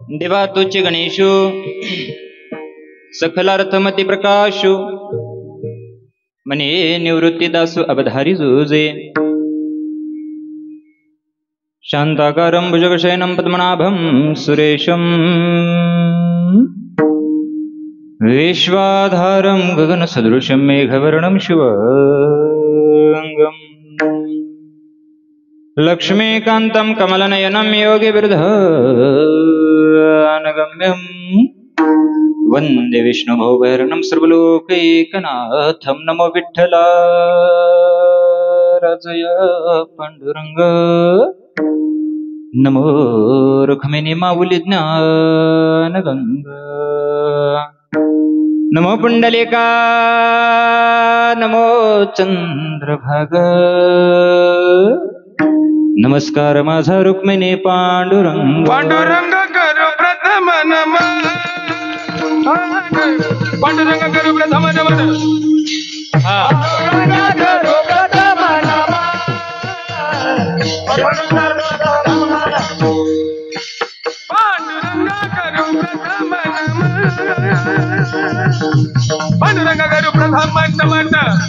देवा तुचे गणेशो सकलार्थमती प्रकाशो मने निवृत्तिदासु अवधारी जोजे शांताकारं भुजगशयनं पद्मनाभं सुरेशं विश्वाधारं गगनसदृशं मेघवर्णं शुभांगम् लक्ष्मीकान्तं कमलनयनं योगिविरधानगम्यं वन्दे विष्णुभवभरणं सर्वलोकैकनाथं नमो विठ्ठलाय पांडुरंग नमो रुक्मिणी माऊली ज्ञानगंगा नमो पुंडलिका नमो चंद्रभागा नमस्कार माझा रुक्मिणी पांडुरंग पांडुरंग करू प्रथम नमन पांडुरंग करू प्रथम नमन पांडुरंग करू प्रथम नमन पांडुरंग करू प्रथम नमन पांडुरंग करू प्रथम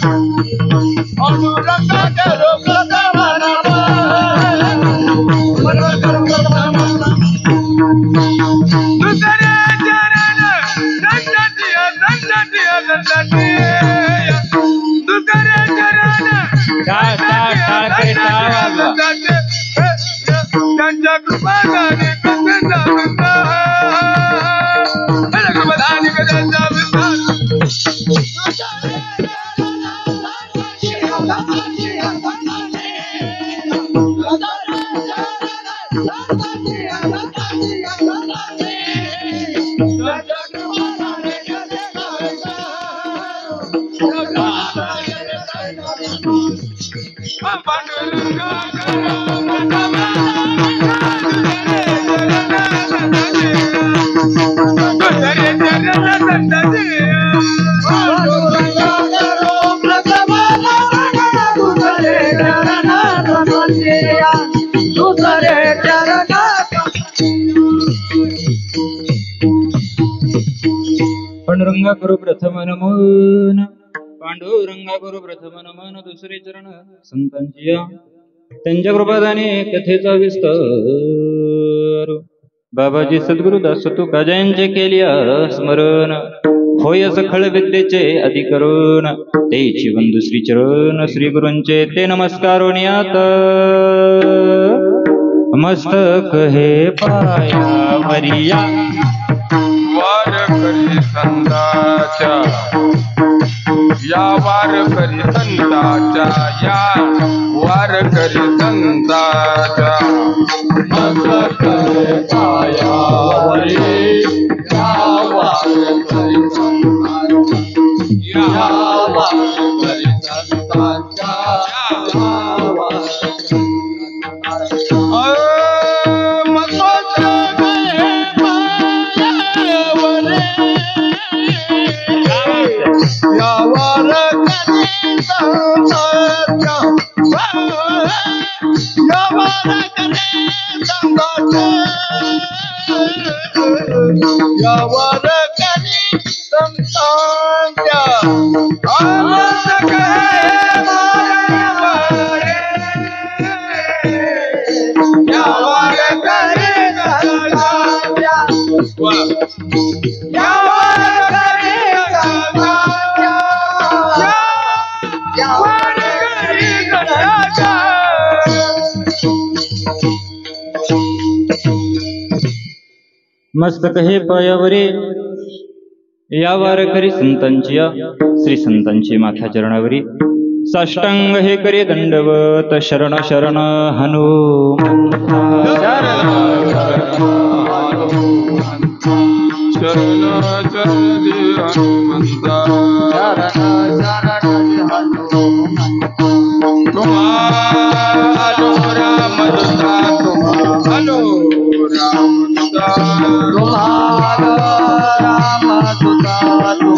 पांडुरंगा करू प्रथम नमन पांडुरंगा करू प्रथम नमन दुसरे चरण संतांची त्यांच्या कृपादाने कथेचा विस्तार बाबाजी सद्गुरुदास तुकाजयांचे केलिया स्मरण होय सखळ विद्येचे अधिकरण तेची बंधु श्री चरण श्री गुरूंचे ते नमस्कारोनियात मस्तक हे पाया वरिया वार करी संताच्या या वार करी संताच्या या वार करी संताच्या मस्तक हे पायावरी या वार करी संताच्या या वार करी संताच्या या वार मस्तक हे पायावरी या वार करी संतांची श्री संतांची माथ्या चरणावरी साष्टांग हे करी दंडवत शरण शरण हनुमंता शरण शरण हनुमंता तुम्हारो रामदूता तुम्हारो रामदूता तुम्हारो रामदूता तुम्हारो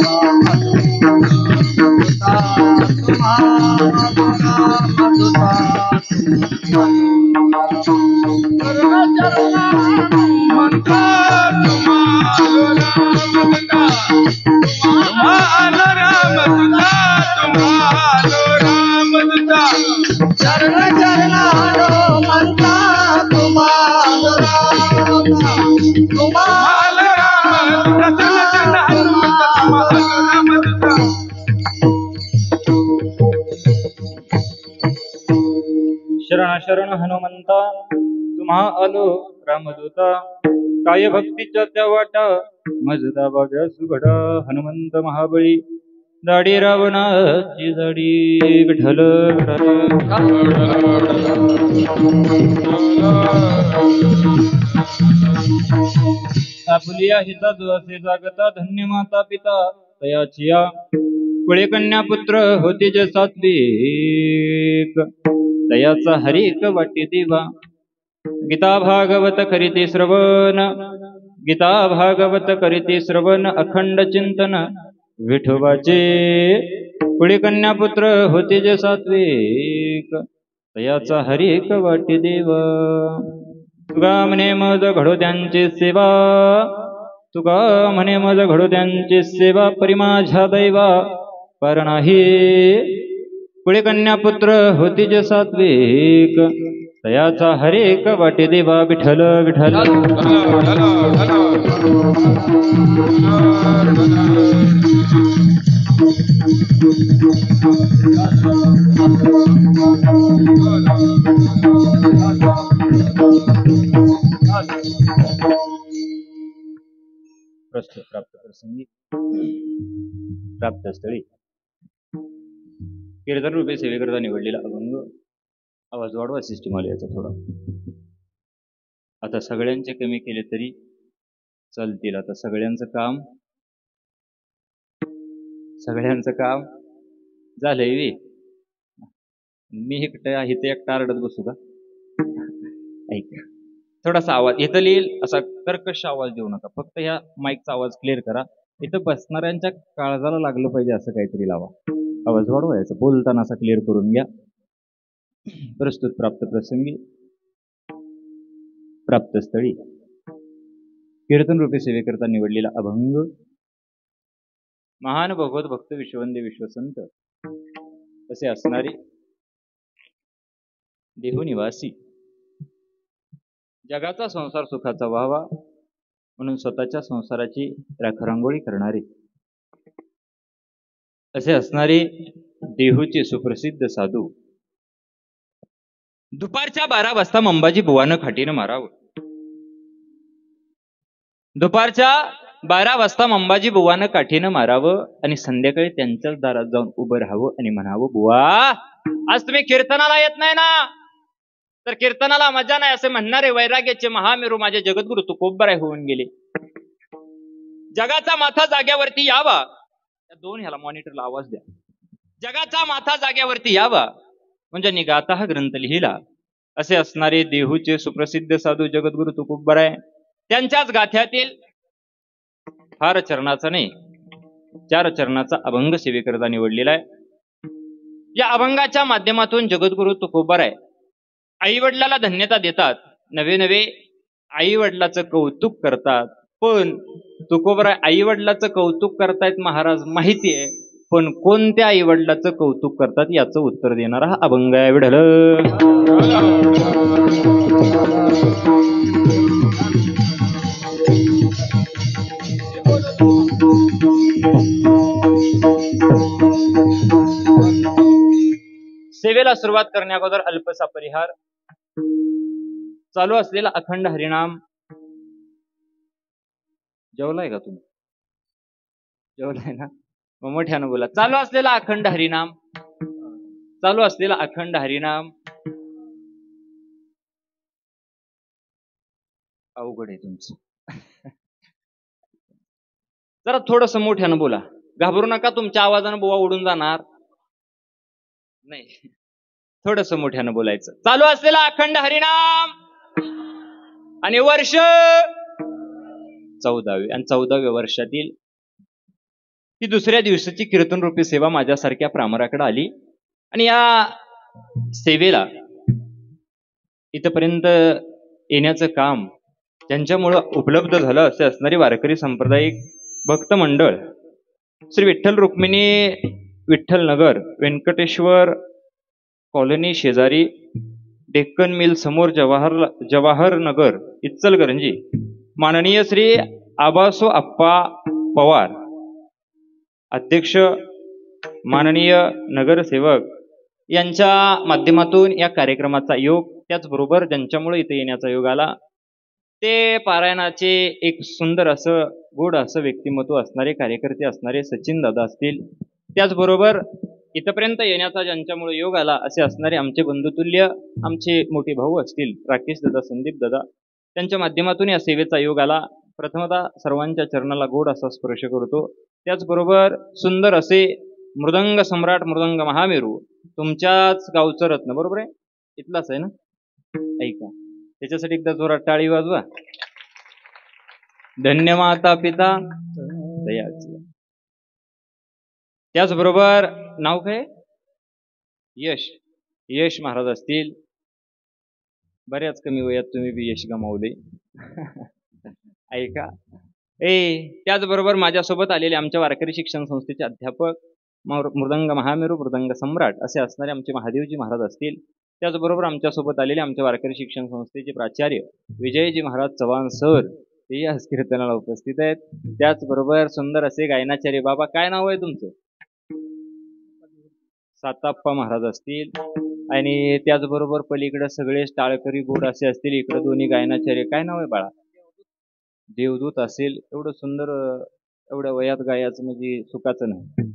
रामदूता शरण शरण हनुमंता तुम्हा आलो रामदूता काय भक्तीच्या त्या वाटा मजदा बाग्या सुघडा हनुमंत महाबळी दाढी रावणाची जाडी विठ्ठल आपुलिया हिता जो असे जागता धन्य माता पिता तयाचिया कुळे कन्या पुत्र होते जे सात्विक तयाचा हरिक वाटे देवा गीता भागवत करीते श्रवण गीता भागवत करीते श्रवण अखंड चिंतन विठोबाचे कुळे कन्या पुत्र होते जे सात्विक तयाचा हरिक वाटे देवा तुगा म्हणे मज घडो त्यांची सेवा तुगा म्हणे मज घडो त्यांची सेवा परी माझ्या दैवा पर नाही कुळे कन्या पुत्र होती जे सात्विक तयाचा हरेक वाटे देवा विठ्ठल विठ्ठल प्रस्तुत प्राप्त प्रसंगी प्राप्त स्थळी कीर्तन रूपे सेवेकरता निवडलेला अभंग आवाज वाढवा सिस्टीम आला याचा थोडा. आता सगळ्यांचे कमी केले तरी चालतील. आता सगळ्यांचं काम झालंय वे. मी इथे एकटा आरडत बसू का? ऐक थोडासा आवाज इथं लिहिल असा कर्कश आवाज देऊ नका. फक्त ह्या माईकचा आवाज क्लिअर करा. इथं बसणाऱ्यांच्या काळजाला लागलं पाहिजे असं काहीतरी लावा. आवाज वाढवायचा बोलताना असा क्लिअर करून घ्या. प्रस्तुत प्राप्त प्रसंगी प्राप्त स्थळी कीर्तन रूपे सेवेकरता निवडलेला अभंग महान भगवत भक्त विश्ववंदे विश्वसंत असे असणारे देहनिवासी जगाचा संसार सुखाचा व्हावा म्हणून स्वतःच्या संसाराची राखरांगोळी करणारे असे असणारे देहूचे सुप्रसिद्ध साधू दुपारच्या 12 वाजता अंबाजी बुवानं खाटीनं मारावं. दुपारच्या 12 वाजता अंबाजी बुवानं काठीनं मारावं आणि संध्याकाळी त्यांच्याच दारात जाऊन उभं राहावं आणि म्हणावं, बुवा आज तुम्ही कीर्तनाला येत नाही ना, तर कीर्तनाला मजा नाही असे म्हणणारे वैराग्याचे महामेरू माझे जगद्गुरु तुकोबराय होऊन गेले. जगाचा माथा जाग्यावरती यावा. त्या दोन ह्याला मॉनिटरला आवाज द्या. जगाचा माथा जाग्यावरती यावा म्हणजे निगाता हा ग्रंथ लिहिला असे असणारे देहूचे सुप्रसिद्ध साधू जगद्गुरु तुकोबराय त्यांच्याच गाथ्यातील फार चरणाचा नाही 4 चरणाचा अभंग सेवेकरता निवडलेला आहे. या अभंगाच्या माध्यमातून जगद्गुरु तुकोबराय आई वडिलाला धन्यता देतात. नवे नवे आई वडिलाचं कौतुक करतात. पण तुकोबराय आई वडिलाचं कौतुक करतायत महाराज माहिती आहे, पण कोणत्या आई वडिलाचं कौतुक करतात याचं उत्तर देणारा हा अभंग आहे. विठ्ठल सेवेला सुरुवात करण्या अगोदर अल्पसा परिहार. चालू असलेला अखंड हरिनाम जेवलाय का तुम्ही? जेवलाय ना? मोठ्यानं बोला. चालू असलेला अखंड हरिनाम, चालू असलेला अखंड हरिनाम अवघड आहे तुमचं. जरा थोडस मोठ्यानं बोला. घाबरू नका, तुमच्या आवाजानं बुवा उडून जाणार नाही. थोडस मोठ्यानं बोलायचं. चालू असलेला अखंड हरिनाम आणि वर्ष 14वे आणि 14व्या वर्षातील ती दुसऱ्या दिवसाची कीर्तन रूपी सेवा माझ्यासारख्या प्रामराकडे आली आणि या सेवेला इथपर्यंत येण्याचं काम त्यांच्यामुळं उपलब्ध झालं असे असणारी वारकरी सांप्रदायिक भक्त मंडळ श्री विठ्ठल रुक्मिणी विठ्ठल नगर व्यंकटेश्वर कॉलनी शेजारी डेक्कन मिल समोर जवाहर नगर इचलकरंजी माननीय श्री आबासो आप्पा पवार अध्यक्ष, माननीय नगरसेवक यांच्या माध्यमातून या कार्यक्रमाचा योग, त्याचबरोबर ज्यांच्यामुळे इथे येण्याचा योग आला ते पारायणाचे एक सुंदर असं गोड असं व्यक्तिमत्व असणारे कार्यकर्ते असणारे सचिन दादा असतील, त्याचबरोबर इथपर्यंत येण्याचा ज्यांच्यामुळे योग आला असे असणारे आमचे बंधुतुल्य आमचे मोठे भाऊ असतील राकेश दादा, संदीप दादा, त्यांच्या माध्यमातून या सेवेचा योग आला. प्रथमतः सर्वांच्या चरणाला गोड असा स्पर्श करतो. त्याचबरोबर सुंदर असे मृदंग सम्राट, मृदंग महामेरू, तुमच्याच गावचं रत्न, बरोबर आहे, इथलाच आहे ना, ऐका त्याच्यासाठी एकदा जोरात टाळी वाजवा. धन्य माता पिता दयाची. त्याचबरोबर नाव काय, यश, यश महाराज असतील. बऱ्याच कमी वयात तुम्ही बी यश गमावले. ऐका त्याचबरोबर माझ्यासोबत आलेले आमच्या वारकरी शिक्षण संस्थेचे अध्यापक मृदंग महामेरू, मृदंग सम्राट असे असणारे आमचे महादेवजी महाराज असतील. त्याचबरोबर आमच्यासोबत आलेले आमच्या वारकरी शिक्षण संस्थेचे प्राचार्य विजयजी महाराज चव्हाण सर, ते आज कीर्तनाला उपस्थित आहेत. त्याचबरोबर सुंदर असे गायनाचार्य बाबा, काय नाव आहे तुमचं, साताप्पा महाराज असतील. आणि त्याचबरोबर पलीकडे सगळे टाळकरी गोड असे असतील. इकडे दोन्ही गायनाचार्य, काय नाव आहे बाळा, देवदूत असेल. एवढं सुंदर एवढ्या वयात गायाचं म्हणजे सुखाचं नाही.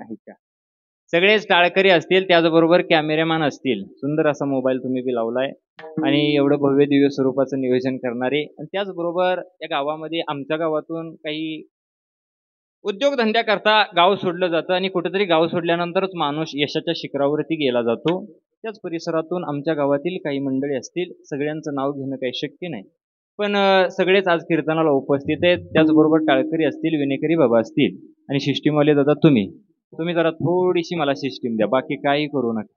ऐका सगळेच टाळकरी असतील. त्याचबरोबर कॅमेरामॅन असतील. सुंदर असा मोबाईल तुम्ही बी लावलाय आणि एवढं भव्य दिव्य स्वरूपाचं नियोजन करणारे. आणि त्याचबरोबर या गावामध्ये आमच्या गावातून काही उद्योगधंद्याकरता गाव सोडलं जातं आणि कुठेतरी गाव सोडल्यानंतरच माणूस यशाच्या शिखरावरती गेला जातो. त्याच परिसरातून आमच्या गावातील काही मंडळी असतील. सगळ्यांचं नाव घेणं काही शक्य नाही, पण सगळेच आज कीर्तनाला उपस्थित आहेत. त्याचबरोबर टाळकरी असतील, विनेकरी बाबा असतील आणि सिस्टीमवाले दादा तुम्ही जरा थोडीशी मला सिस्टीम द्या, बाकी काही करू नका.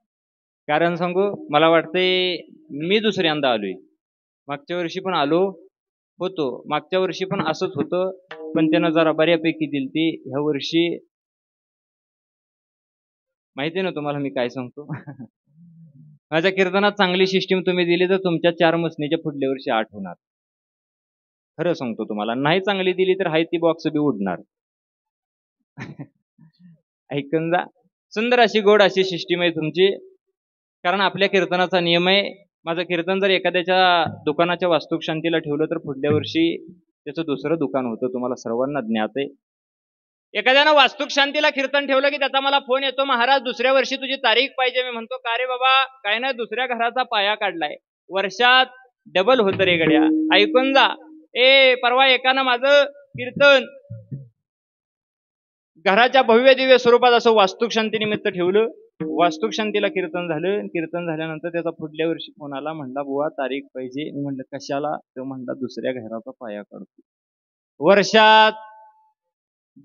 कारण सांगू, मला वाटतंय मी दुसऱ्यांदा आलोय. मागच्या वर्षी पण आलो होतो, मागच्या वर्षी पण असंच होतं, पण त्यानं जरा बऱ्यापैकी दिली ती. ह्या वर्षी माहिती ना तुम्हाला मी काय सांगतो. माझ्या कीर्तनात चांगली सिस्टीम तुम्ही दिली तर तुमच्या 4 मसनीच्या पुढल्या वर्षी 8 होणार. खरं सांगतो तुम्हाला. नाही चांगली दिली तर हाय ती बॉक्स बी उडणार. ऐकून जा. सुंदर अशी गोड अशी सिस्टीम आहे तुमची. कारण आपल्या कीर्तनाचा नियम आहे, माझं कीर्तन जर एखाद्याच्या दुकानाच्या वास्तुक शांतीला ठेवलं तर पुढल्या वर्षी त्याचं दुसरं दुकान होतं. तुम्हाला सर्वांना ज्ञात आहे. एखाद्यानं वास्तुक शांतीला कीर्तन ठेवलं की त्याचा मला फोन येतो, महाराज दुसऱ्या वर्षी तुझी तारीख पाहिजे. मी म्हणतो का रे बाबा, काय नाही, दुसऱ्या घराचा पाया काढलाय, वर्षात डबल होतं रे गड्या. ऐकून जा. परवा एकानं माझं कीर्तन घराच्या भव्य दिव्य स्वरूपात असं वास्तुक शांतीनिमित्त ठेवलं. वास्तुक शांतीला कीर्तन झालं. कीर्तन झाल्यानंतर त्याचा पुढल्या वर्षी फोन आला, म्हणला बुवा तारीख पाहिजे. मी म्हणलं कशाला? तो म्हणला दुसऱ्या घराचा पाया काढतो. वर्षात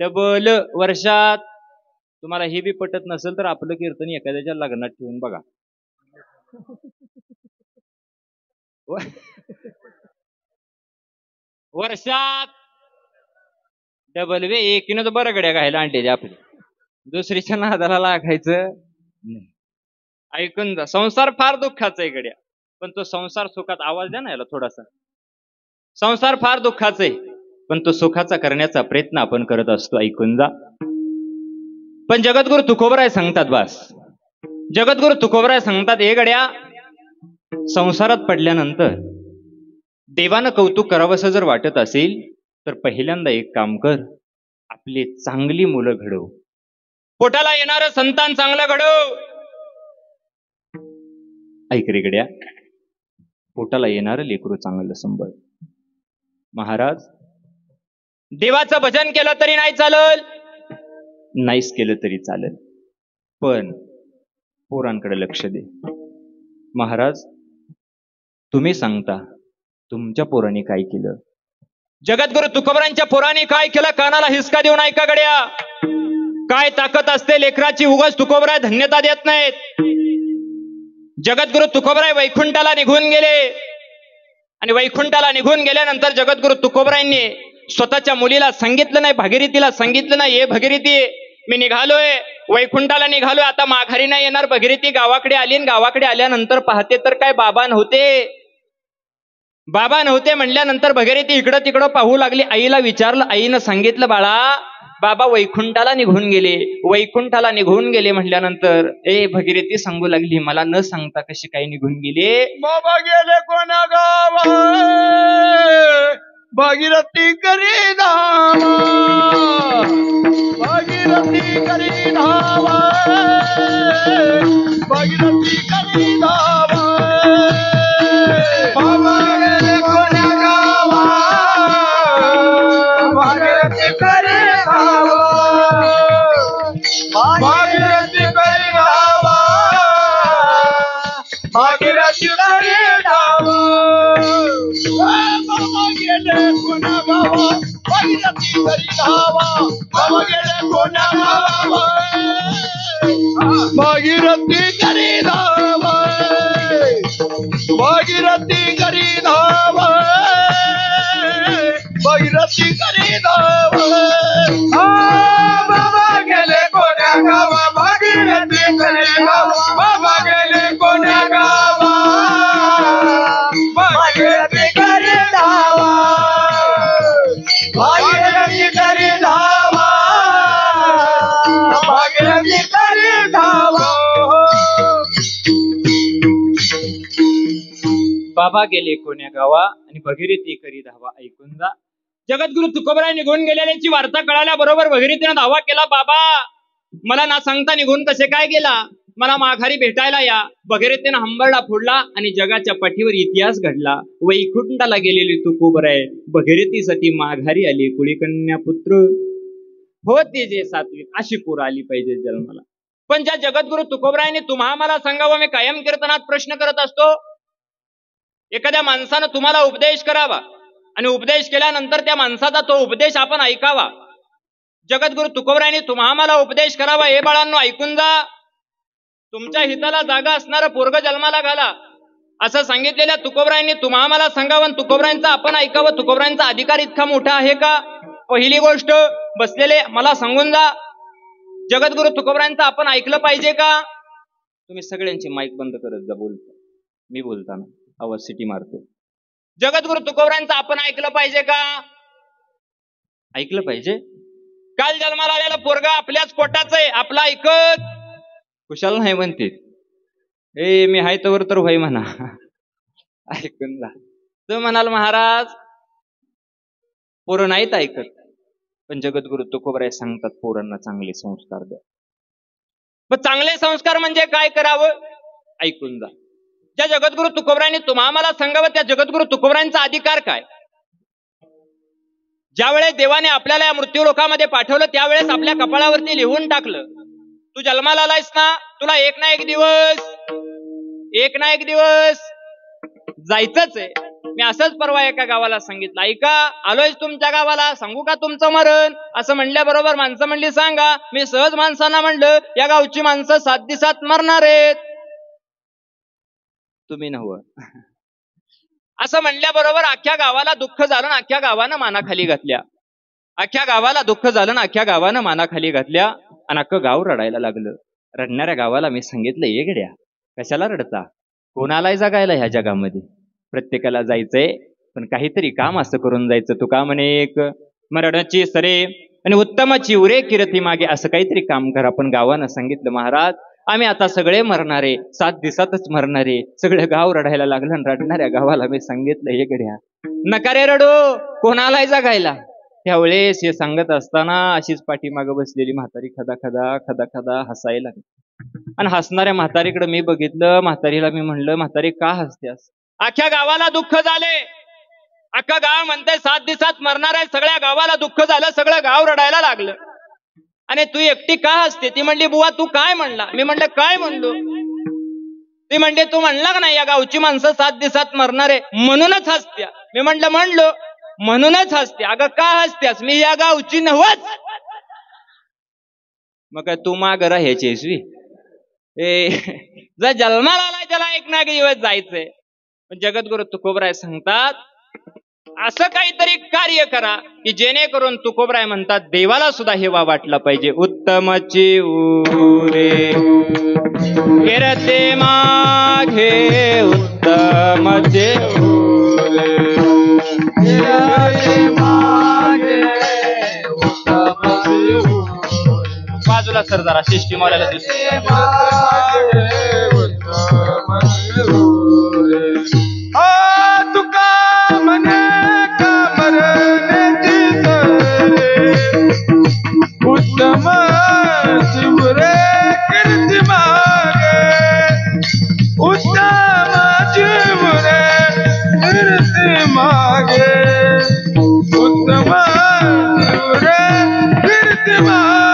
डबल, वर्षात. तुम्हाला हे बी पटत नसेल तर आपलं कीर्तन एखाद्याच्या लग्नात ठेवून बघा. वर्षात डबल वे. एकीनं तर बरं गड्या घायला आणलेली आपली, दुसरीच्या नादाला लागायचं नाही. ऐकून जा. संसार फार दुःखाचा आहे गड्या, पण तो संसार सुखात. आवाज द्या ना याला थोडासा. संसार फार दुःखाचा आहे, पण तो सुखाचा करण्याचा प्रयत्न आपण करत असतो. ऐकून जा. पण जगद्गुरु तुकोबराय सांगतात, बस जगद्गुरु तुकोबराय सांगतात, हे गड्या संसारात पडल्यानंतर देवानं कौतुक करावंसं जर वाटत असेल तर पहिल्यांदा एक काम कर, आपली चांगली मुलं घडव. पोटाला येणारं संतान चांगलं घडव. ऐक रे गड्या, पोटाला येणारं लेकरू चांगलं संभाळ. महाराज, देवाचं भजन केलं तरी नाही चालल, नाहीच केलं तरी चालेल, पण पोरांकडे लक्ष दे. महाराज, तुम्ही सांगता तुमच्या पोरांनी काय केलं. जगद्गुरु तुकोबरांच्या पोरांनी काय केलं, कानाला हिसका देऊन ऐका गड्या. काय ताकद असते लेकराची, उगाच तुकोबराय धन्यता देत नाहीत. जगद्गुरु तुकोबराय वैकुंठाला निघून गेले आणि वैकुंठाला निघून गेल्यानंतर जगद्गुरु तुकोबरायांनी स्वतःच्या मुलीला सांगितलं नाही, भागीरथीला सांगितलं नाही, ये भागीरथी मी निघालोय, वैकुंठाला निघालोय, आता माघारी नाही येणार. भागीरथी गावाकडे आली. गावाकडे आल्यानंतर पाहते तर काय बाबा नव्हते. बाबा नव्हते म्हणल्यानंतर भागीरथी इकडं तिकडं पाहू लागली. आईला विचारलं. आईनं सांगितलं, बाळा बाबा वैकुंठाला निघून गेले. वैकुंठाला निघून गेले म्हटल्यानंतर भगीरथी सांगू लागली, मला न सांगता कशी काही निघून गेले. बाबा गेले कोणा गावा, भागीरथी करी धावा, भागीरथी करी धावा, भागीरथी करी धावा. बाबा गेले कोणा गावा, भागीरथी करी धावा, भागीरथी करी धावा, भागीरथी करी धावा. बाबा गेले कोणा गावा, भागीरथी करी धावा, बाबा गेले कोणा गावा, भागीरथी करी धावा, भागीरथी करी धावा, भागीरथी करी धावा. बाबा गेले कोण्या गावा, भागीरथी करी धावा, बाबा गेले कोण्या गावा, भागीरथी करी धावा, भागीरथी करी धावा, भागीरथी करी धावा. बाबा गेले कोण्या गावा आणि भगीरथी करी धावा. ऐकून जा. जगद्गुरु तुकोबराय निघून गेलेल्याची वार्ता कळाल्याबरोबर भगीरथीनं धावा केला. बाबा मला ना सांगता निघून कसे काय गेला, मला माघारी भेटायला या. भगीरथीनं हंबरडा फोडला आणि जगाच्या पाठीवर इतिहास घडला. वैकुंठाला गेलेली तुकोबराय भगीरथी सती माघारी आली. कुळीकन्या पुत्र होते जे सात्विक, अशी पोरं आली पाहिजे जन्माला. पण ज्या जगद्गुरु तुकोबरायने तुम्हा मला सांगावं, मी कायम कीर्तनात प्रश्न करत असतो, एखाद्या माणसानं तुम्हाला उपदेश करावा आणि उपदेश केल्यानंतर त्या माणसाचा तो उपदेश आपण ऐकावा. जगद्गुरु तुकोबरायने तुम्हा मला उपदेश करावा. हे बाळांनो ऐकून जा. तुमच्या हिताला जागा असणारं पोरग जन्माला घाला असं सांगितलेल्या तुकोबरायांनी तुम्हा मला सांगावं, तुकोबरायांचं आपण ऐकावं. तुकोबरायांचा अधिकार इतका मोठा आहे का? पहिली गोष्ट, बसलेले मला सांगून जा, जगद्गुरु तुकोबरायांचं आपण ऐकलं पाहिजे का? तुम्ही सगळ्यांची माईक बंद करत जा, बोलतो मी बोलताना आवाज सिटी मारतो. जगद्गुरु तुकोबरायांचं आपण ऐकलं पाहिजे का? ऐकलं पाहिजे. काल जन्माला आलेला पोरगा आपल्याच पोटाचं आहे, आपला ऐकत कुशाल नाही म्हणते. मी हाय तवर तर होय म्हणा. ऐकून जा. तुम्ही म्हणाल महाराज पोरं नाहीत ऐकत, पण जगद्गुरु तुकोबराय सांगतात पोरांना चांगले संस्कार द्या. मग चांगले संस्कार म्हणजे काय करावं? ऐकून जा. ज्या जगद्गुरु तुकोबरायांनी तुम्हा मला सांगावं, त्या जगद्गुरु तुकोबरायांचा अधिकार काय? ज्यावेळेस देवाने आपल्याला या मृत्यू लोकामध्ये पाठवलं त्यावेळेस आपल्या कपाळावरती लिहून टाकलं, तू जन्माला आलायस ना, तुला एक ना एक दिवस जायचंच आहे. मी असंच परवा एका गावाला सांगितलं, ऐका आलोयच तुमच्या गावाला, सांगू का तुमचं मरण? असं म्हणल्याबरोबर माणसं म्हणली सांगा. मी सहज माणसांना म्हणलं, या गावची माणसं 7 दिवसात मरणार आहेत. तुम्ही नव्ह असं म्हणल्याबरोबर अख्ख्या गावाला दुःख झालं, अख्ख्या गावानं मानाखाली घातल्या. अख्ख्या गावाला दुःख झालं, अख्ख्या गावानं मानाखाली घातल्या आणि अख्खं गाव रडायला लागलं. रडणाऱ्या गावाला मी सांगितलं, ये गड्या कशाला रडता, कोणालाही जगायला ह्या जगामध्ये प्रत्येकाला जायचंय, पण काहीतरी काम असं करून जायचं. तू का म्हणे एक मरणाची सरे आणि उत्तमाची उरे किरती मागे, असं काहीतरी काम करा. पण गावानं सांगितलं, महाराज आम्ही आता सगळे मरणारे, 7 दिवसातच मरणारे. सगळं गाव रडायला लागलं आणि रडणाऱ्या गावाला मी सांगितलं, हे गड्या नका रे रडू, कोणालाही जगायला. त्यावेळेस हे सांगत असताना अशीच पाठीमागं बसलेली म्हातारी खदा खदा खदा खदा हसायला लागली. आणि हसणाऱ्या म्हातारीकडे मी बघितलं. म्हातारीला मी म्हणलं, म्हातारी का हसतेस? अख्ख्या गावाला दुःख झाले, अख्खा गाव म्हणते 7 दिवसात मरणार आहे. सगळ्या गावाला दुःख झालं, सगळं गाव रडायला लागलं आणि तू एकटी का हसते? ती म्हणली, बुवा तू काय म्हणला? मी म्हणलं, काय म्हणलो? ती म्हणते, तू म्हणला का नाही या गावची माणसं 7 दिवसात मरणार आहे म्हणूनच हसत्या. मी म्हणलं, म्हणलो म्हणूनच हसते. अगं का हसत्यास? मी या गावची नव्हच. मग काय तू माग राहायचीस? जर जन्माला आलाय त्याला एक ना एक दिवस जायचंय. जगद्गुरु तुकोबराय सांगतात, असं काहीतरी कार्य करा की जेणेकरून तुकोबराय म्हणतात देवाला सुद्धा हेवा वाटला पाहिजे. उत्तमची उरे किरते मागे, उत्तमचे उरे किरते मागे, उत्तमचे सर जरा शिष्टी मारायला दिसतो. तुका म्हणे उत्तम शिवरे कीर्ती मागे उत्तम शिवरे कीर्ती मागे उत्तम शिवरे कीर्ती मागे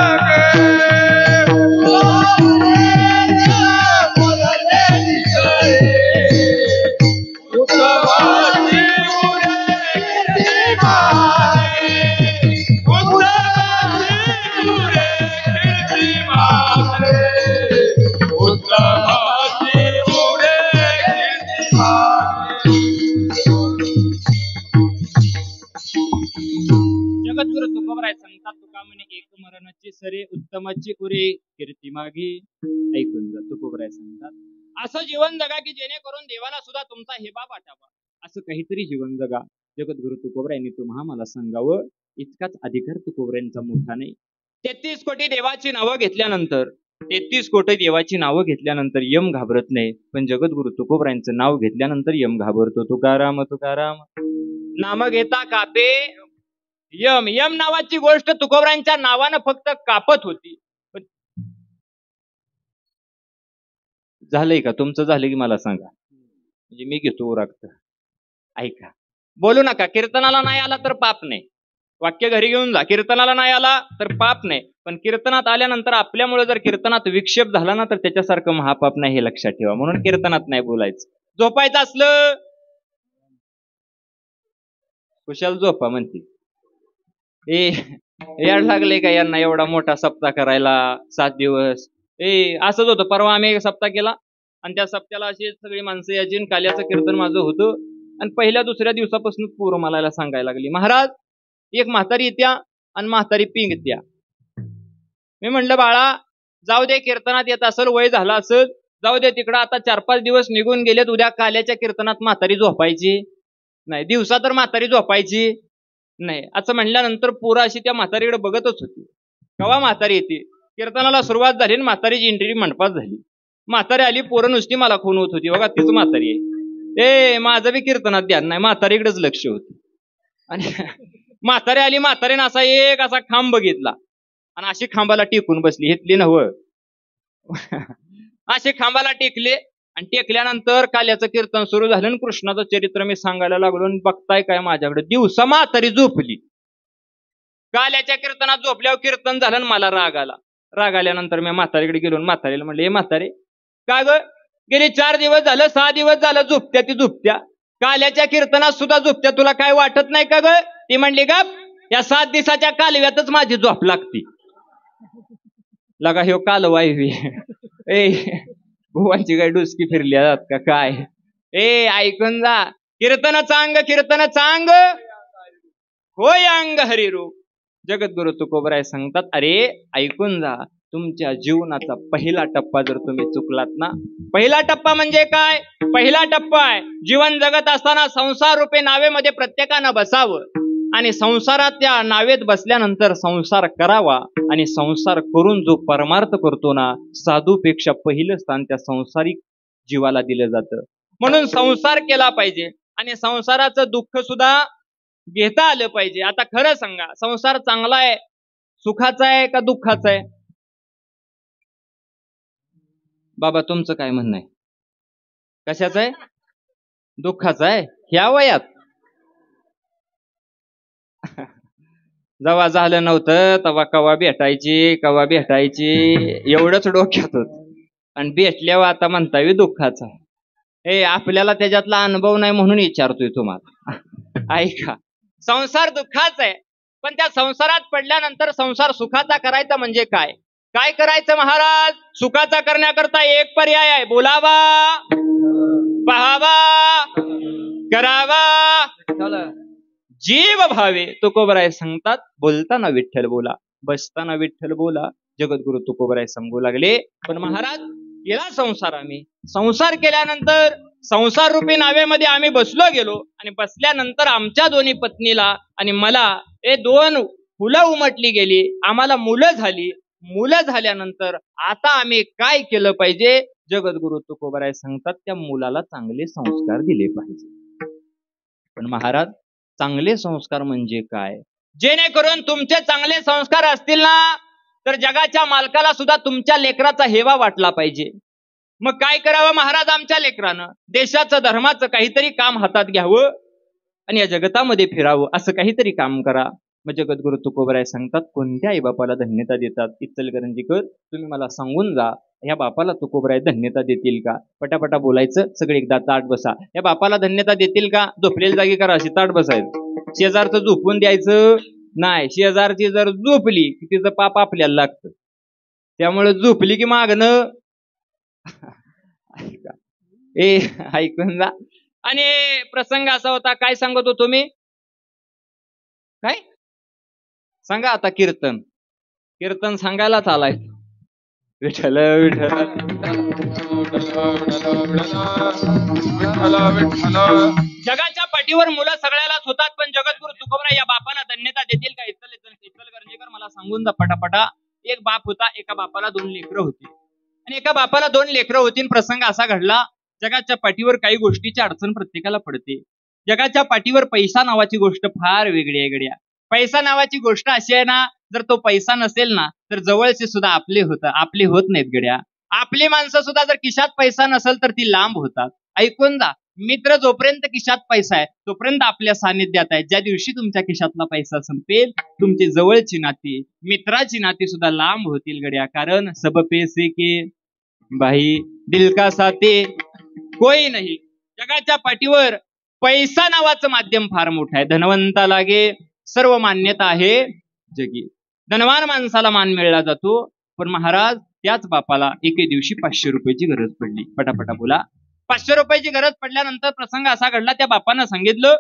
जगद्गुरु तुकोबराय सांगतात तुका म्हणे एक मरणाची सरे उत्तमाची उरे कीर्ती मागे. ऐकून जा तुकोबराय सांगतात असं जीवन जगा की जेणेकरून देवाला सुद्धा तुमचा हेबा वाटावा. असं काहीतरी जीवन जगा. जगद्गुरु तुकोबरायांनी तुम्हा मला सांगावं. इतकाच अधिकार तुकोबरायांचा मोठा नाही. 33 कोटी देवाची नावं घेतल्यानंतर 33 कोटी देवाची नावं घेतल्यानंतर यम घाबरत नाही. पण जगद्गुरु तुकोबरायांचं नाव घेतल्यानंतर यम घाबरतो. तुकाराम तुकाराम नाम घेता कापे यम. यम नावाची गोष्ट तुकोबरायांच्या नावानं फक्त कापत होती. झालंय का तुमचं? झालं की मला सांगा, म्हणजे मी घेतो उरकत. ऐका, बोलू नका. कीर्तनाला नाही आला तर पाप नाही. वाक्य घरी घेऊन जा. कीर्तनाला नाही आला तर पाप नाही. पण कीर्तनात आल्यानंतर आपल्यामुळे जर कीर्तनात विक्षेप झाला ना तर त्याच्यासारखं महापाप नाही, हे लक्षात ठेवा. म्हणून कीर्तनात नाही बोलायचं. झोपायचं असलं कुशाल झोपा म्हणते. याड लागले का यांना एवढा मोठा सप्ताह करायला 7 दिवस? असंच होतं. परवा आम्ही एक सप्ताह केला आणि त्या सप्त्याला अशी सगळी माणसं यायची. काल्याचं कीर्तन माझं होतं आणि पहिल्या दुसऱ्या दिवसापासून पूर्व मला सांगायला लागली, महाराज एक म्हातारी येत्या आणि म्हातारी पिंगत्या. मी म्हणलं बाळा जाऊ दे, कीर्तनात येत असेल, वय झाला असेल, जाऊ दे तिकडं. आता 4-5 दिवस निघून गेलेत. उद्या काल्याच्या कीर्तनात म्हातारी झोपायची नाही, दिवसा तर म्हातारी झोपायची नाही. असं म्हणल्यानंतर पोरं अशी त्या म्हातारीकडे बघतच होती. केव्हा म्हातारी येते? कीर्तनाला सुरुवात झाली आणि म्हातारीची एंट्री मंडपात झाली. म्हातारी आली, पोरं नुसती मला खून होत होती. बघा तीच म्हातारी आहे. माझं बी कीर्तनात ध्यान नाही, म्हातारीकडेच लक्ष होतं. आणि म्हातारी आली. म्हातारीनं असा खांब बघितला आणि अशी खांबाला टेकून बसली. घेतली नव्ह असे खांबाला टेकले आणि टेकल्यानंतर काल्याचं कीर्तन सुरू झालं आणि कृष्णाचं चरित्र मी सांगायला लागलो. आणि बघताय काय माझ्याकडे दिवसा म्हातारी झोपली. काल्याच्या कीर्तनात झोपल्यावर कीर्तन झालं आणि मला राग आला. राग आल्यानंतर मी म्हातारीकडे गेलो. म्हातारीला म्हणले, म्हातारे का ग गेली 4 दिवस झालं 6 दिवस झालं झोपत्या ती झोपत्या, काल्याच्या कीर्तनात सुद्धा झोपत्या, तुला काय वाटत नाही का ग? ती म्हणली का या 7 दिवसाच्या कालव्यातच माझी झोप लागती. लगा ह्यो कालवाय भुवांची काय डुसकी फिरली का काय? ऐकून जा. कीर्तन चांग होय अंग हरिरूप. जगद्गुरु तुकोबराय सांगतात, अरे ऐकून जा. तुमच्या जीवनाचा पहिला टप्पा जर तुम्ही चुकलात ना, पहिला टप्पा म्हणजे काय? पहिला टप्पा आहे जीवन जगत असताना संसार रूपे नावेमध्ये प्रत्येकानं बसावं आणि संसारात त्या नावेत बसल्यानंतर संसार करावा. आणि संसार करून जो परमार्थ करतो ना, साधूपेक्षा पहिलं स्थान त्या संसारिक जीवाला दिलं जातं. म्हणून संसार केला पाहिजे आणि संसाराचं दुःख सुद्धा घेता आलं पाहिजे. आता खरं सांगा, संसार चांगला आहे, सुखाचा आहे का दुःखाचा आहे? बाबा तुमचं काय म्हणणं आहे? कशाचं आहे? दुःखाचा आहे. ह्या वयात जेव्हा झालं नव्हतं तेव्हा कवा भेटायची एवढंच डोक्यात होत. आणि भेटल्यावर आता म्हणताय दुःखाचा. आपल्याला त्याच्यातला अनुभव नाही म्हणून विचारतोय तुम्हाला. ऐका, संसार दुःखाचा आहे, पण त्या संसारात पडल्यानंतर संसार सुखाचा करायचा म्हणजे काय? काय करायचं महाराज? सुखाचा करण्याकरता एक पर्याय आहे, बोलावा, पाहावा, करावा, जीव भावे. तुकोबराय सांगतात, बोलताना विठ्ठल बोला, बसताना विठ्ठल बोला. जगद्गुरु तुकोबराय सांगू लागले, पण महाराज केला संसार. आम्ही संसार केल्यानंतर संसार रूपी नावेमध्ये आम्ही बसलो गेलो आणि बसल्यानंतर आमच्या दोन्ही पत्नीला आणि मला 2 फुलं उमटली गेली, आम्हाला मुलं झाली. मुलं झाल्यानंतर आता आम्ही काय केलं पाहिजे? जगद्गुरु तुकोबराय सांगतात त्या मुलाला चांगले संस्कार दिले पाहिजे. पण महाराज, चांगले संस्कार म्हणजे काय? जेणेकरून तुमचे चांगले संस्कार असतील ना, तर जगाच्या मालकाला सुद्धा तुमच्या लेकराचा हेवा वाटला पाहिजे. मग काय करावं महाराज? आमच्या लेकरानं देशाचं धर्माचं काहीतरी काम हातात घ्यावं आणि या जगतामध्ये फिरावं, असं काहीतरी काम करा. मग जगद्गुरु तुकोबराय सांगतात, कोणत्या आई बापाला धन्यता देतात? इचलकरंजीकर, तुम्ही मला सांगून जा, या बापाला तुकोबराय धन्यता देतील का? पटापटा बोलायचं, सगळे एकदा ताट बसा. या बापाला धन्यता देतील का? झोपलेली जागी करा, अशी ताट बसायचं. शेजारचं झोपून द्यायचं नाही. शेजारची जर झोपली की तिचं पाप आपल्याला लागतं. त्यामुळे झोपली की मागणं ऐकून जा. आणि प्रसंग असा होता, काय सांगत होतो मी? काय सांगा आता? कीर्तन सांगायलाच आलाय. विठ्ठल विठ्ठल जगाच्या पाठीवर मुलं सगळ्यालाच होतात, पण जगद्गुरु तुकोबराय या बापाला धन्यता देतील का? इचलकरंजीकर मला सांगून जा पटापटा. एक बाप होता, एका बापाला 2 लेकरं होती आणि एका बापाला 2 लेकरं होती. प्रसंग असा घडला, जगाच्या पाठीवर काही गोष्टीची अडचण प्रत्येकाला पडते. जगाच्या पाठीवर पैसा नावाची गोष्ट फार वेगळी आहे गड्या. पैसा नावाची गोष्ट अशी आहे ना, जर तो पैसा नसेल ना, तर जवळचे सुद्धा आपले होत नाहीत गड्या. आपली माणसं सुद्धा जर खिशात पैसा नसेल तर ती लांब होतात. ऐकून जा, मित्र जोपर्यंत खिशात पैसा आहे तोपर्यंत आपल्या सानिध्यात आहे. ज्या दिवशी तुमच्या खिशातला पैसा संपेल, तुमची जवळची नाती, मित्राची नाती सुद्धा लांब होतील गड्या. कारण सब पैसे के भाई दिल का साथी कोई नाही. जगाच्या पाठीवर पैसा नावाचं माध्यम फार मोठं आहे. धनवंता लागे सर्व मान्यता आहे जगी. धनवान माणसाला मान मिळला जातो. पण महाराज, त्याच बापाला एके दिवशी 500 रुपयाची गरज पडली. पटापटा बोला. 500 रुपयाची गरज पडल्यानंतर प्रसंग असा घडला, त्या बापानं सांगितलं,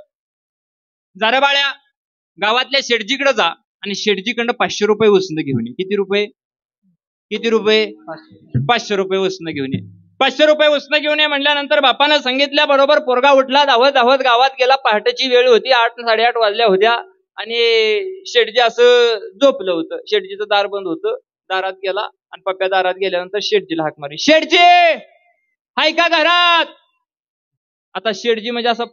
जरा बाळ्या गावातल्या शेटजीकडे जा आणि शेटजीकडनं 500 रुपये उसनं घेऊन ये. किती रुपये? 500 रुपये उसनं घेऊन ये. 500 रुपये उसनं घेऊन ये म्हणल्यानंतर बापानं सांगितल्याबरोबर पोरगा उठला, धावत गावात गेला. पहाटेची वेळ होती, 8-8:30 वाजल्या होत्या आणि शेटजी असं झोपलं होतं. शेटजीचं दार बंद होतं. दारात गेला आणि पप्प्या दारात गेल्यानंतर शेटजीला हाक मारली, शेटजी हाय का घरात? आता शेटजी म्हणजे असा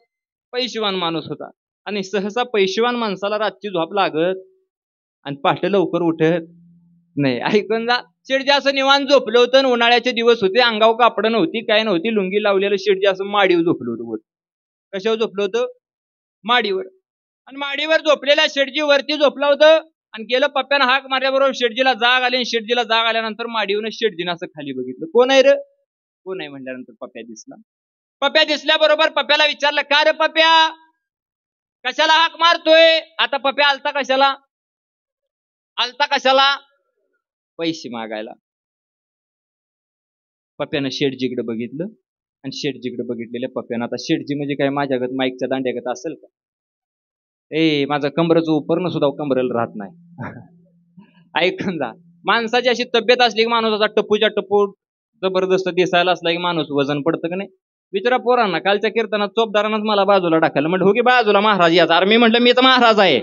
पैशेवान माणूस होता आणि सहसा पैशेवान माणसाला रातची झोप लागत आणि पहाटे लवकर उठत नाही. ऐकून जा, शेटजी असं निवांत झोपलं होतं. उन्हाळ्याचे दिवस होते, अंगावर कापडं नव्हती, काय नव्हती, लुंगी लावलेलं शेटजी असं माडीवर झोपलं होतं. कशावर झोपलं होतं? माडीवर. आणि माडीवर झोपलेल्या शेटजी वरती झोपलं होतं आणि गेलं. पप्प्यानं हाक मारल्याबरोबर शेटजीला जाग आली. शेटजीला जाग आल्यानंतर माडीवरून शेटजीनं असं खाली बघितलं. कोण आहे रे? कोण आहे म्हणल्यानंतर पप्प्या दिसला. पप्प्या दिसल्याबरोबर पप्प्याला विचारलं, का रे पप्प्या, कशाला हाक मारतोय? आता पप्प्या आलता कशाला? पैसे मागायला. पप्प्यानं शेटजीकडे बघितलं आणि शेटजीकडे बघितलेल्या पप्प्यानं, आता शेटजी म्हणजे काय माझ्यागत माईकच्या दांड्यागत असेल का? माझं कमरेचं उपरणं सुद्धा कमरेला राहत नाही. ऐकून जा, माणसाची अशी तब्येत असली की माणूस असा टप्पूच्या टप्पू जबरदस्त दिसायला असला की माणूस वजन पडतं का नाही? विचारा पोरांना. कालच्या कीर्तनात चोपदारानंच मला बाजूला टाकायला म्हटलं, हो की बाजूला महाराज याचा. अरे मी म्हटलं मी तर महाराज आहे.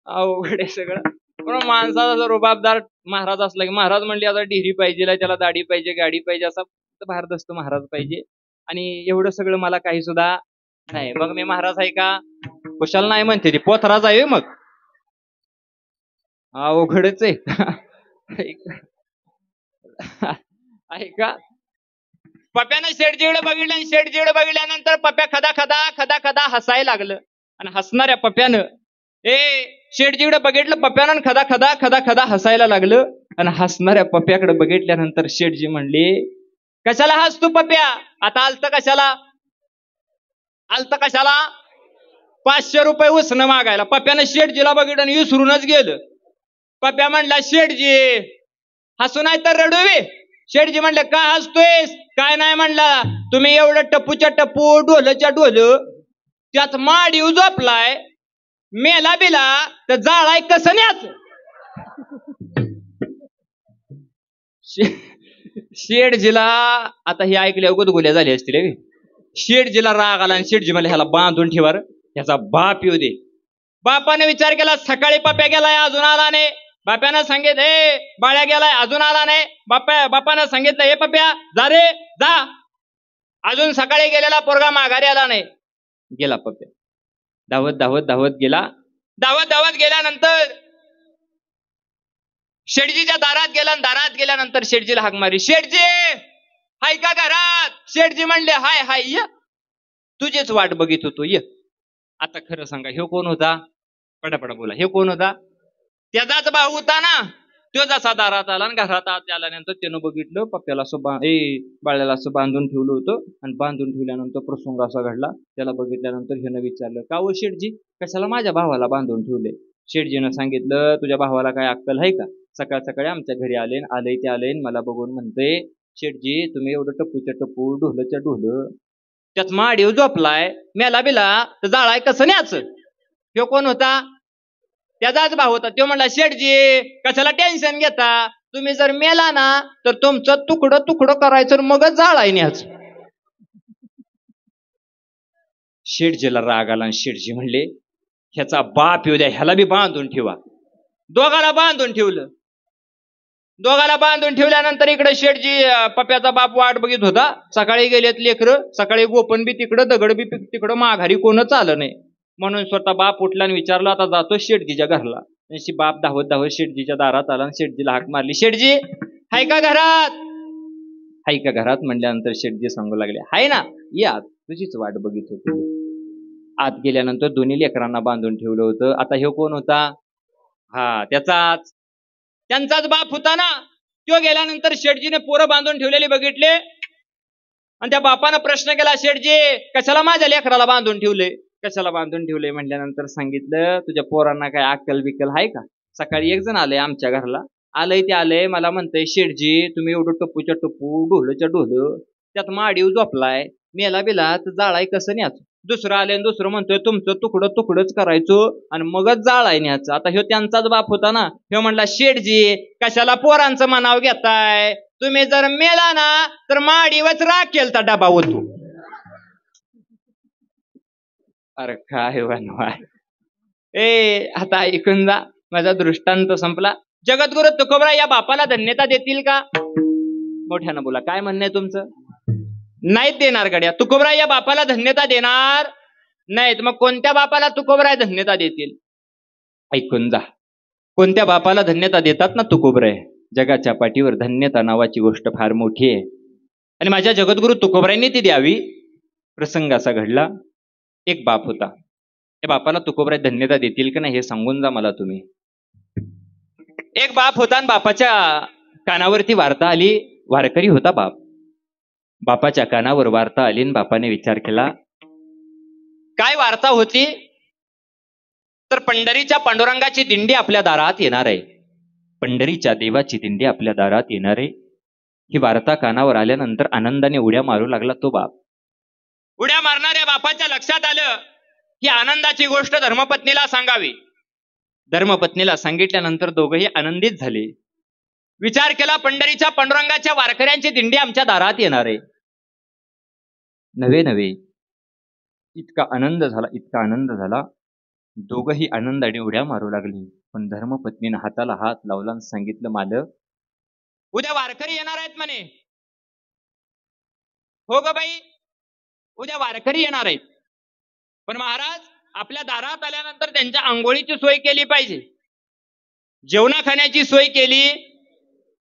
अवघड आहे सगळं. पण माणसाचा जर रुबाबदार महाराज असला की महाराज म्हणले आता डिरी पाहिजे, त्याला दाढी पाहिजे, गाडी पाहिजे, असा भारदस्त महाराज पाहिजे. आणि एवढं सगळं मला काही सुद्धा नाही. मग मी महाराज आहे का? कुशाल नाही म्हणते ती पोथराज आहे. मग अवघडच आहे. ऐका, पप्प्यानं शेटजीकडे बघितलं आणि शेटजीकडे बघितल्यानंतर पप्प्या खदा हसायला लागलं. आणि हसणाऱ्या पप्प्यानं शेटजीकडे बघितलं, पप्प्यानं खदा हसायला लागलं. आणि हसणाऱ्या पप्प्याकडे बघितल्यानंतर शेटजी म्हणले, कशाला हस तू पप्प्या? आता आलत कशाला? 500 रुपये उसनं मागायला. पप्प्यानं शेटजीला बघितलं आणि विसरूनच गेलं. पप्प्या म्हणला, शेटजी हसू नाही तर रडू बे. शेटजी म्हणले, का हसतोयस? काय नाही म्हणला, तुम्ही एवढं टप्पूच्या टप्पू ढोलच्या ढोल त्यात माडीव झोपलाय, मेला बिला तर जाळाय कसं न्याच? शेटजीला आता हे ऐकल्यावर गुदगुल्या झाली असतील. शेटजीला राग आला आणि शेटजी मला ह्याला बांधून ठेवा, ह्याचा बाप येऊ दे. बापाने विचार केला, सकाळी पप्प्या गेलाय अजून आला नाही, बाप्यानं सांगितलं हे बाळ्या गेलाय अजून आला नाही. बापानं सांगितलं हे पप्या जा रे जा. अजून सकाळी गेलेला पोरगा माघारी आला नाही. गेला पप्या धावत धावत धावत गेला. धावत धावत गेल्यानंतर शेठजीच्या दारात गेला. दारात गेल्यानंतर शेठजीला हाक मारली, शेठजी हाय का घरात? शेठजी म्हणले हाय हाय ये, तुझीच वाट बघित होतो ये. आता खरं सांगा ह्यो कोण होता? पटापटा बोला, हे कोण होता? त्याचाच भाऊ होता ना. तो जसा दारात आला आणि घरात आल्यानंतर त्यानं बघितलं पप्प्याला असं बाळ्याला असं बांधून ठेवलं होतं. आणि बांधून ठेवल्यानंतर प्रसंग असा घडला. त्याला बघितल्यानंतर ह्यानं विचारलं, का हो शेठजी कशाला माझ्या भावाला बांधून ठेवले? शेठजीनं सांगितलं, तुझ्या भावाला काय अक्कल आहे का? सकाळ सकाळी आमच्या घरी आलंय ते आलंय मला बघून म्हणते, शेठजी तुम्ही एवढं टप्पूच्या टप्पू ढोलच्या ढोल त्यात माडीव झोपलाय, मेला बिला तर जाळाय कसं न्याच? ह्यो कोण होता? त्याचाच भाव होता. तो म्हणला, शेठजी कशाला टेन्शन घेता, तुम्ही जर मेला ना तर तुमचं तुकडं तुकडं करायचं मगच जाळाय न्याच. शेठजीला राग आला आणि शेठजी म्हणले, ह्याचा बाप येऊ द्या, ह्याला बी बांधून ठेवा. दोघाला बांधून ठेवलं. दोघाला बांधून ठेवल्यानंतर इकडे शेठजी पप्याचा बाप वाट बघित होता. सकाळी गेलेत लेकरं, सकाळी गोपन बी तिकडं दगड बी तिकडं, माघारी कोणच आलं नाही. म्हणून स्वतः बाप उठला आणि विचारलं आता जातो शेठजीच्या घरला. बाप धावत धावत शेठजीच्या दारात आला आणि शेठजीला हाक मारली, शेठजी हाय का घरात? हाय का घरात म्हणल्यानंतर शेठजी सांगू लागले, हाय ना ये आत, तुझीच वाट बघित होती. आत गेल्यानंतर दोन्ही लेकरांना बांधून ठेवलं होतं. आता हे कोण होता? हा त्यांचाच बाप होता ना. तो गेल्यानंतर शेठजीने पोरं बांधून ठेवलेली बघितले आणि त्या बापानं प्रश्न केला, शेठजी कशाला माझ्या लेकराला बांधून ठेवले? कशाला बांधून ठेवले म्हणल्यानंतर सांगितलं, तुझ्या पोरांना काय अक्कल बिक्कल आहे का? सकाळी एक जण आलंय आमच्या घरला, आलंय ते आलंय मला म्हणतंय, शेठजी तुम्ही एवढं टप्पूच्या टप्पू ढोलच्या ढोल त्यात माडीव झोपलाय, मेला बिला तर जाळाय कसं न्याच? दुसरं आले आणि दुसरं म्हणतोय तुमचं तुकडं तुकडच करायचं आणि मगच जाळाय न्यायचं. आता ह्यो त्यांचाच बाप होता ना. ह्यो म्हणला, शेठजी कशाला पोरांचं मनाव घेताय, तुम्ही जर मेला ना तर माडीवच राखेलचा डबा होतो. अरे काय आता ऐकून जा, माझा दृष्टांत संपला. जगद्गुरु तुकोबराय या बापाला धन्यता देतील का? मोठ्यानं बोला, काय म्हणणं आहे तुमचं? नाहीत देणार गड्या. तुकोबराय या बापाला धन्यता देणार नाहीत. मग कोणत्या बापाला तुकोबराय धन्यता देतील? ऐकून जा, कोणत्या बापाला धन्यता देतात ना तुकोबराय, जगाच्या पाठीवर धन्यता नावाची गोष्ट फार मोठी आहे आणि माझ्या जगद्गुरु तुकोबरायांनी ती द्यावी. प्रसंग असा घडला, एक बाप होता. त्या बापाला तुकोबराय धन्यता देतील का नाही हे सांगून जा मला तुम्ही. एक बाप होता आणि बापाच्या कानावरती वार्ता आली. वारकरी होता बाप. बापाच्या कानावर वार्ता आली आणि बापाने विचार केला, काय वार्ता होती? तर पंढरीच्या पांडुरंगाची दिंडी आपल्या दारात येणार आहे, पंढरीच्या देवाची दिंडी आपल्या दारात येणार आहे. ही वार्ता कानावर आल्यानंतर आनंदाने उड्या मारू लागला तो बाप. उड्या मारणाऱ्या बापाच्या लक्षात आलं ही आनंदाची गोष्ट धर्मपत्नीला सांगावी. धर्मपत्नीला सांगितल्यानंतर दोघंही आनंदित झाले. विचार केला, पंढरीच्या पांडुरंगाच्या वारकऱ्यांची दिंडी आमच्या दारात येणार आहे. नवे इतका आनंद झाला, दोघंही आनंदाने उड्या मारू लागली. पण धर्मपत्नीने हाताला हात लावला आणि सांगितलं, मालक उद्या वारकरी येणार आहेत म्हणे. हो ग बाई, उद्या वारकरी येणार आहेत, पण महाराज आपल्या दारात आल्यानंतर त्यांच्या आंघोळीची सोय केली पाहिजे, जेवणा खाण्याची सोय केली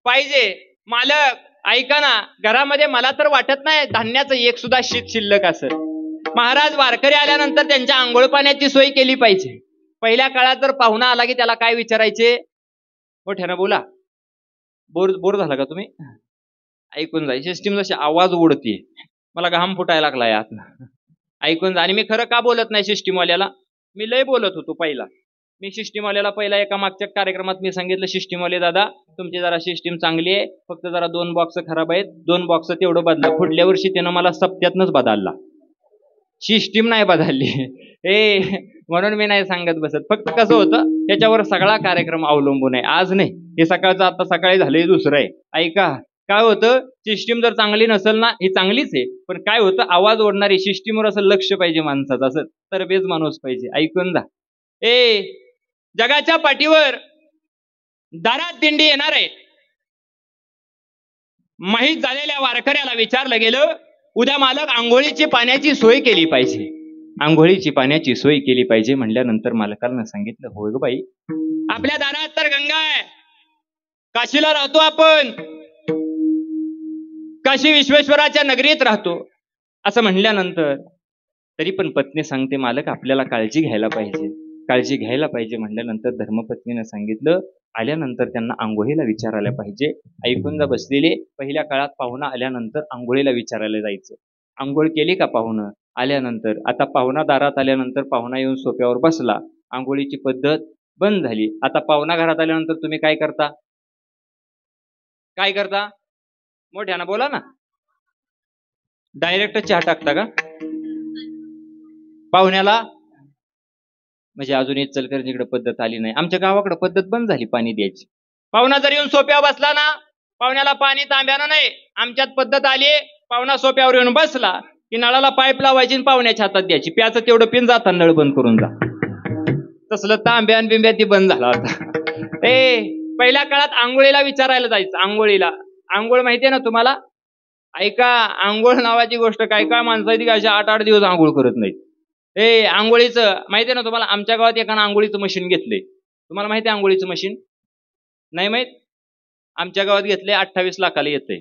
पाहिजे. मालक ऐका ना, घरामध्ये मला तर वाटत नाही धान्याचं एक सुद्धा शीत शिल्लक असेल. महाराज वारकरी आल्यानंतर त्यांच्या आंघोळ पाण्याची सोय केली पाहिजे. पहिल्या काळात जर पाहुणा आला की त्याला काय विचारायचे? मोठ्यानं बोला. बोर झाला का तुम्ही? ऐकून जा. सिस्टीम जशी आवाज उडते, मला घाम फुटायला लागला यात. ऐकून जा. आणि मी खरं का बोलत नाही सिस्टीमवाल्याला? मी लय बोलत होतो पहिला. मी सिस्टीमवाल्याला पहिला एका मागच्या कार्यक्रमात मी सांगितलं, सिस्टीमवाले दादा तुमची जरा सिस्टीम चांगली आहे, फक्त जरा 2 बॉक्स खराब आहेत, 2 बॉक्स तेवढं बदला. पुढल्या वर्षी त्यानं मला सप्त्यातनच बदलला, सिस्टीम नाही बदलली. म्हणून मी नाही सांगत बसत. फक्त कसं होतं त्याच्यावर सगळा कार्यक्रम अवलंबून आहे. आज नाही, हे सकाळचं आता सकाळी झालंय दुसरं आहे. ऐका, काय होतं सिस्टीम जर चांगली नसेल ना, ही चांगलीच आहे, पण काय होतं आवाज ओढणारी सिस्टीमवर असं लक्ष पाहिजे माणसाचं, असं तरबेज माणूस पाहिजे. ऐकून जा. जगाच्या पाठीवर दारात दिंडी येणार आहे. माहीत झालेल्या वारकऱ्याला विचारलं गेलं, उद्या मालक आंघोळीची पाण्याची सोय केली पाहिजे. आंघोळीची पाण्याची सोय केली पाहिजे म्हणल्यानंतर मालकांना सांगितलं, होय ग बाई, आपल्या दारात तर गंगा आहे, काशीला राहतो आपण, काशी विश्वेश्वराच्या नगरीत राहतो. असं म्हणल्यानंतर तरी पण पत्नी सांगते, मालक आपल्याला काळजी घ्यायला पाहिजे, काळजी घ्यायला पाहिजे म्हणल्यानंतर धर्मपत्नीनं सांगितलं, आल्यानंतर त्यांना आंघोळीला विचारायला पाहिजे. ऐकून जा बसलेले, पहिल्या काळात पाहुणा आल्यानंतर आंघोळीला विचारायला जायचं. आंघोळ केली का पाहुणं आल्यानंतर? आता पाहुणा दारात आल्यानंतर पाहुणा येऊन सोप्यावर बसला, आंघोळीची पद्धत बंद झाली. आता पाहुणा घरात आल्यानंतर तुम्ही काय करता? काय करता? मोठ्यानं बोला ना. डायरेक्ट चहा टाकता का पाहुण्याला? म्हणजे अजून इचलकरंजीकडे पद्धत आली नाही. आमच्या गावाकडे पद्धत बंद झाली पाणी द्यायची. पाहुणा जर येऊन सोप्यावर बसला ना, पाहुण्याला पाणी तांब्यानं नाही, आमच्यात पद्धत आली, पाहुणा सोप्यावर येऊन बसला की नळाला पाईप लावायची आणि पाहुण्याच्या हातात द्यायची, प्याचं तेवढं पिन जाता, नळ बंद करून जा. तसलं तांब्यान बिंब्या ती बंद झाला आता. पहिल्या काळात आंघोळीला विचारायला जायचं. आंघोळीला, आंघोळ माहितीये ना तुम्हाला? ऐका, आंघोळ नावाची गोष्ट काय काय माणसं ती काय 8-8 दिवस आंघोळ करत नाहीत. आंघोळीचं माहितीये ना तुम्हाला? आमच्या गावात एकानं आंघोळीचं मशीन घेतलंय. तुम्हाला माहिती आहे आंघोळीचं मशीन? नाही माहित? आमच्या गावात घेतलंय, 28 लाखाला येतंय.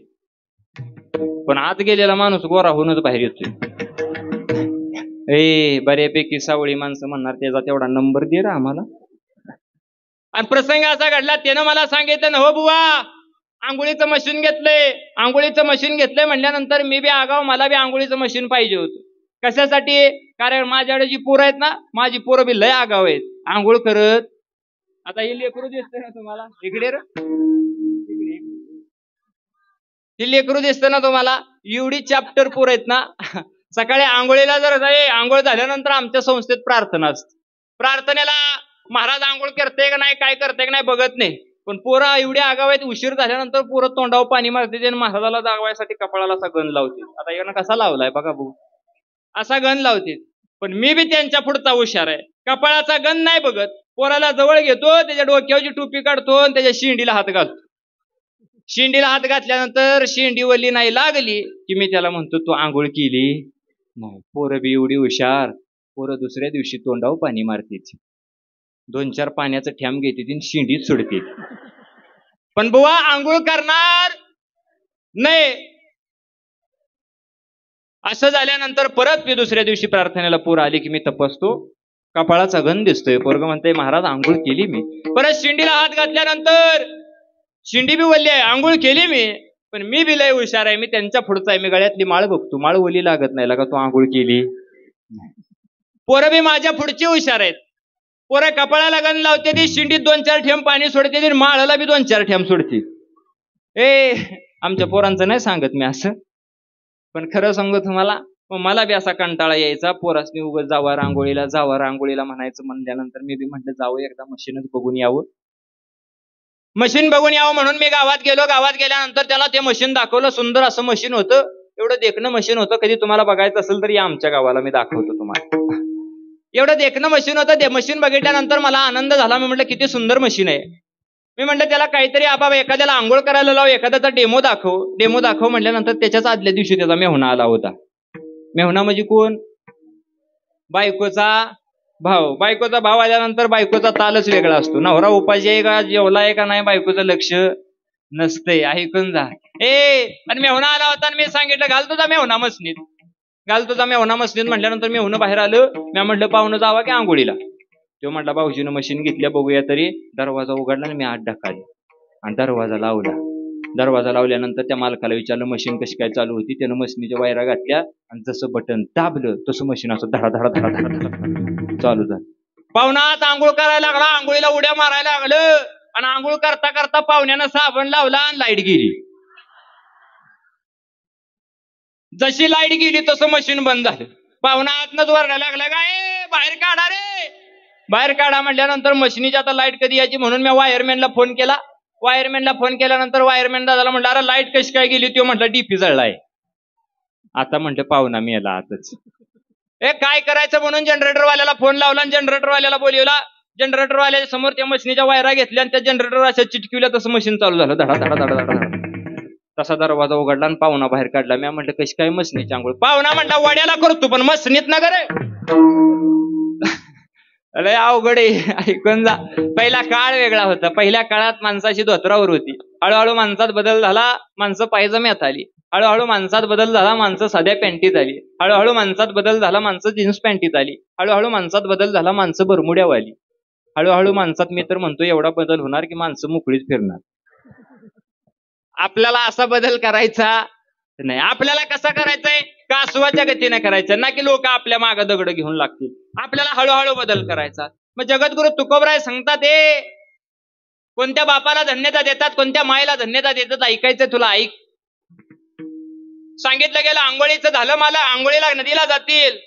पण आत गेलेला माणूस गोरा होऊनच बाहेर येतोय. बऱ्यापैकी सावळी माणसं म्हणणार, त्याचा तेवढा नंबर दे रा आम्हाला. आणि प्रसंग असा घडला, त्यानं मला सांगितलं ना, हो बुवा आंघोळीचं मशीन घेतलंय, आंघोळीचं मशीन घेतलंय म्हणल्यानंतर मी बी आगाव, मला बी आंघोळीचं मशीन पाहिजे होतं. कशासाठी? कारण माझ्याकडे जी पोरं आहेत ना, माझी पोरं बी लय आगाव आहेत आंघोळ करत. आता ही लेकरू दिसतं ना तुम्हाला, इकडे ही लेकरू दिसतं ना तुम्हाला, एवढी चॅप्टर पोरं आहेत ना. सकाळी आंघोळीला जर आंघोळ झाल्यानंतर आमच्या संस्थेत प्रार्थना असते. प्रार्थनेला महाराज आंघोळ करते का नाही, काय करते का नाही बघत नाही, पण पोरं एवढे आगाव आहेत, उशीर झाल्यानंतर पोरं तोंडावर पाणी मारते आणि महाराजाला जागवायसाठी कपाळाला असा गण लावते. आता यानं कसा लावलाय बघा भाऊ, असा गण लावते. पण मी बी त्यांच्या पुढचा हुशार आहे, कपाळाचा गण नाही बघत, पोराला जवळ घेतो, त्याच्या डोक्यावरची टोपी काढतो आणि त्याच्या शेंडीला हात घालतो. शेंडीला हात घातल्यानंतर शेंडी वल्ली नाही लागली की मी त्याला म्हणतो, तू आंघोळ केली नाही? पोरं बी एवढी हुशार, पोरं दुसऱ्या दिवशी तोंडावर पाणी मारते, 2-4 पाण्याचं ठ्याम घेते, शेंडीत सोडते. पण बुवा आंघोळ करणार नाही. असं झाल्यानंतर परत मी दुसऱ्या दिवशी प्रार्थनेला पोरं आली की मी तपासतो, कपाळाचा गंध दिसतोय. पोरगं म्हणतंय, महाराज आंघोळ केली मी. परत शेंडीला हात घातल्यानंतर शेंडी बी वल्ली आहे, आंघोळ केली मी, पण मी बी लय हुशार आहे, मी त्यांच्या पुढचा आहे, मी गळ्यातली माळ बघतो, माळ ओली लागत नाही का, तू आंघोळ केली? पोरं बी माझ्या पुढची हुशार आहेत. पोरं कपाळाला गंध लावते, ती शेंडीत 2-4 ठेम पाणी सोडते, माळाला बी 2-4 ठेम सोडते. आमच्या पोरांचं नाही सांगत मी असं, पण खरं सांगू तुम्हाला, मला बी असा कंटाळा यायचा, पोरासनी उगाच जावा रांगोळीला म्हणायचं. म्हणल्यानंतर मी बी म्हटलं, जावं एकदा मशीनच बघून यावं, मशीन बघून यावं म्हणून मी गावात गेलो. गावात गेल्यानंतर त्याला ते मशीन दाखवलं. सुंदर असं मशीन होतं, एवढं देखणं मशीन होतं. कधी तुम्हाला बघायचं असेल तर या आमच्या गावाला, मी दाखवतो तुम्हाला. एवढं देखणं मशीन होतं. ते मशीन बघितल्यानंतर मला आनंद झाला. मी म्हटलं किती सुंदर मशीन आहे. मी म्हटलं त्याला काहीतरी आबा एखाद्याला आंघोळ करायला लाव, एखाद्याचा डेमो दाखव म्हटल्यानंतर त्याच्याच आदल्या दिवशी त्याचा मेहुणा आला होता. मेहुणा म्हणजे कोण? बायकोचा भाव. बायकोचा भाव आल्यानंतर बायकोचा तालच वेगळा असतो. नवरा उपाशी आहे का, जेवला आहे का नाही, बायकोचं लक्ष नसतंय. ऐकून जा. आणि मेहुणा आला होता आणि मी सांगितलं, घाल तुझा मेहुणा मसनीत म्हटल्यानंतर मेहुणं बाहेर आलं. मी म्हटलं, पाहुणं जावा की आंघोळीला? तो म्हटला, भाऊजीनं मशीन घेतल्या, बघूया तरी. दरवाजा उघडला आणि मी आत ढकलली आणि दरवाजा लावला. दरवाजा लावल्यानंतर त्या मालकाला विचारलं मशीन कशी काय चालू होती. त्यानं मशीनीच्या वायरा घातल्या आणि जसं बटन दाबलं तसं मशीन असं धडा धडा धडा धडा धडा चालू झालं. पाहुणा आता आंघोळ करायला लागला, आंघोळीला उड्या मारायला लागलं आणि आंघोळ करता करता पाहुण्यानं साबण लावला आणि लाईट गेली. जशी लाईट गेली तसं मशीन बंद झालं. पाहुणा आतनच वरडायला लागला, काय बाहेर काढा रे, बाहेर काढा. म्हटल्यानंतर मशीनीची आता लाईट कधी यायची म्हणून मी वायरमॅनला फोन केला. वायरमॅनला फोन केल्यानंतर वायरमॅन दादाला म्हटलं, अरे लाईट कशी काय गेली? तो म्हटलं, डीपी जळलाय. आता म्हटलं पाहुणा मी याला आतच. काय करायचं म्हणून जनरेटरवाल्याला फोन लावला आणि जनरेटरवाल्याला बोलवला. जनरेटरवाल्या समोर त्या मशीनच्या वायरा घेतल्या आणि त्या जनरेटर अशा चिटकिवल्या तसं मशीन चालू झालं. धडा धडा धडा धडा धडा. तसा दरवाजा उघडला आणि पाहुणा बाहेर काढला. मी म्हटलं कशी काय मसनीची आंघोळ? पाहुणा म्हणला वड्याला करतो पण मसनीत ना करे. अरे अवघड आहे. ऐकून जा. पहिला काळ वेगळा होता. पहिल्या काळात माणसाची धोत्रावर होती. हळूहळू माणसात बदल झाला, माणसं पायजम्यात आली. हळूहळू माणसात बदल झाला, माणसं साध्या पॅन्टीत आली. हळूहळू माणसात बदल झाला, माणसं जीन्स पॅन्टीत आली. हळूहळू माणसात बदल झाला, माणसं बरमुड्यावर आली. हळूहळू माणसात मी तर म्हणतो एवढा बदल होणार की माणसं मोकळीच फिरणार. आपल्याला असा बदल करायचा नाही. आपल्याला कसा करायचाय? कासवाच्या गतीने करायचं ना की लोक आपल्या मागे दगड घेऊन लागतील. आपल्याला हळूहळू बदल करायचा. मग जगद्गुरु तुकोबराय सांगतात हे कोणत्या बापाला धन्यता देतात, कोणत्या मायेला धन्यता देतात, ऐकायचंय तुला? ऐक. सांगितलं गेलं आंघोळीचं झालं मला, आंघोळीला नदीला जातील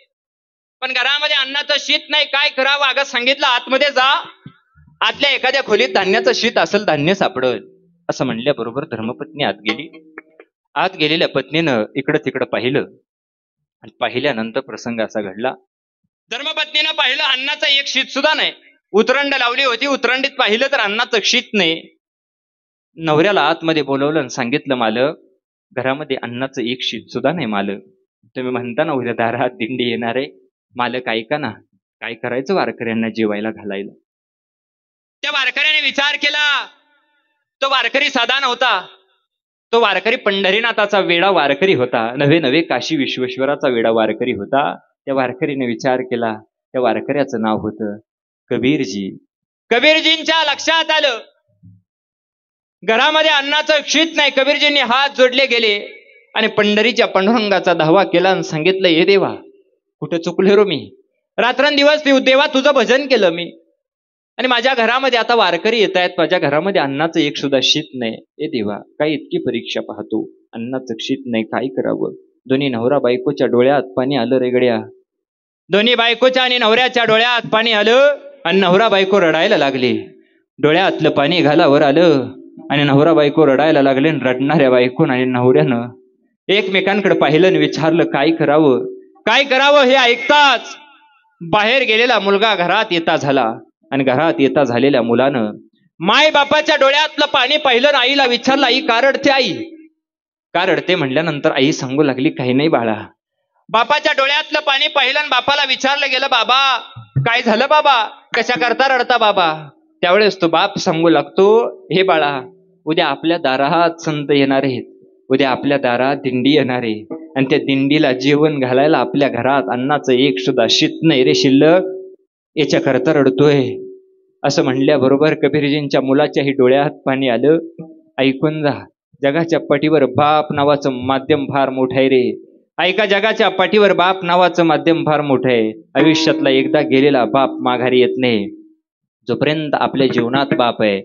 पण घरामध्ये अन्नाचं शीत नाही, काय करावं? अगं सांगितलं आतमध्ये जा, आतल्या एखाद्या खोलीत धान्याचं शीत असेल, धान्य सापडल. असं म्हणल्याबरोबर धर्मपत्नी आत गेली. आत गेलेल्या पत्नीनं इकडं तिकडं पाहिलं आणि पाहिल्यानंतर प्रसंग असा घडला. धर्मपत्नीनं पाहिलं अन्नाचं एक शीत सुद्धा नाही. उतरंड लावली होती, उतरंडीत पाहिलं तर अन्नाचं शीत नाही. नवऱ्याला आतमध्ये बोलवलं आणि सांगितलं मालक घरामध्ये अन्नाचं एक शीत सुद्धा नाही मालक. तुम्ही म्हणता ना उद्या दारात दिंडी येणार आहे, मालक ऐका ना काय करायचं वारकऱ्यांना जेवायला घालायला. त्या वारकऱ्याने विचार केला. तो वारकरी साधा नव्हता. तो वारकरी पंढरीनाथाचा वेडा वारकरी होता. नवे नवे काशी विश्वेश्वराचा वेडा वारकरी होता. त्या वारकरीने विचार केला. त्या वारकऱ्याचं नाव होतं कबीरजी. कबीरजींच्या लक्षात आलं घरामध्ये अन्नाचं शीत नाही. कबीरजींनी हात जोडले गेले आणि पंढरीच्या पांडुरंगाचा धावा केला आणि सांगितलं हे देवा कुठे चुकले रो मी. रात्रंदिवस देवा तुझं भजन केलं मी आणि माझ्या घरामध्ये आता वारकरी येत आहेत, माझ्या घरामध्ये अन्नाचं एक सुद्धा शीत नाही. ए देवा काय इतकी परीक्षा पाहतो, अन्नाचं शीत नाही, काय करावं? दोन्ही नवरा बायकोच्या डोळ्यात पाणी आलं रेगड्या. दोन्ही बायकोच्या आणि नवऱ्याच्या डोळ्यात पाणी आलं आणि नवरा बायको रडायला लागले. डोळ्यातलं पाणी घालावर आलं आणि नवरा बायको रडायला लागले. रडणाऱ्या बायकोन आणि नवऱ्यानं एकमेकांकडे पाहिलं आणि विचारलं काय करावं, काय करावं? हे ऐकताच बाहेर गेलेला मुलगा घरात येता झाला आणि घरात येता झालेल्या मुलानं माय बापाच्या डोळ्यातलं पाणी पाहिलं. आईला विचारलं आई का रडते? आई का रडते म्हणल्यानंतर आई सांगू लागली काही नाही बाळा. बापाच्या डोळ्यातलं पाणी पाहिलं आणि बापाला विचारलं गेलं बाबा काय झालं बाबा, कशा करता रडता बाबा? त्यावेळेस तो बाप सांगू लागतो हे बाळा उद्या आपल्या दारात संत येणार आहेत, उद्या आपल्या दारात दिंडी येणार आहे आणि त्या दिंडीला जेवण घालायला आपल्या घरात अन्नाचं एक सुद्धा शीत नाही रे शिल्लक, याच्याकरता रडतोय. असं म्हणल्याबरोबर कबीरजींच्या मुलाच्याही डोळ्यात पाणी आलं. ऐकून जा, जगाच्या पाठीवर बाप नावाचं माध्यम फार मोठं आहे रे. ऐका, जगाच्या पाठीवर बाप नावाचं माध्यम फार मोठं आहे. आयुष्यातला एकदा गेलेला बाप माघारी येत नाही. जोपर्यंत आपल्या जीवनात बाप आहे,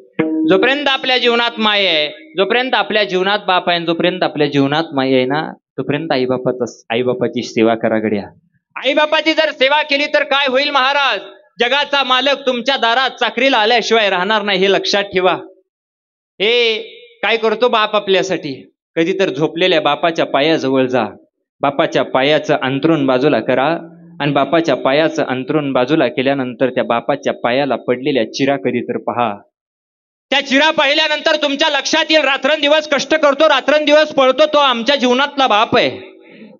जोपर्यंत आपल्या जीवनात माय आहे, जोपर्यंत आपल्या जीवनात बाप आहे, जोपर्यंत आपल्या जीवनात माय आहे ना, तोपर्यंत आईबापाची सेवा करा गड्या. आईबापाची जर सेवा केली तर काय होईल महाराज? जगाचा मालक तुमच्या दारात चाकरीला आल्याशिवाय राहणार नाही, हे लक्षात ठेवा. हे काय करतो बाप आपल्यासाठी? कधी तर झोपलेल्या बापाच्या पायाजवळ जा, बापाच्या पायाचं अंतरून बाजूला करा आणि बापाच्या पायाचं अंतरून बाजूला केल्यानंतर त्या बापाच्या पायाला पडलेल्या चिरा कधी तर पहा. त्या चिरा पाहिल्यानंतर तुमच्या लक्षात येईल रात्रंदिवस कष्ट करतो, रात्रंदिवस पळतो, तो आमच्या जीवनातला बाप आहे.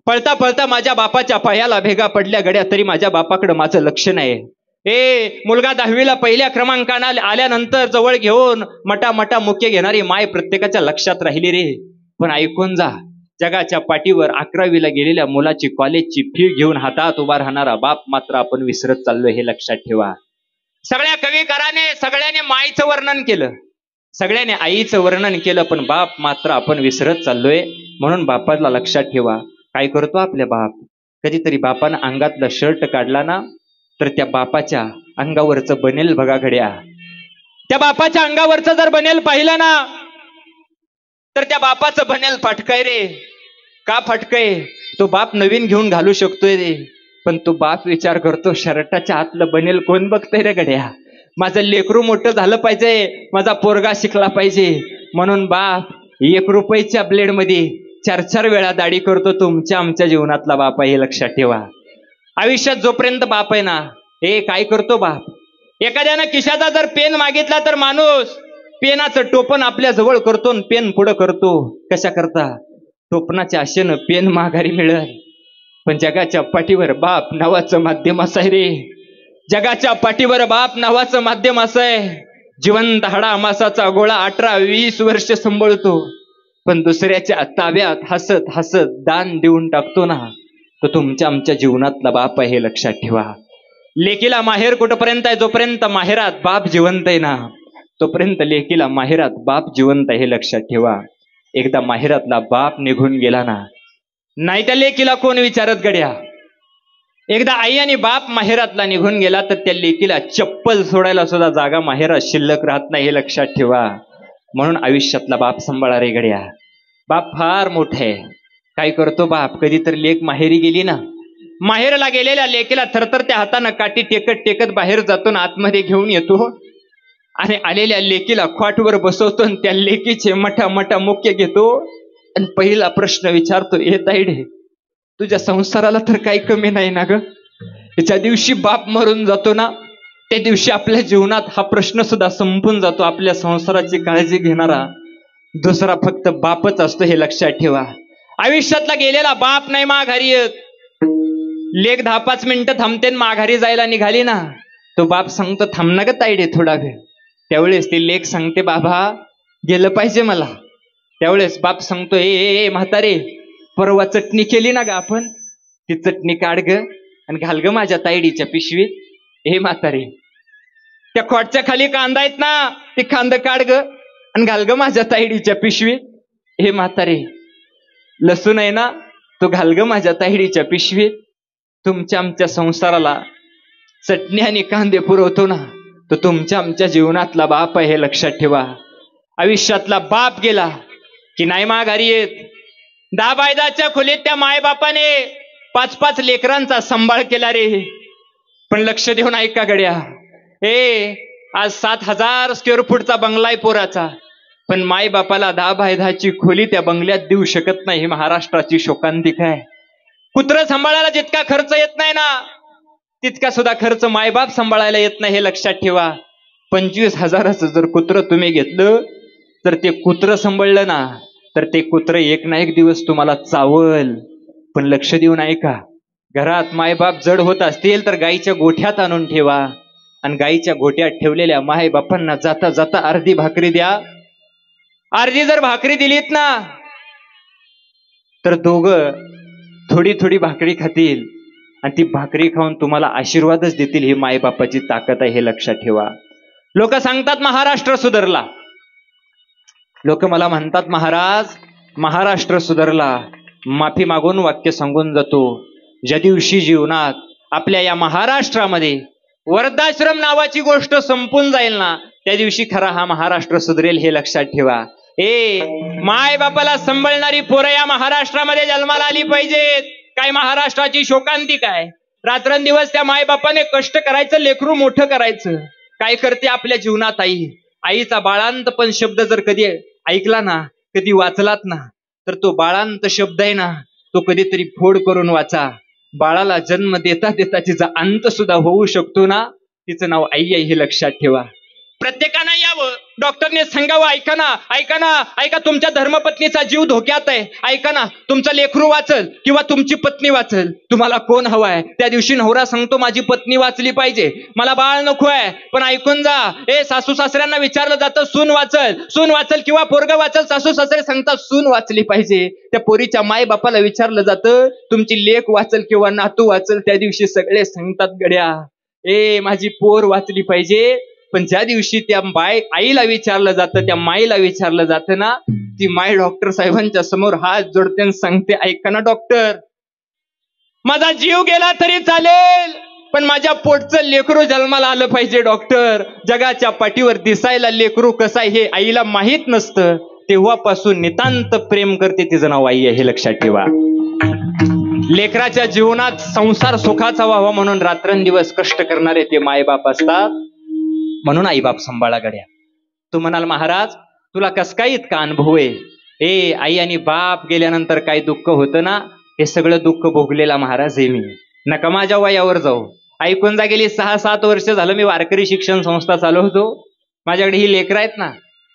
पळता पळता माझ्या बापाच्या पायाला भेगा पडल्या गड्या, तरी माझ्या बापाकडे माझं लक्ष नाही. मुलगा 10वीला पहिल्या क्रमांकाने आल्यानंतर जवळ घेऊन मटा मुके घेणारी माय प्रत्येकाच्या लक्षात राहिली रे. पण ऐकून जा, जगाच्या पाठीवर 11वीला गेलेल्या मुलाची कॉलेजची फी घेऊन हातात उभा राहणारा बाप मात्र आपण विसरत चाललोय, हे लक्षात ठेवा. सगळ्या कविकाराने सगळ्याने माईचं वर्णन केलं, सगळ्याने आईचं वर्णन केलं, पण बाप मात्र आपण विसरत चाललोय. म्हणून बापाला लक्षात ठेवा. काय करतो आपल्या बाप? कधीतरी बापानं अंगातला शर्ट काढला ना तर त्या बापाच्या अंगावरचं बनेल बघा घड्या. त्या बापाच्या अंगावरचं जर बनेल पाहिलं ना तर त्या बापाचं बनेल फाटकय रे. का फाटकय? तो बाप नवीन घेऊन घालू शकतोय रे, पण तो बाप विचार करतो शर्टाच्या आतलं बनेल कोण बघतय रे गड्या? माझं लेकरू मोठं झालं पाहिजे, माझा पोरगा शिकला पाहिजे, म्हणून बाप 1 रुपयाच्या ब्लेड मध्ये 4 वेळा दाढी करतो. तुमच्या आमच्या जीवनातला बाप आहे, हे लक्षात ठेवा. आयुष्यात जोपर्यंत बाप आहे ना, काय करतो बाप? एखाद्यानं खिशाचा जर पेन मागितला तर माणूस पेनाचं टोपण आपल्या जवळ करतो आणि पेन पुढं करतो. कशा करता? टोपणाच्या आशेनं पेन माघारी मिळेल. पण जगाच्या पाठीवर बाप नावाचं माध्यम असं आहे रे. जगाच्या पाठीवर बाप नावाचं माध्यम असं आहे. जिवंत हाडा मासाचा गोळा 18-20 वर्ष सांभाळतो, पण दुसऱ्याच्या ताब्यात हसत हसत दान देऊन टाकतो ना, तो तुमच्या आमच्या जीवनातला बाप आहे हे लक्षात ठेवा. लेकीला माहेर कुठपर्यंत आहे? जोपर्यंत माहेरात बाप जिवंत आहे ना, तोपर्यंत लेकीला माहेरात बाप जिवंत आहे हे लक्षात ठेवा. एकदा माहेरातला बाप निघून गेला ना, नाही त्या लेकीला कोण विचारत गड्या. एकदा आई आणि बाप माहेरातला निघून गेला तर त्या लेकीला चप्पल सोडायला सुद्धा जागा माहेरात शिल्लक राहत नाही हे लक्षात ठेवा. म्हणून आयुष्यातला बाप सांभाळा रे गड्या. बाप फार मोठे आहे. काय करतो बाप? कधी तर लेक माहेरी गेली ना, माहेरला गेलेल्या लेकीला थरथरत्या हातानं काठी टेकत टेकत बाहेर जातो ना, आतमध्ये घेऊन येतो आणि आलेल्या लेकीला खाटवर बसवतो आणि त्या लेकीचे मठा मुख्य घेतो आणि पहिला प्रश्न विचारतो, ए ताईडे, तुझ्या संसाराला तर काही कमी नाही ना ग? ज्या दिवशी बाप मरून जातो ना, त्या दिवशी आपल्या जीवनात हा प्रश्न सुद्धा संपून जातो. आपल्या संसाराची काळजी घेणारा दुसरा फक्त बापच असतो हे लक्षात ठेवा. आयुष्यातला गेलेला बाप नाही माघारी येत. लेक 10-5 मिनिटं थांबते, माघारी जायला निघाली ना, तो बाप सांगतो, थांब ना ग ताईडे थोडा वेळ. त्यावेळेस ती लेक सांगते, बाबा गेलं पाहिजे मला. त्यावेळेस बाप सांगतो, ए म्हातारे, परवा चटणी केली ना ग आपण, ती चटणी काढ ग आणि घाल ग माझ्या ताईडीच्या पिशवीत. हे म्हातारे, त्या खोटच्या खाली कांदा आहेत ना, ते कांदा काढ ग आणि घाल ग माझ्या ताईडीच्या पिशवीत. हे म्हातारे, लसूण आहे ना, तो घाल ग माझ्या ताईडीच्या पिशवीत. तुमच्या आमच्या संसाराला चटणी आणि कांदे पुरवतो ना, तो तुमच्या आमच्या जीवनातला बाप आहे हे लक्षात ठेवा. आयुष्यातला बाप गेला की नाही माघारी येत. 10x10च्या खोलीत त्या मायबापाने 5-5 लेकरांचा सांभाळ केला रे. पण लक्ष देऊन ऐका गड्या, आज 7,000 स्क्वेअर फूटचा बंगला आहे पोराचा, पण मायबापाला 10x10ची खोली त्या बंगल्यात देऊ शकत नाही. ही महाराष्ट्राची शोकांतिका आहे. कुत्र सांभाळायला जितका खर्च येत नाही ना, तितका सुद्धा खर्च मायबाप सांभाळायला येत नाही हे लक्षात ठेवा. 25,000चं जर कुत्र तुम्ही घेतलं तर ते कुत्र सांभाळलं ना, तर ते कुत्र एक ना एक दिवस तुम्हाला चावल. पण लक्ष देऊन ऐका, घरात मायबाप जड होत असतील तर गाईच्या गोठ्यात आणून ठेवा आणि गाईच्या गोठ्यात ठेवलेल्या मायबापांना जाता जाता अर्धी भाकरी द्या. अर्धी जर भाकरी दिलीत ना, तर दोघं थोडी थोडी भाकरी खातील आणि ती भाकरी खाऊन तुम्हाला आशीर्वादच देतील. ही मायबापाची ताकद आहे हे लक्षात ठेवा. लोक सांगतात महाराष्ट्र सुधारला. लोक मला म्हणतात, महाराज महाराष्ट्र सुधारला. माफी मागून वाक्य सांगून जातो, ज्या दिवशी जीवनात आपल्या या महाराष्ट्रामध्ये वृद्धाश्रम नावाची गोष्ट संपून जाईल ना, त्या दिवशी खरा हा महाराष्ट्र सुधरेल हे लक्षात ठेवा. माय बापाला सांभाळणारी पोरं या महाराष्ट्रामध्ये जन्माला आली पाहिजेत. काय महाराष्ट्राची शोकांतिका आहे. रात्रंदिवस त्या मायबापाने कष्ट करायचं, लेकरू मोठं करायचं. काय करते आपल्या जीवनात आई? आईचा बाळांत पण शब्द जर कधी ऐकला ना, कधी वाचलात ना, तर तो बाळांत शब्द आहे ना, तो कधीतरी फोड करून वाचा. बाळाला जन्म देता देता तिचा अंत सुद्धा होऊ शकतो ना, तिचं नाव आई आहे हे लक्षात ठेवा. प्रत्येकानं यावं, डॉक्टरने सांगावं, ऐका ना ऐका ना ऐका, तुमच्या धर्मपत्नीचा जीव धोक्यात आहे, ऐका ना, तुमचं लेकरू वाचल किंवा तुमची पत्नी वाचल. तुम्हाला कोण हवाय? त्या दिवशी नवरा सांगतो, माझी पत्नी वाचली पाहिजे, मला बाळ नको आहे. पण ऐकून जा, सासू सासऱ्यांना विचारलं जातं, सून वाचल किंवा पोरग वाचल. सासू सासरे सांगतात सून वाचली पाहिजे. त्या पोरीच्या माय बापाला विचारलं जातं, तुमची लेक वाचल किंवा नातू वाचल. त्या दिवशी सगळे सांगतात, गड्या माझी पोर वाचली पाहिजे. पण ज्या दिवशी त्या आईला विचारलं जातं, त्या माईला विचारलं जातं ना, ती माय डॉक्टर साहेबांच्या समोर हात जोडते आणि सांगते, ऐका ना डॉक्टर, माझा जीव गेला तरी चालेल, पण माझ्या पोटचं लेकरू जन्माला आलं पाहिजे. डॉक्टर, जगाच्या पाठीवर दिसायला लेकरू कसं आहे हे आईला माहित नसतं. तेव्हापासून नितांत प्रेम करते, तिचं नाव आई आहे हे लक्षात ठेवा. लेकराच्या जीवनात संसार सुखाचा व्हावा म्हणून रात्रंदिवस कष्ट करणारे ते मायबाप असतात. म्हणून आई बाप सांभाळा गड्या. तू म्हणाल, महाराज तुला कस काय इतका अनुभव आहे? आई आणि बाप गेल्यानंतर काय दुःख होतं ना, हे सगळं दुःख भोगलेला महाराज आहे मी. नका माझ्या वयावर जाऊ. ऐकून जा, गेली 6-7 वर्ष झालं मी वारकरी शिक्षण संस्था चालवतो. माझ्याकडे ही लेकरं आहेत ना,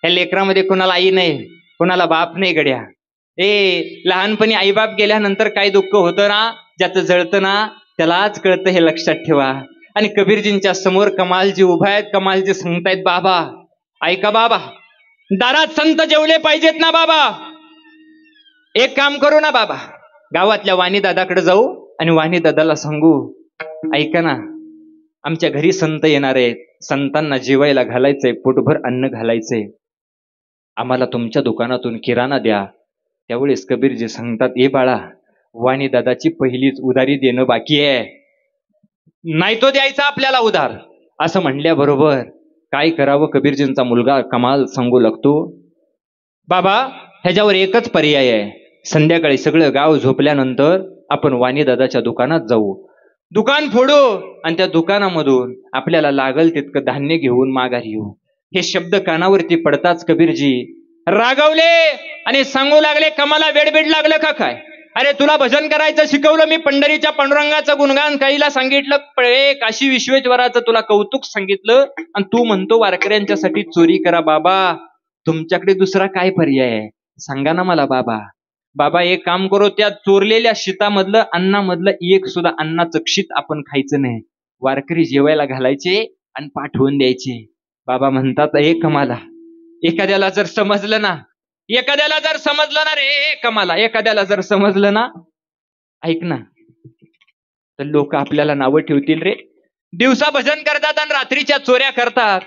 ह्या लेकरामध्ये कुणाला आई नाही, कुणाला बाप नाही गड्या. लहानपणी आईबाप गेल्यानंतर काय दुःख होतं ना, ज्याचं जळतं ना त्यालाच कळतं, हे लक्षात ठेवा. आणि कबीरजींच्या समोर कमालजी उभा आहेत, कमालजी सांगतायत, बाबा ऐका बाबा, दारात संत जेवले पाहिजेत ना बाबा. एक काम करू ना बाबा, गावातल्या वाणी दादाकडे जाऊ आणि वाणी दादाला सांगू, ऐका ना, आमच्या घरी संत येणार आहेत, संतांना जेवायला घालायचंय, पोटभर अन्न घालायचंय, आम्हाला तुमच्या दुकानातून किराणा द्या. त्यावेळेस कबीरजी सांगतात, ए बाळा, वाणी दादाची पहिलीच उधारी देणं बाकी आहे, नाही तो द्यायचा आपल्याला उधार. असं म्हणल्याबरोबर काय करावं, कबीरजींचा मुलगा कमाल सांगू लागतो, बाबा ह्याच्यावर एकच पर्याय आहे, संध्याकाळी सगळं गाव झोपल्यानंतर आपण वाणी दादाच्या दुकानात जाऊ, दुकान फोडू आणि त्या दुकानामधून आपल्याला लागल तितकं धान्य घेऊन माघारी येऊ. हे शब्द कानावरती पडताच कबीरजी रागावले आणि सांगू लागले, कमाला वेडबीड लागलं का काय? अरे तुला भजन करायचं शिकवलं मी, पंढरीच्या पांडुरंगाचं गुणगान काहीला सांगितलं, काशी विश्वेश्वराचं तुला कौतुक सांगितलं, आणि तू म्हणतो वारकऱ्यांच्यासाठी चोरी करा. बाबा तुमच्याकडे दुसरा काय पर्याय आहे सांगा ना मला बाबा. बाबा एक काम करू, त्या चोरलेल्या शीतामधलं अन्नामधलं एक सुद्धा अन्नाचं शीत आपण खायचं नाही, वारकरी जेवायला घालायचे आणि पाठवून द्यायचे. बाबा म्हणतात, ए कमाला, एखाद्याला जर समजलं ना, एखाद्याला जर समजलं ना रे कमाला, एखाद्याला जर समजलं ना, ऐक ना, तर लोक आपल्याला नावं ठेवतील रे, दिवसा भजन करतात आणि रात्रीच्या चोऱ्या करतात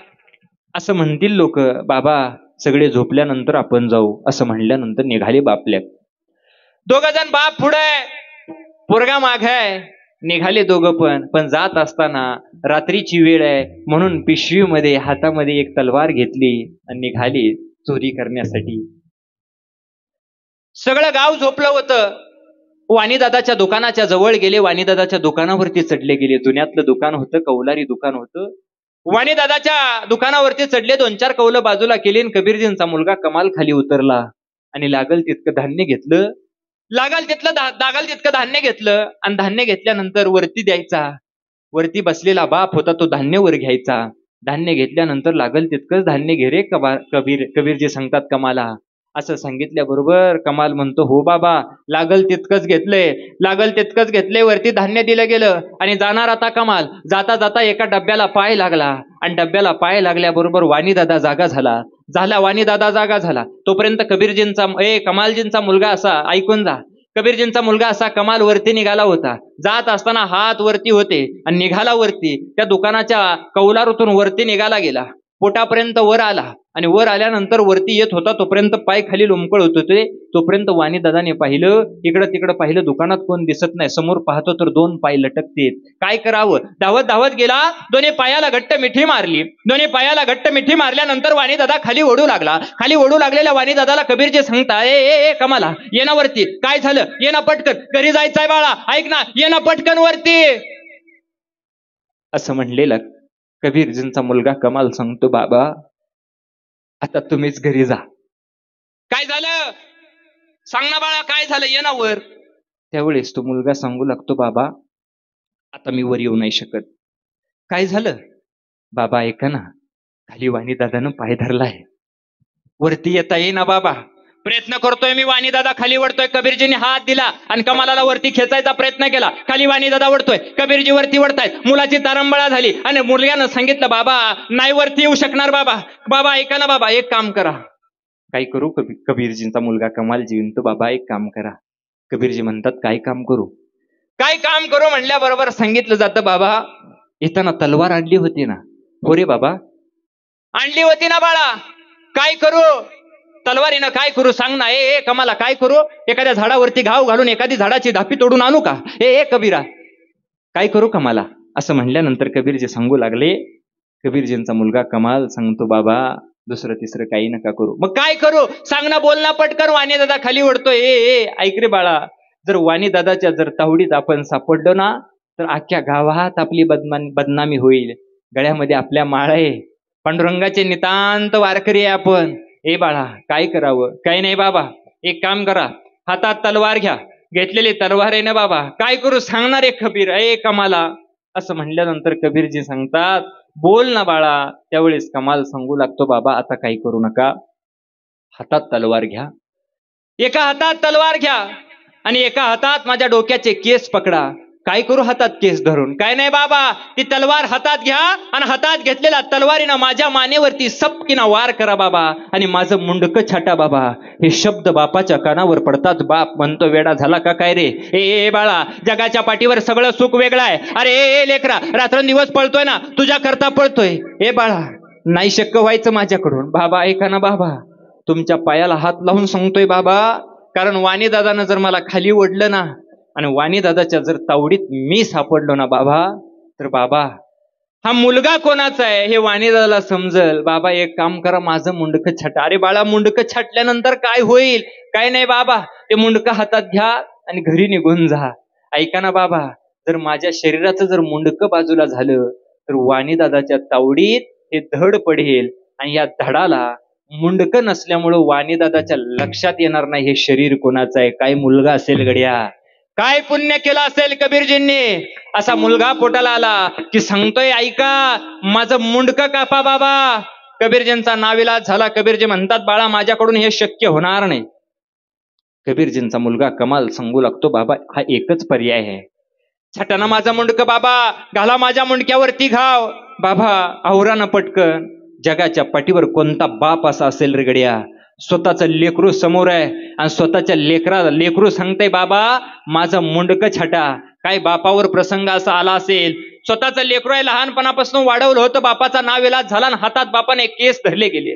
असं म्हणतील लोक. बाबा सगळे झोपल्यानंतर आपण जाऊ. असं म्हणल्यानंतर निघाले बापल्या. दोघं जण, बाप पुढे पोरगा माग आहे, निघाले दोघं पण जात असताना रात्रीची वेळ आहे म्हणून पिशवीमध्ये हातामध्ये एक तलवार घेतली आणि निघाली चोरी करण्यासाठी. सगळं गाव झोपलं होतं. वाणीदादाच्या दुकानाच्या जवळ गेले, वाणीदादाच्या दुकानावरती चढले गेले. जुन्यातलं दुकान होतं, कौलारी दुकान होतं. वाणीदादाच्या दुकानावरती चढले, 2-4 कौलं बाजूला केली. कबीरजींचा मुलगा कमाल खाली उतरला आणि लागल तितकं धान्य घेतलं, दागल तितकं धान्य घेतलं आणि धान्य घेतल्यानंतर वरती द्यायचा. वरती बसलेला बाप होता, तो धान्य वर घ्यायचा. धान्य घेतल्यानंतर लागल तितकंच धान्य घे रे कबीरजी सांगतात कमाला. असं सांगितल्याबरोबर कमाल म्हणतो, हो बाबा लागल तितकंच घेतलंय, लागल तितकंच घेतलंय. वरती धान्य दिलं गेलं आणि जाणार आता कमाल. जाता जाता एका डब्याला पाय लागला आणि डब्याला पाय लागल्याबरोबर वाणीदादा जागा झाला. वाणीदादा जागा झाला तोपर्यंत कमालजींचा मुलगा असा, ऐकून जा, कबीरजींचा मुलगा असा कमाल वरती निघाला होता. जात असताना हात वरती होते आणि निघाला वरती. त्या दुकानाच्या कौलारूतून वरती निघाला गेला, पोटापर्यंत वर आला आणि वर आल्यानंतर वरती येत होता तोपर्यंत पाय खाली लोंबकळ होत होते. तोपर्यंत वाणीदादाने पाहिलं, इकडं तिकडं पाहिलं, दुकानात कोण दिसत नाही. समोर पाहतो तर 2 पाय लटकते. काय करावं, धावत धावत गेला, दोन्ही पायाला घट्ट मिठी मारली. दोन्ही पायाला घट्ट मिठी मारल्यानंतर वाणीदादा खाली ओढू लागला. खाली ओढू लागलेल्या वाणीदादाला कबीरजी सांगता, ए कमाला, ये ना वरती, काय झालं, ये ना पटकन, घरी जायचंय बाळा, ऐक ना, ये ना पटकन वरती. असं म्हणलेलं कबीरजींचा मुलगा कमाल सांगतो, बाबा आता तुम्हीच घरी जा. काय झालं सांग ना बाळा, काय झालं, ये ना वर. त्यावेळेस तो मुलगा सांगू लागतो, बाबा आता मी वर येऊ नाही शकत. काय झालं बाबा, ऐका ना, खाली वाणीदादानं पाय धरलाय, वरती येता येईना बाबा. प्रयत्न करतोय मी, वाणीदादा खाली वडतोय. कबीरजीने हात दिला आणि कमालाला वरती खेचायचा प्रयत्न केला. खाली वाणीदादा वडतोय, कबीरजी वरती वडतायत. मुलाची तारंबळा झाली आणि मुलग्यानं सांगितलं, बाबा नाही वरती येऊ शकणार बाबा. बाबा ऐका ना बाबा, एक काम करा. काय करू? कबीरजींचा मुलगा कमालजी म्हणतो, बाबा एक काम करा. कबीरजी म्हणतात, काय काम करू? काय काम करू म्हणल्याबरोबर सांगितलं जातं, बाबा येताना तलवार आणली होती ना? हो रे बाबा, आणली होती ना बाळा. काय करू तलवारीनं, काय करू सांग ना. ए कमाला, काय करू? एखाद्या झाडावरती घाव घालून एखादी झाडाची धापी तोडून आणू का? ए कबीरा, काय करू कमाला? असं म्हणल्यानंतर कबीरजी सांगू लागले. कबीरजींचा मुलगा कमाल सांगतो, बाबा दुसरं तिसरं काही नका करू. मग काय करू सांग ना, बोल ना पटकन. वाणीदादा खाली ओढतोय. ऐक रे बाळा, जर वाणीदादाच्या जर तावडीत आपण सापडलो ना, तर अख्ख्या गावात आपली बदनामी होईल. गळ्यामध्ये आपल्या माळ आहे, पांडुरंगाचे नितांत वारकरी आहे आपण. ए बाळा, काय करावं? काही नाही बाबा, एक काम करा, हातात तलवार घ्या. घेतलेली तलवार आहे ना बाबा, काय करू सांगणार आहे कबीर? ए कमाला, असं म्हणल्यानंतर कबीरजी सांगतात, बोल ना बाळा. त्यावेळेस कमाल सांगू लागतो, बाबा आता काही करू नका, हातात तलवार घ्या, एका हातात तलवार घ्या आणि एका हातात माझ्या डोक्याचे केस पकडा. काय करू हातात केस धरून? काय नाही बाबा, ती तलवार हातात घ्या आणि हातात घेतलेल्या तलवारीनं माझ्या मानेवरती सपकीनं वार करा बाबा आणि माझं मुंडकं छाटा बाबा. हे शब्द बापाच्या कानावर पडतात. बाप म्हणतो, वेडा झाला का काय रे? ए बाळा, जगाच्या पाठीवर सगळं सुख वेगळं आहे. अरे ए लेकरा, रात्रंदिवस पळतोय ना, तुझ्या करता पळतोय. ए बाळा, नाही शक्य व्हायचं माझ्याकडून. बाबा ऐका ना बाबा, तुमच्या पायाला हात लावून सांगतोय बाबा, कारण वाणी दादानं जर मला खाली ओढलं ना आणि वाणी दादाच्या जर तावडीत मी सापडलो ना बाबा, तर बाबा हा मुलगा कोणाचा आहे हे वाणी दादाला समजल. बाबा एक काम करा, माझं मुंडकं छाटा. अरे बाळा, मुंडकं छाटल्यानंतर काय होईल? काय नाही बाबा, ते मुंडकं हातात घ्या आणि घरी निघून जा. ऐका ना बाबा, जर माझ्या शरीराचं जर मुंडकं बाजूला झालं तर वाणी दादाच्या तावडीत हे धड पडेल आणि या धडाला मुंडकं नसल्यामुळं वाणी दादाच्या लक्षात येणार नाही हे शरीर कोणाचं आहे. काय मुलगा असेल गड्या, काय पुण्य केलं असेल कबीरजींनी. असा मुलगा पोटाला आला की सांगतोय, ऐका माझं मुंडकं कापा बाबा. कबीरजींचा नाविलाज झाला. कबीरजी म्हणतात, बाळा माझ्याकडून हे शक्य होणार नाही. कबीरजींचा मुलगा कमाल सांगू लागतो, बाबा हा एकच पर्याय आहे, छटाना माझं मुंडकं बाबा, घाला माझ्या मुंडक्यावरती घाव. बाबा आवरानं पटकन. जगाच्या पाठीवर कोणता बाप असा असेल रे गड्या, स्वतःचं लेकरू समोर आहे आणि स्वतःच्या लेकरू सांगतंय, बाबा माझं मुंडकं छाटा. काय बापावर प्रसंग असा आला असेल, स्वतःचं लेकरू आहे, लहानपणापासून वाढवलं होतं, बापाचा नाविलाज झाला आणि हातात बापाने केस धरले गेले,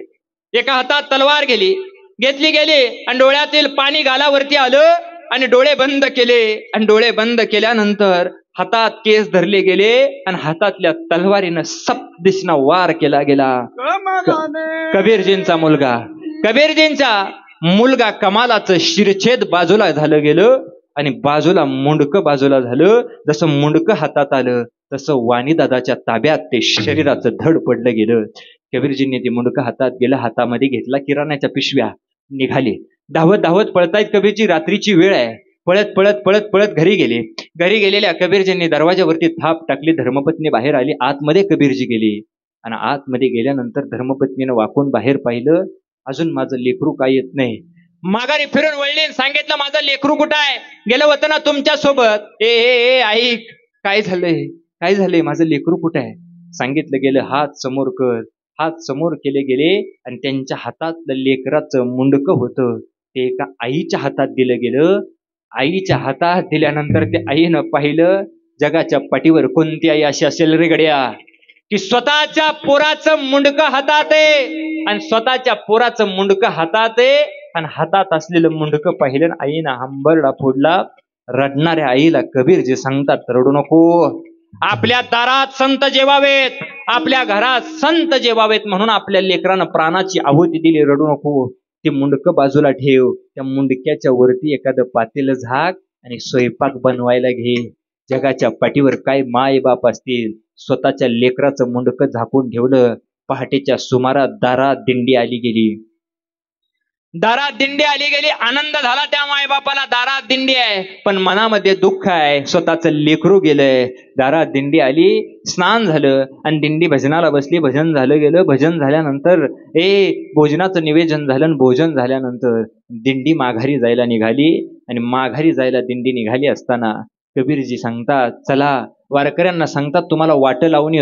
एका हातात तलवार घेतली गेली आणि डोळ्यातील पाणी गालावरती आलं आणि डोळे बंद केले आणि डोळे बंद केल्यानंतर हातात केस धरले गेले आणि हातातल्या तलवारीनं सप दिशना वार केला गेला. कबीरजींचा मुलगा कमालाचं शिरछेद बाजूला झालं गेलं आणि बाजूला मुंडकं बाजूला झालं. जसं मुंडकं हातात आलं तसं वाणी दादाच्या ताब्यात ते शरीराचं धड पडलं गेलं. कबीरजींनी ते मुंडकं हातात गेलं, हातामध्ये घेतला, किराण्याच्या पिशव्या, निघाले. धावत धावत पळतायत कबीरजी. रात्रीची वेळ आहे. पळत पळत पळत पळत घरी गेले. घरी गेलेल्या कबीरजींनी दरवाजावरती थाप टाकली. धर्मपत्नी बाहेर आली. आतमध्ये कबीरजी गेले आणि आतमध्ये गेल्यानंतर धर्मपत्नीनं वाकून बाहेर पाहिलं. अजून माझं लेकरू काय येत नाही. माघारी फिरून वळली, सांगितलं माझं लेकरू कुठं आहे? गेलं होतं ना तुमच्या सोबत. ए ऐक, काय झालंय माझं लेकरू कुठं आहे? सांगितलं गेलं, हात समोर कर. हात समोर केले गेले आणि त्यांच्या हातातलं लेकराचं मुंडकं होतं ते एका आईच्या हातात दिलं गेलं. आईच्या हातात दिल्यानंतर ते आईनं पाहिलं, जगाच्या पाठीवर कोणती आई अशी असेल रे गड्या की स्वतःच्या पोराचं मुंडकं हातात आहे आणि स्वतःच्या पोराचं मुंडकं हातात आहे आणि हातात असलेलं मुंडकं पाहिलं आईनं हंबरडा फोडला. रडणाऱ्या आईला कबीरजी सांगतात, रडू नको, आपल्या दारात संत जेवावेत, आपल्या घरात संत जेवावेत म्हणून आपल्या लेकरानं प्राणाची आहुती दिली. रडू नको, ते मुंडकं बाजूला ठेव, त्या मुंडक्याच्या वरती एखादं पातेलं झाक आणि स्वयंपाक बनवायला घे. जगाच्या पाठीवर काय माय बाप असतील, स्वतःच्या लेकराचं मुंडकं झाकून ठेवलं. पहाटेच्या सुमारात दारात दिंडी आली गेली. आनंद झाला त्या मायबापाला. दारात दिंडी आहे पण मनामध्ये दुःख आहे, स्वतःचं लेकरू गेलंय. दारात दिंडी आली, स्नान झालं आणि दिंडी भजनाला बसली. भजन झालं गेलं. भजन झाल्यानंतर भोजनाचं निवेदन झालं. भोजन झाल्यानंतर दिंडी माघारी जायला निघाली आणि माघारी जायला दिंडी निघाली असताना कबीरजी सांगतात, चला वारकऱ्यांना सांगतात, तुम्हाला वाट लावून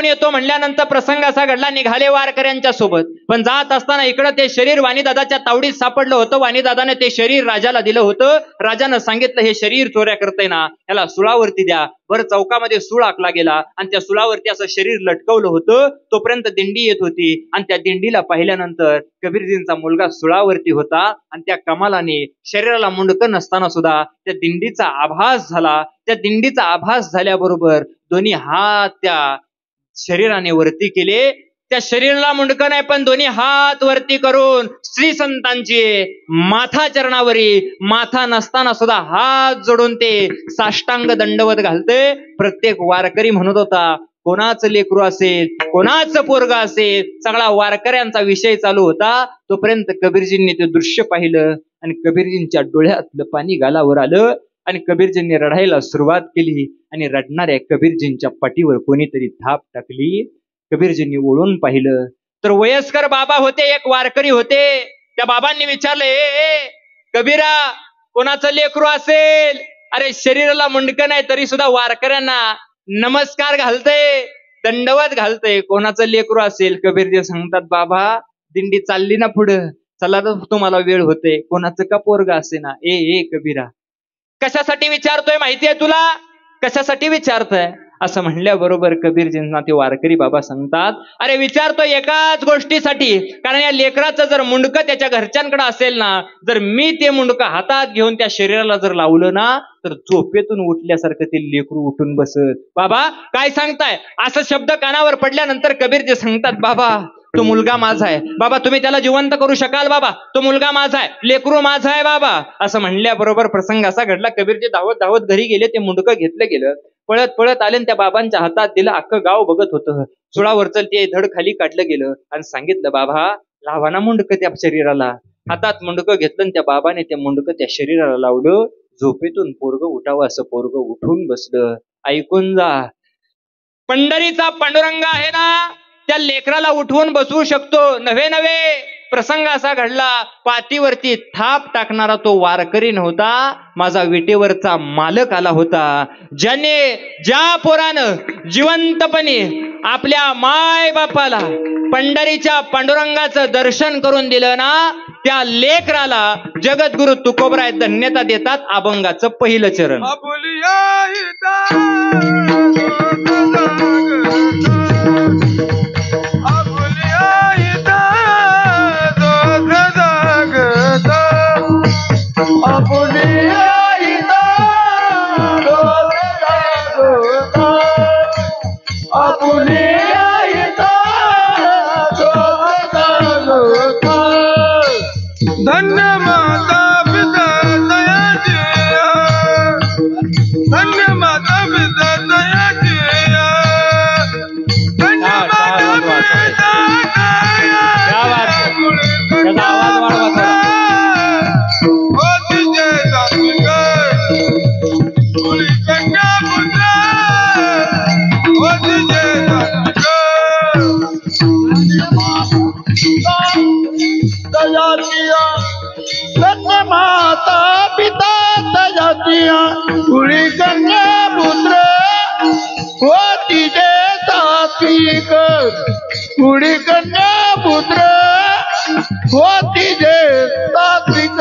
येतो म्हणल्यानंतर प्रसंग असा घडला. निघाले वारकऱ्यांच्या सोबत, पण जात असताना इकडं ते शरीर वाणीदादाच्या तावडीत सापडलं होतं. वाणीदादाने ते शरीर राजाला दिलं होतं. राजानं सांगितलं, हे शरीर चोऱ्या करतय ना, याला सुळावरती द्या. वर चौकामध्ये सूळ आखला गेला आणि त्या सुळावरती असं शरीर लटकवलं होतं. तोपर्यंत दिंडी येत होती आणि त्या दिंडीला पाहिल्यानंतर कबीरजींचा मुलगा सुळावरती होता आणि त्या कमालाने शरीराला मुंडकं नसताना सुद्धा त्या दिंडीचा आभास झाला. त्या दिंडीचा आभास झाल्याबरोबर दोन्ही हात त्या शरीराने वरती केले. त्या शरीराला मुंडकं नाही पण दोन्ही हात वरती करून श्री संतांची माथा चरणावरी, माथा नसताना सुद्धा हात जोडून ते साष्टांग दंडवत घालते. प्रत्येक वारकरी म्हणत होता, कोणाचं लेकरू असेल, कोणाचं पोरगा असेल, सगळा वारकऱ्यांचा विषय चालू होता. तोपर्यंत कबीरजींनी ते दृश्य पाहिलं आणि कबीरजींच्या डोळ्यातलं पाणी गालावर आलं. आणि कबीरजींनी रडायला सुरुवात केली आणि रडणाऱ्या कबीरजींच्या पाठीवर कोणीतरी थाप टाकली. कबीरजींनी ओळून पाहिलं तर वयस्कर बाबा होते, एक वारकरी होते. त्या बाबांनी विचारलं, ए कबीरा, कोणाचं लेकरू असेल? अरे शरीराला मुंडकं नाही तरी सुद्धा वारकऱ्यांना नमस्कार घालतय, दंडवत घालतय, कोणाचं लेकरू असेल? कबीरजी सांगतात, बाबा दिंडी चालली ना पुढं, चला तर तुम्हाला वेळ होते, कोणाचं का पोरग असे ना. ए कबीरा, कशासाठी विचारतोय माहितीये तुला? कशासाठी विचारतोय? असं म्हणल्याबरोबर कबीरजींना ते वारकरी बाबा सांगतात, अरे विचारतोय एकाच गोष्टीसाठी, कारण या लेकराचं जर मुंडकं त्याच्या घरच्यांकडे असेल ना, जर मी ते मुंडकं हातात घेऊन त्या शरीराला जर लावलं ना, तर झोपेतून उठल्यासारखं ते लेकरू उठून बसत. बाबा काय सांगताय? असं शब्द कानावर पडल्यानंतर कबीरजी सांगतात, बाबा तो मुलगा माझा आहे बाबा, तुम्ही त्याला जिवंत करू शकाल बाबा, तो मुलगा माझा आहे, लेकरू माझा आहे बाबा. असं म्हणल्याबरोबर प्रसंग असा घडला, कबीरजी धावत धावत घरी गेले, ते मुंडकं घेतलं गेलं, पळत पळत आले, त्या बाबांच्या हातात दिलं. अख्खं गाव बघत होतं. सुळावरचं ते धड खाली काढलं गेलं आणि सांगितलं, बाबा लावा ना मुंडकं त्या शरीराला. हातात मुंडकं घेतलं आणि त्या बाबाने ते मुंडकं त्या शरीराला लावलं. झोपेतून पोरग उठावं असं पोरग उठून बसलं. ऐकून जा, पंढरीचा पांडुरंग आहे ना, त्या लेकराला उठवून बसवू शकतो. नव्हे प्रसंग असा घडला, पाठीवरती थाप टाकणारा तो वारकरी नव्हता, माझा विटेवरचा मालक आला होता. ज्याने, ज्या पोरानं जिवंतपणे आपल्या माय बापाला पंढरीच्या पांडुरंगाचं दर्शन करून दिलं ना, त्या लेकराला जगद्गुरु तुकोबराय धन्यता देतात. अभंगाचं पहिलं चरण. धन्य माता पिता दयाचिया, धन्य माता पिता दयाचिया, धन्य माता पिता माता पिता दयाचिया, कुळी कन्या पुत्र होती जे सात्विक, कुळी कन्या पुत्र होती जे सात्विक.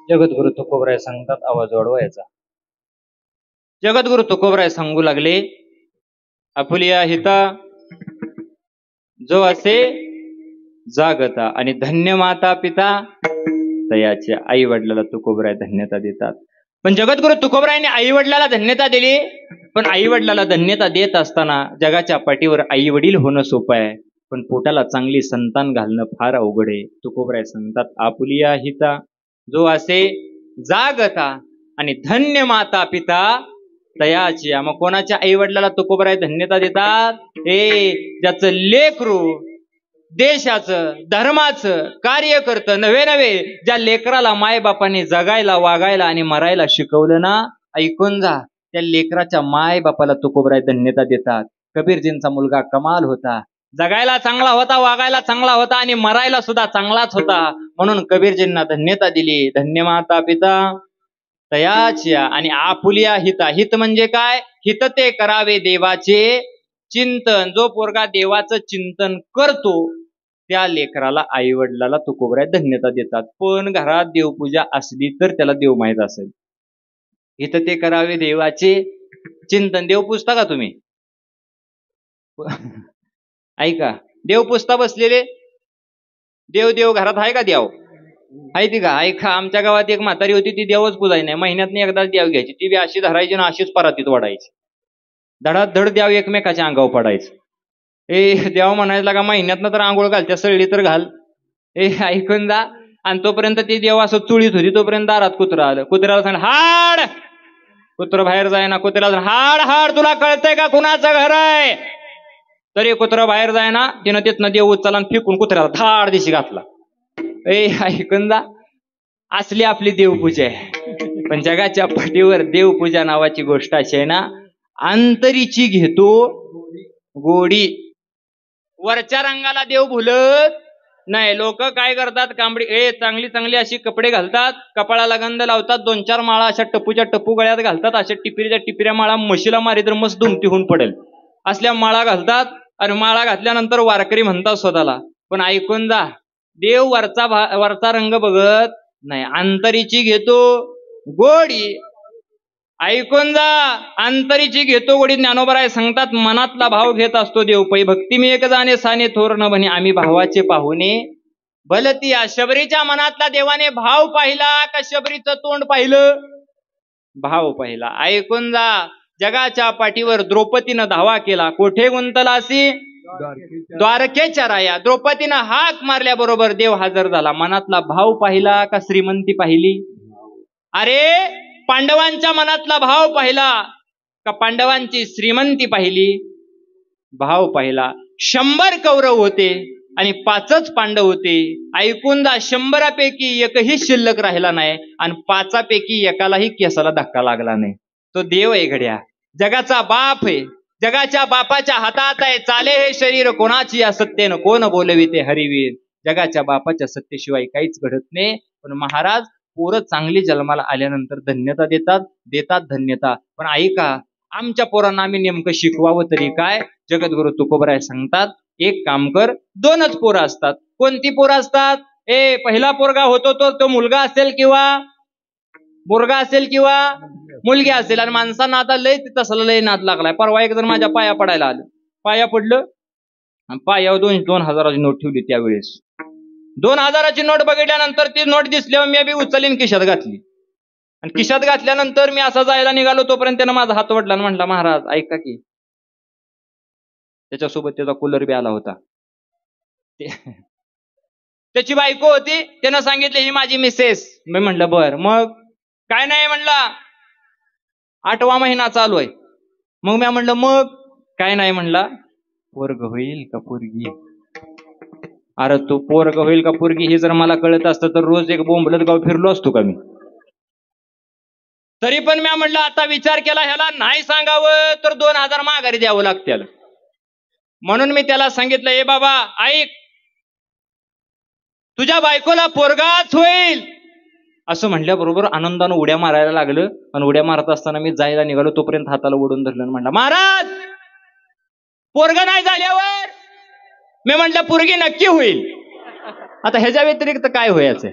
जगद्गुरु तुकोबराय सांगतात, आवाज वाढवायचा. जगद्गुरु तुकोबराय सांगू लागले, आपुलिया हिता जो असे जागता, आणि धन्य माता पिता तयाच्या आई वडिलाला तुकोबराय धन्यता देतात. पण जगद्गुरु तुकोबरायने आई वडिलाला धन्यता दिली, पण आई वडिलाला धन्यता देत असताना जगाच्या पाठीवर आई वडील होणं सोपं आहे, पण पोटाला चांगली संतान घालणं फार अवघड आहे. तुकोबराय सांगतात, आपुलिया हिता जो असे जागता आणि धन्य माता पिता तयाची. मग कोणाच्या आई वडिलाला तुकोबराय धन्यता देतात? ज्याचं लेकरू देशाचं धर्माचं कार्य करतं. नव्हे ज्या लेकराला मायबापाने जगायला, वागायला आणि मरायला शिकवलं ना, ऐकून जा, त्या लेकराच्या मायबापाला तुकोबराय धन्यता देतात. कबीरजींचा मुलगा कमाल होता, जगायला चांगला होता, वागायला चांगला होता आणि मरायला सुद्धा चांगलाच होता, म्हणून कबीरजींना धन्यता दिली. धन्य माता पिता तयाच्या. आणि आपुलिया हिता, हित म्हणजे काय? हित ते करावे देवाचे चिंतन. जो पोरगा देवाचं चिंतन करतो त्या लेकराला आई वडिलाला तुकोबराय धन्यता देतात. पण घरात देवपूजा असली तर त्याला देव माहित असेल. हित ते करावे देवाचे चिंतन. देव पुजता का तुम्ही? ऐका, देव पुजता बसलेले? देव घरात आहे का? देव आहे ती का? ऐका, आमच्या गावात एक म्हातारी होती, ती देवच पुजाय नाही, महिन्यातनी एकदा देव घ्यायची, ती बी अशी धरायची ना अशीच परातीत वाढायची, धडाधड देव एकमेकाच्या अंगावर पडायचं. देव म्हणायला का महिन्यातनं तर आंघोळ घालत्या, सळली तर घाल. ऐकून जा. आणि तोपर्यंत ती देव असं चुळीत होती, तोपर्यंत दारात कुत्रा आलं. कुत्र्याला सांग हाड, कुत्र बाहेर जाय ना. कुत्र्याला हाड हाड, तुला कळतंय का कुणाचं घर आहे? तरी कुत्र बाहेर जाय ना, तिनं तिथनं देव उचला आणि फेकून कुत्र्याला धाड दिशी घातला. ऐकून जा, असली आपली देवपूजा आहे. पण जगाच्या पाठीवर देवपूजा नावाची गोष्ट अशी आहे ना, अंतरीची घेतो गोडी. वरच्या रंगाला देव भुलत नाही. लोक काय करतात, कांबडी चांगली चांगली अशी कपडे घालतात, कपाळाला गंध लावतात, 2-4 माळा अशा टपूच्या टप्पू गळ्यात घालतात, अशा टिपिरीच्या टिपिऱ्या माळा म्हशीला मारी तर मस्त दुमती होऊन पडेल असल्या माळा घालतात. आणि माळा घातल्यानंतर वारकरी म्हणतात स्वतःला. पण ऐकून जा, देव वरचा रंग बघत नाही, अंतरीची घेतो गोडी. ऐकून जा, अंतरीची घेतो गोडी. ज्ञानोबराय सांगतात, मनातला भाव घेत असतो देव पै. भक्ती मी एक जाणे साने थोर न म्हणे, आम्ही भावाचे पाहुणे भलती. या शबरीच्या मनातला देवाने भाव पाहिला का शबरीचं तोंड पाहिलं? भाव पाहिला. ऐकून जा, जगाच्या पाठीवर द्रौपदीनं धावा केला. कोठे गुंतलासी? द्वारकेच्या राया. द्रौपदीनं हाक मारल्याबरोबर देव हजर झाला. मनातला भाव पाहिला का श्रीमंती पाहिली? अरे, पांडवांच्या मनातला भाव पाहिला का पांडवांची श्रीमंती पाहिली? भाव पाहिला. 100 कौरव होते आणि 5च पांडव होते. ऐकून जा, 100पैकी एकही शिल्लक राहिला नाही आणि 5पैकी एकालाही केसाला धक्का लागला नाही. तो देव आहे घड्या, जगाचा बाप आहे. जगाच्या बापाच्या हातात आहे चाले हे शरीर, कोणाची या सत्तेनं कोण बोलविते हरिवीर. जगाच्या बापाच्या सत्तेशिवाय काहीच घडत नाही. पण महाराज, पोरं चांगली जन्माला आल्यानंतर धन्यता देतात धन्यता. पण ऐका, आमच्या पोरांना आम्ही नेमकं शिकवावं तरी काय? जगद्गुरु तुकोबराय सांगतात, एक काम कर, 2च पोरं असतात. कोणती पोरं असतात? पहिला पोरगा होतो तो मुलगा असेल किंवा मुलगा असेल किंवा मुलगी असेल. आणि माणसांना आता तसला लय नाद लागलाय. परवा एक जण माझ्या पाया पडायला आलं, पाया पडलं, पायावर 2,000ची नोट ठेवली. त्यावेळेस 2,000ची नोट बघितल्यानंतर ती नोट दिसल्यावर मी बी उचलून खिशात घातली. आणि खिशात घातल्यानंतर मी असा जायला निघालो, तोपर्यंत त्यानं माझा हात वडला आणि म्हटला, महाराज ऐका की. त्याच्यासोबत त्याचा कूलर बी आला होता. त्याची बायको होती. त्यानं सांगितले, ही माझी मिसेस. मी म्हणलं बर. मग काय नाही म्हणला, 8वा महिना चालू आहे. मग मी म्हणलं मग काय नाही म्हणला, पोरग होईल का पोरगी? अरे तू पोरग होईल का पोरगी हे जर मला कळत असतं तर रोज एक बोंबलत गाव फिरलो असतो का मी? तरी पण मी म्हणलं आता विचार केला, ह्याला नाही सांगावं तर 2,000 माघारी द्यावं लागतील. म्हणून मी त्याला सांगितलं, ए बाबा ऐक, तुझ्या बायकोला पोरगाच होईल असं म्हणल्याबरोबर आनंदानं उड्या मारायला लागलं. आणि उड्या मारत असताना मी जायला निघालो, तोपर्यंत हाताला ओढून धरलं. म्हणला, महाराज पोरगा नाही झाल्यावर? मी म्हटलं पोरगी नक्की होईल. आता ह्याच्या व्यतिरिक्त काय व्हायचंय?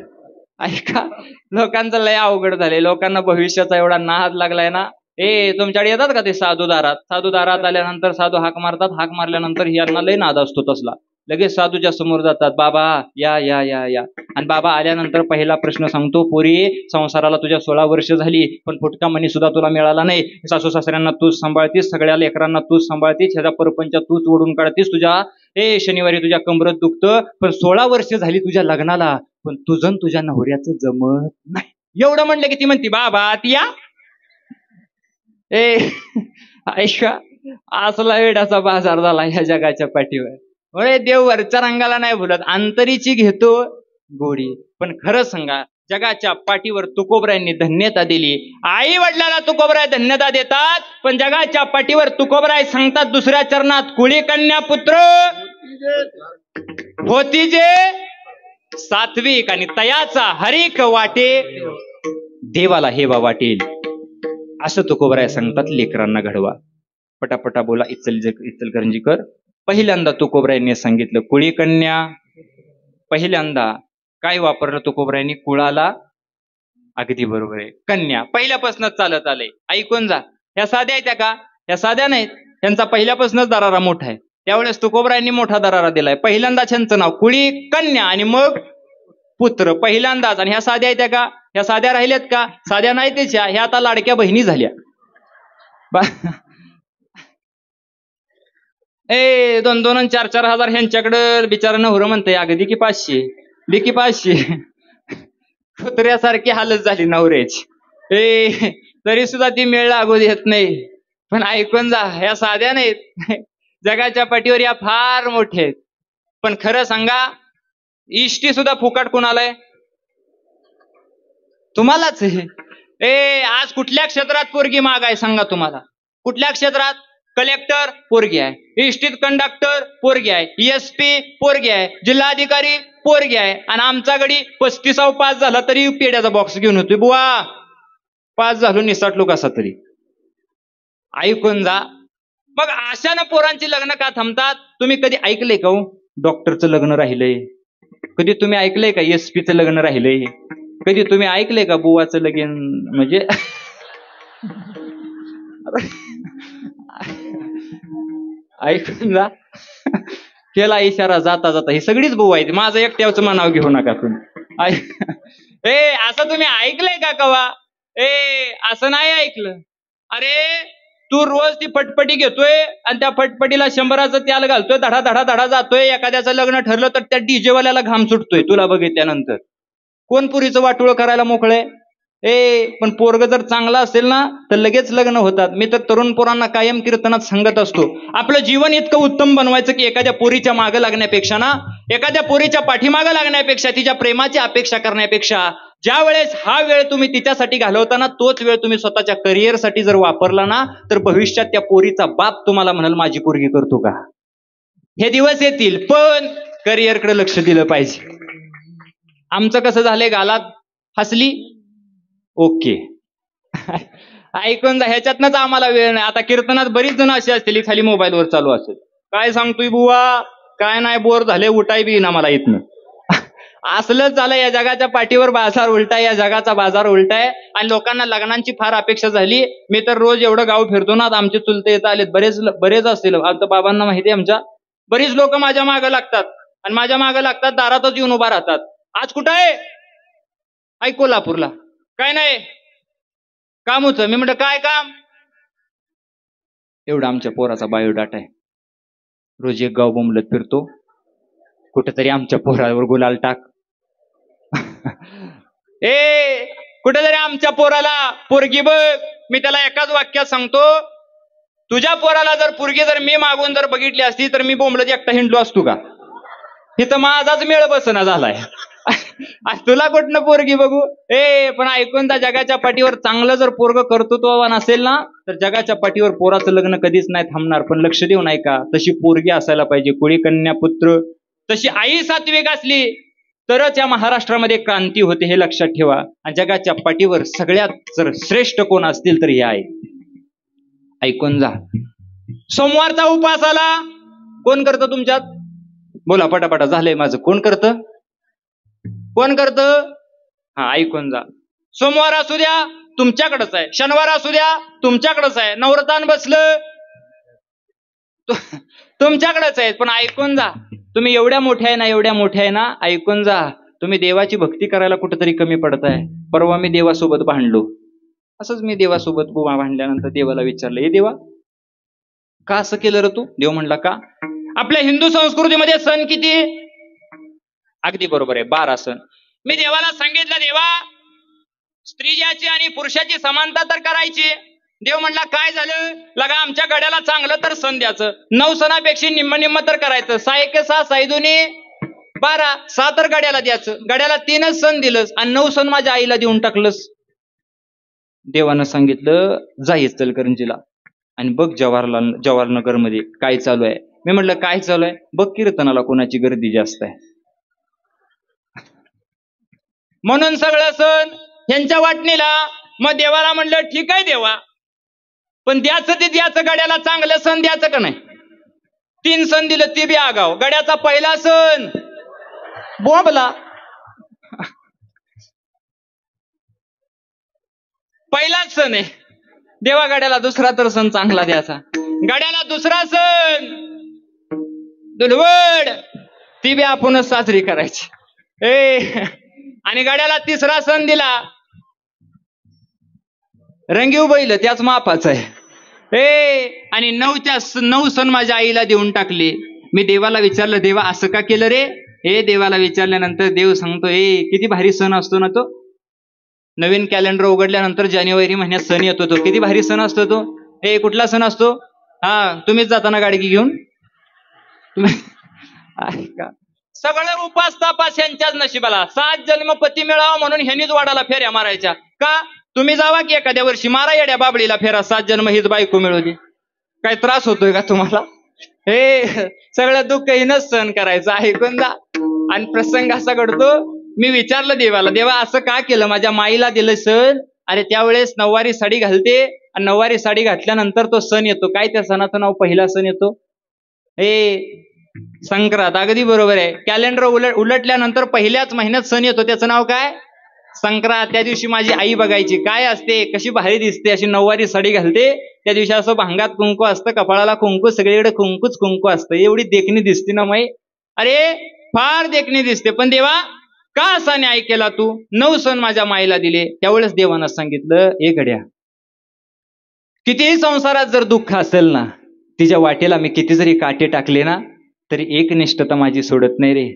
ऐका, लोकांचं लय अवघड झालंय. लोकांना भविष्याचा एवढा नाद लागलाय ना. तुमच्याकडे येतात का ते साधू दारात आल्यानंतर साधू हाक मारतात. हाक मारल्यानंतर यांना लय नाद असतो तसला. लगेच साधूच्या समोर जातात, बाबा या या या या. आणि बाबा आल्यानंतर पहिला प्रश्न सांगतो, पोरी संसाराला तुझ्या 16 वर्ष झाली, पण फुटका मणी सुद्धा तुला मिळाला नाही. सासू सासऱ्यांना तूच सांभाळतीस, सगळ्या लेकरांना तूच सांभाळतीस, ह्याचा परपंच तूच ओढून काढतीस. तुझ्या शनिवारी तुझ्या कमरत दुखतं, पण 16 वर्ष झाली तुझ्या लग्नाला, पण तुझं तुझ्या नवऱ्याचं जमत नाही. एवढं म्हणलं की ती म्हणती, बाबा या. ऐका, असला वेडाचा बाजार झाला ह्या जगाच्या पाठीवर. अरे देव वरच्या रंगाला नाही बोलत, अंतरीची घेतो गोडी. पण खरं सांगा, जगाच्या पाठीवर तुकोबरायांनी धन्यता दिली. आई वडिलांना तुकोबराय धन्यता देतात, पण जगाच्या पाठीवर तुकोबराय सांगतात दुसऱ्या चरणात, कुळी कन्या पुत्र होती जे सात्विक, आणि तयाचा हरिक वाटे देवाला हेवा वाटेल. असं तुकोबराय सांगतात, लेकरांना घडवा. पटापटा बोला, इचलकरंजीकर. पहिल्यांदा तुकोबरायांनी सांगितलं कुळी कन्या. पहिल्यांदा काय वापरलं तुकोबरायांनी? कुळाला. अगदी बरोबर आहे. कन्या पहिल्यापासूनच चालत आलंय. ऐकून जा, ह्या साध्या आहेत का? ह्या साध्या नाहीत, त्यांचा पहिल्यापासूनच दरारा मोठा आहे. त्यावेळेस तुकोबरायांनी मोठा दरारा दिलाय. पहिल्यांदा त्यांचं नाव कुळी कन्या आणि मग पुत्र पहिल्यांदाच. आणि ह्या साध्या आहेत का? ह्या साध्या राहिल्यात का? साध्या नाही त्याच्या, ह्या आता लाडक्या बहिणी झाल्या. 2-2 आणि 4-4 हजार ह्यांच्याकडं बिचारा नवरं म्हणतंय, अगदी की 500 दे की 500. कुत्र्यासारखी हालत झाली नवऱ्याची. तरी सुद्धा ती मेळ लागू देत नाही. पण ऐकून जा, ह्या साध्या नाहीत, जगाच्या पाठीवर या फार मोठे आहेत. पण खरं सांगा, इष्टी सुद्धा फुकट कोणालाय? तुम्हालाच आहे. आज कुठल्या क्षेत्रात पोरगी माग आहे सांगा तुम्हाला? कुठल्या क्षेत्रात? कलेक्टर पोरगी आहे, इष्टीत कंडक्टर पोरगी आहे, एसपी पोरगी आहे, जिल्हाधिकारी पोरगी आहे, आणि आमचा गडी 35वा पास झाला तरी पेड्याचा बॉक्स घेऊन होतोय. बुवा पास झालो निसाटलो कसा तरी. ऐकून जा. मग अशानं पोरांची लग्न का थांबतात? तुम्ही कधी ऐकलंय का हो डॉक्टरचं लग्न राहिलंय? कधी तुम्ही ऐकलंय का एसपीचं लग्न राहिलंय? कधी तुम्ही ऐकलंय का बुवाचं लगीन? म्हणजे ऐकून जा. केला इशारा जाता जाता. ही सगळीच बुवा आहेत. माझं एकट्याचं मनाव घेऊ नका तुम्ही. असं तुम्ही ऐकलंय का कवा? असं नाही ऐकलं. अरे तू रोज ती फटफटी घेतोय आणि त्या फटफटीला 100चं तेल घालतोय, धडा धडा धडा जातोय. एखाद्याचं लग्न ठरलं तर त्या डीजेवाल्याला घाम सुटतोय तुला बघितल्यानंतर. कोण पुरीचं वाटोळं करायला मोकळे? पण पोरग जर चांगला असेल ना तर लगेच लग्न होतात. मी तर तरुण पोरांना कायम कीर्तनात सांगत असतो, आपलं जीवन इतकं उत्तम बनवायचं की एखाद्या पोरीच्या मागे लागण्यापेक्षा ना, एखाद्या पोरीच्या पाठीमागे लागण्यापेक्षा, तिच्या प्रेमाची अपेक्षा करण्यापेक्षा, ज्या वेळेस हा वेळ तुम्ही तिच्यासाठी घालवताना तोच वेळ तुम्ही स्वतःच्या करिअरसाठी जर वापरला ना तर भविष्यात त्या पोरीचा बाप तुम्हाला म्हणाल माझी पोरगी करतो का? हे दिवस येतील, पण करिअरकडे लक्ष दिलं पाहिजे. आमचं कसं झालंय, गालात हसली ओके. ऐकून जा. ह्याच्यातनच आम्हाला वेळ नाही. आता कीर्तनात बरीच जण अशी असतील खाली मोबाईलवर चालू असेल, काय सांगतोय बुवा, काय नाही, बोर झाले, उठाय बी ना मला इथनं. असलंच झालं. या जगाच्या पाठीवर बाजार उलटाय, या जगाचा बाजार उलटाय, आणि लोकांना लग्नांची फार अपेक्षा झाली. मी तर रोज एवढं गाव फिरतो ना, आमचे चुलते येत आलेत, बरेच असतील. आता बाबांना माहिती आहे आमच्या, बरीच लोक माझ्या मागं लागतात, आणि माझ्या मागं लागतात, दारातच येऊन उभा राहतात. आज कुठं आहे? ऐक कोल्हापूरला. काय नाही, काम होतं. मी म्हटलं काय काम? एवढा आमच्या पोराचा बायोडाटा आहे. रोज एक गाव बोंबलत फिरतो, कुठेतरी आमच्या पोरावर गुलाल टाक. कुठेतरी आमच्या पोराला पोरगी बघ. मी त्याला एकाच वाक्यात सांगतो, तुझ्या पोराला जर पोरगी जर मी मागून जर बघितली असती तर मी बोंबलत एकटा हिंडलो असतो का? इथं माझाच मेळ बसना झालाय. तुला कुठनं पोरगी बघू? पण ऐकून त्या जगाच्या पाठीवर चांगलं जर पोरग कर्तृत्ववान असेल ना तर जगाच्या पाठीवर पोराचं लग्न कधीच नाही थांबणार. पण लक्ष देऊन ऐका, तशी पोरगी असायला पाहिजे, कुळी कन्या पुत्र, तशी आई सात्विक असली तरच या महाराष्ट्रामध्ये क्रांती होते, हे लक्षात ठेवा. आणि जगाच्या पाठीवर सगळ्यात जर श्रेष्ठ कोण असतील तर हे आहे. ऐकून जा. सोमवारचा उपास आला, कोण करतं तुमच्यात? बोला पटापटा, झालंय माझं. कोण करतं? कोण करतं? ऐकून जा. सोमवार असू द्या तुमच्याकडेच आहे, शनिवार असू द्या तुमच्याकडेच आहे, नवरतान बसलं तुमच्याकडेच आहे. पण ऐकून जा, तुम्ही एवढ्या मोठ्या आहे ना, एवढ्या मोठ्या आहे ना, ऐकून जा, तुम्ही देवाची भक्ती करायला कुठेतरी कमी पडताय. परवा मी देवासोबत भांडलो. असंच मी देवासोबत भांडल्यानंतर देवाला विचारलं, हे देवा का असं केलं रे तू? देव म्हणला का? आपल्या हिंदू संस्कृतीमध्ये सण किती? अगदी बरोबर आहे, 12 सण. मी देवाला सांगितलं, देवा स्त्रीजाची आणि पुरुषाची समानता तर करायची. देव म्हणला काय झालं? लगा आमच्या गड्याला चांगलं तर सण द्यायचं, 9 सणापेक्षा निम्म तर करायचं. 6 × 1 = 6, 6 × 2 = 12, 6 तर गड्याला द्यायचं. गड्याला 3च सण दिलंस आणि 9 सण माझ्या आईला देऊन टाकलंस. देवानं सांगितलं, जा इचलकरंजीला आणि बघ जवाहरनगर मध्ये काय चालू आहे. मी म्हटलं काय चालू आहे? बघ कीर्तनाला कोणाची गर्दी जास्त आहे. म्हणून सगळं सण ह्यांच्या वाटणीला. मग देवाला म्हणलं ठीक आहे देवा, पण द्याचं ते द्याचं, गड्याला चांगलं सण द्याचं का नाही? 3 सण दिलं ते बी आगाव. गड्याचा पहिला सण बोंबला, पहिलाच सण आहे. देवा गड्याला दुसरा तर सण चांगला द्यायचा. गड्याला दुसरा सण दुलवड, ती बी आपणच साजरी करायची. आणि गड्याला 3रा सण दिला रंगीव बैल, त्याच मापाचा आहे. आणि 9 सण माझ्या आईला देऊन टाकले. मी देवाला विचारलं, देवा असं का केलं रे? देवाला विचारल्यानंतर देव सांगतो, किती भारी सण असतो ना तो. नवीन कॅलेंडर उघडल्यानंतर जानेवारी महिन्यात सण येतो तो. किती भारी सण असतो तो. कुठला सण असतो? तुम्हीच जाताना गाडी घेऊन तुम्ही सगळं उपास तापास यांच्याच नशिबाला. 7 जन्म पती मिळावा म्हणून ह्यांनीच वाडाला फेऱ्या मारायच्या का? तुम्ही जावा की एखाद्या वर्षी मारा येड्या बाबडीला फेरा, 7 जन्म हीच बायको मिळू दे. काय त्रास होतोय का तुम्हाला? हे सगळं दुःख हिनच सहन करायचं, ऐकून जा. आणि प्रसंग असा घडतो, मी विचारलं देवाला, देवा असं का केलं? माझ्या माईला दिलं सण. अरे त्यावेळेस नऊवारी साडी घालते आणि नऊवारी साडी घातल्यानंतर तो सण येतो. काय त्या सणाचं नाव? पहिला सण येतो संक्रांत. अगदी बरोबर आहे. कॅलेंडर उलटल्यानंतर पहिल्याच महिन्यात सण येतो, त्याचं नाव काय? संक्रांत. त्या दिवशी माझी आई बघायची, काय असते, कशी भारी दिसते, अशी नऊवारी साडी घालते. त्या दिवशी असं भांगात कुंकू असतं, कपाळाला कुंकू, सगळीकडे कुंकूच कुंकू असतं. एवढी देखणी दिसते ना माई, अरे फार देखणी दिसते. पण देवा का असा न्याय केला तू? 9 सण माझ्या माईला दिले. त्यावेळेस देवानं सांगितलं, ए गड्या, कितीही संसारात जर दुःख असेल ना, तिच्या वाटेला मी किती जरी काटे टाकले ना, तरी एक निष्ठता माझी सोडत नाही रे.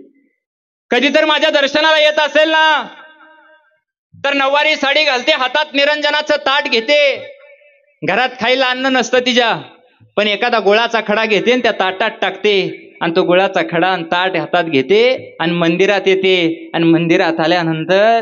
कधी तर माझ्या दर्शनाला येत असेल ना, तर नऊवारी साडी घालते, हातात निरंजनाचं ताट घेते. घरात खायला अन्न नसतं तिच्या, पण एखादा गुळाचा खडा घेते आणि त्या ताटात टाकते, आणि तो गुळाचा खडा आणि ताट हातात घेते आणि मंदिरात येते. आणि मंदिरात आल्यानंतर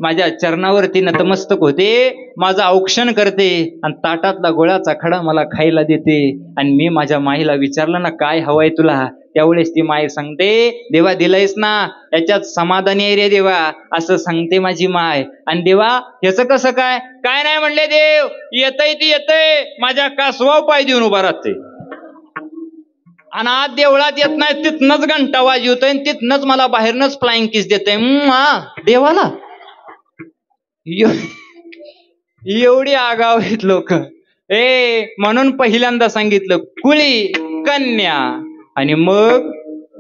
माझ्या चरणावरती नतमस्तक होते, माझं औक्षण करते आणि ताटातला गुळाचा खडा मला खायला देते. आणि मी माझ्या माईला विचारलं ना, काय हवंय तुला? त्यावेळेस ती माय सांगते, देवा दिलंयस ना, याच्यात समाधानी आहे रे देवा, असं सांगते माझी माय. आणि देवा याचं कसं काय? काय नाही म्हणले देव, येतय ती येतय, माझ्या कासवाव पाय देऊन उभा राहते. आणि आज देवळात येत नाही, तिथनच घंटा वाजवतोय आणि तिथनच मला बाहेरनच फ्लाइंग किस देतोय. देवाला एवढी आगाव आहेत लोक. म्हणून पहिल्यांदा सांगितलं कुळी कन्या आणि मग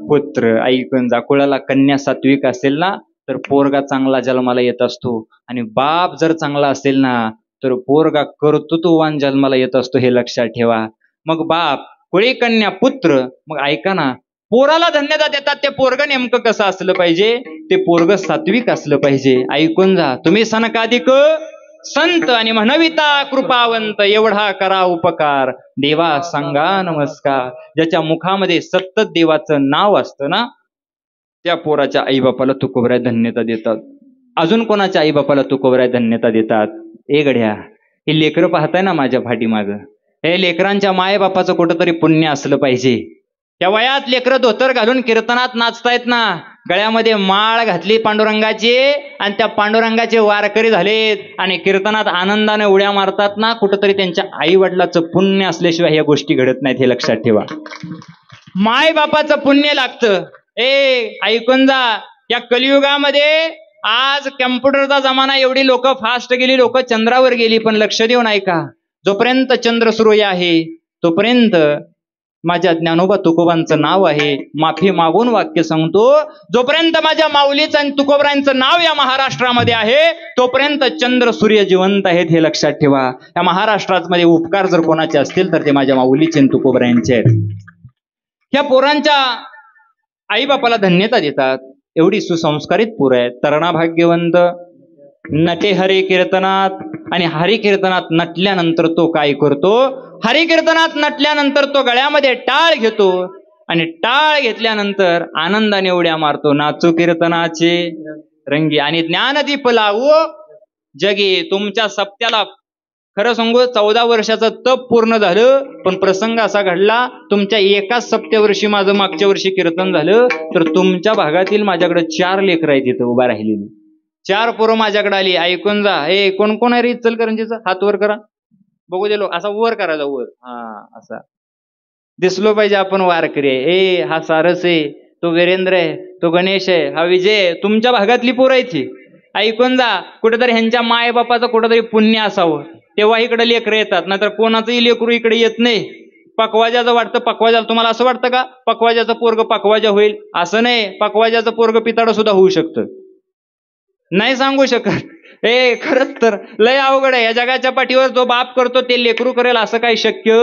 पुत्र. ऐकून जा, कुळाला कन्या सात्विक असेल ना, तर पोरगा चांगला जन्माला येत असतो. आणि बाप जर चांगला असेल ना, तर पोरगा कर्तृत्ववान जन्माला येत असतो, हे लक्षात ठेवा. मग बाप, कुळी कन्या, पुत्र. मग ऐका ना, पोराला धन्यता देतात. ते पोरग नेमकं कसं असलं पाहिजे? ते पोरग सात्विक असलं पाहिजे. ऐकून जा, तुम्ही सनकाधिक संत आणि म्हणविता कृपावंत, एवढा करा उपकार, देवा सांगा नमस्कार. ज्याच्या मुखामध्ये सतत देवाचं नाव असतं ना, त्या पोराच्या आईबापाला तुकोबऱ्या धन्यता देतात. अजून कोणाच्या आईबापाला तुकोबऱ्या धन्यता देतात? गड्या, हे लेकरं पाहताय ना माझ्या पाठीमागं, हे लेकरांच्या मायबापाचं कुठंतरी पुण्य असलं पाहिजे. त्या वयात लेकरं धोतर घालून कीर्तनात नाचतायत ना, गळ्यामध्ये माळ घातली पांडुरंगाची, आणि त्या पांडुरंगाचे वारकरी झालेत आणि कीर्तनात आनंदाने उड्या मारतात ना, कुठंतरी त्यांच्या आई वडिलाचं पुण्य असल्याशिवाय ह्या गोष्टी घडत नाहीत, हे लक्षात ठेवा. माय बापाचं पुण्य लागतं. ऐकून जा, या कलियुगामध्ये आज कम्प्युटरचा जमाना, एवढी लोक फास्ट गेली, लोक चंद्रावर गेली, पण लक्ष देऊन ऐका, जोपर्यंत चंद्र सूर्य आहे तोपर्यंत माझ्या ज्ञानोबा तुकोबांचं नाव आहे. माफी मागून वाक्य सांगतो, जोपर्यंत माझ्या माऊलीचं आणि तुकोबरांचं नाव या महाराष्ट्रामध्ये आहे तोपर्यंत चंद्र सूर्य जिवंत आहेत, हे लक्षात ठेवा. या महाराष्ट्रामध्ये उपकार जर कोणाचे असतील तर ते माझ्या माऊलीचे आणि तुकोबरांचे आहेत. ह्या पोरांच्या आईबापाला धन्यता देतात. एवढी सुसंस्कारित पोरं आहेत. तरणा भाग्यवंत, नटे हरी कीर्तनात. आणि हरी कीर्तनात नटल्यानंतर तो काय करतो? हरी कीर्तनात नटल्यानंतर तो गळ्यामध्ये टाळ घेतो आणि टाळ घेतल्यानंतर आनंदाने उड्या मारतो. नाचू कीर्तनाचे रंगी आणि ज्ञानदीप लावू जगी. तुमच्या सप्त्याला खरं सांगू, 14 वर्षाचं तप पूर्ण झालं, पण प्रसंग असा घडला, तुमच्या एकाच सप्त्यावर्षी माझं मागच्या वर्षी कीर्तन झालं, तर तुमच्या भागातील माझ्याकडे 4 लेकरं आहेत इथं उभा राहिलेली. 4 पोरं माझ्याकडे आली. ऐकून जा, कोण कोण आहे रे इचलकरंजीचा? हात वर करा, बघू दिलो. असा वर करायचा, वर. असा दिसलो पाहिजे आपण वारकरी आहे. हा सारस आहे, तो वीरेंद्र आहे, तो गणेश आहे, हा विजय. तुमच्या भागातली पोरं आहे ती. ऐकून जा, कुठेतरी ह्यांच्या माय बापाचं कुठेतरी पुण्य असावं, तेव्हा इकडे लेकरं येतात, नाहीतर कोणाचंही लेकरू इकडे येत नाही. पकवाजाचं वाटतं पकवाजाला. तुम्हाला असं वाटतं का पकवाजाचं पोरग पकवाजा होईल? असं नाही. पकवाजाचं पोरग पिताड सुद्धा होऊ शकतं, नाही सांगू शकत. खरंच तर लय अवघड आहे. या जगाच्या पाठीवर जो बाप करतो ते लेकरू करेल असं काही शक्य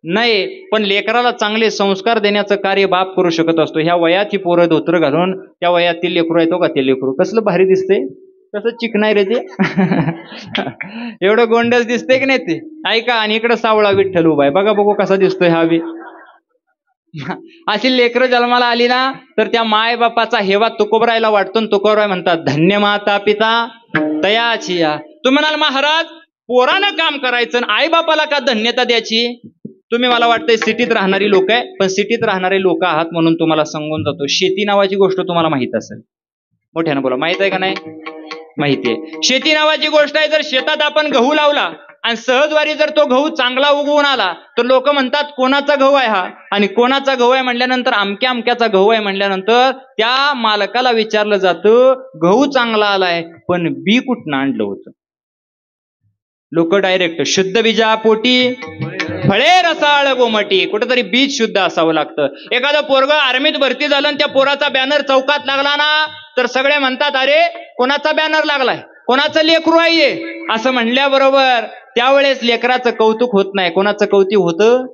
नाही. पण लेकराला चांगले संस्कार देण्याचं कार्य बाप करू शकत असतो. ह्या वयात ही पोरं धोतर घालून त्या वयातील लेकरू येतो का, ते लेकरू कसलं भारी दिसते, कसं चिकनाय रे ते. एवढं गोंडस दिसते की नाही ते. ऐका, आणि इकडं सावळा विठ्ठल उभा आहे, बघा बघू कसा दिसतोय हा बी. अशी लेकरं जन्माला आली ना तर त्या माय बापाचा हेवा तुकोबरायला वाटतो. तुकोबराय म्हणतात धन्य माता पिता तयाची या. तुम्ही म्हणाल महाराज पोरानं काम करायचं आई बापाला का धन्यता द्यायची? तुम्ही मला वाटतंय सिटीत राहणारी लोक आहे, पण सिटीत राहणारे लोक आहात म्हणून तुम्हाला सांगून जातो. शेती नावाची गोष्ट तुम्हाला माहित असेल. मोठ्यानं बोला, माहित आहे का नाही? माहिती आहे. शेती नावाची गोष्ट आहे. जर शेतात आपण गहू लावला आणि सहजवारी जर तो गहू चांगला उगवून आला तर लोक म्हणतात कोणाचा गहू आहे हा, आणि कोणाचा गहू आहे म्हणल्यानंतर अमक्या अमक्याचा गहू आहे म्हणल्यानंतर त्या मालकाला विचारलं जातं गहू चांगला आलाय पण बी कुठनं आणलं होतं? लोक डायरेक्ट शुद्ध बीजापोटी फळे रसाळ गोमटी, कुठेतरी बीज शुद्ध असावं लागतं. एखादं पोरग आर्मीत भरती झालं आणि त्या पोराचा बॅनर चौकात लागला ना तर सगळे म्हणतात अरे कोणाचा बॅनर लागलाय, कोणाचं लेकरू आहे असं म्हणल्याबरोबर त्यावेळेस लेकराचं कौतुक होत नाही. कोणाचं कौतुक होतं?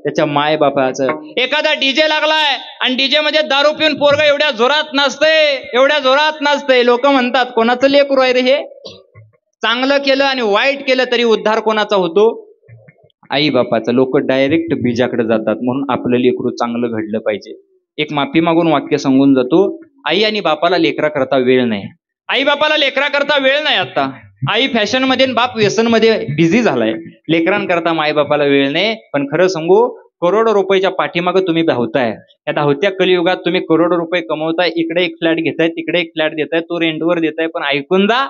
त्याच्या माय बापाचं. एखादा डीजे लागलाय आणि डीजे मध्ये दारू पिऊन पोरग एवढ्या जोरात नाचतंय, लोक म्हणतात कोणाचं लेकरू आहे रे हे? चांगलं केलं आणि वाईट केलं तरी उद्धार कोणाचा होतो? आई बापाचं. लोक डायरेक्ट बीजाकडे जातात. म्हणून आपलं लेकरू चांगलं घडलं पाहिजे. एक माफी मागून वाक्य सांगून जातो. आई आणि बापाला लेकरा करता वेळ नाही. आई बापाला लेकरा करता वेळ नाही. आता आई फॅशन मध्ये बाप व्यसन मध्ये बिझी झालाय. लेकरांकरता माई बापाला वेळ नाही. पण खरं सांगू करोडो रुपयाच्या पाठीमागं तुम्ही धावताय. या धावत्या कलियुगात तुम्ही करोडो रुपये कमवताय. इकडे एक फ्लॅट घेताय, तिकडे एक फ्लॅट देताय, तो रेंटवर देताय. पण ऐकून जा,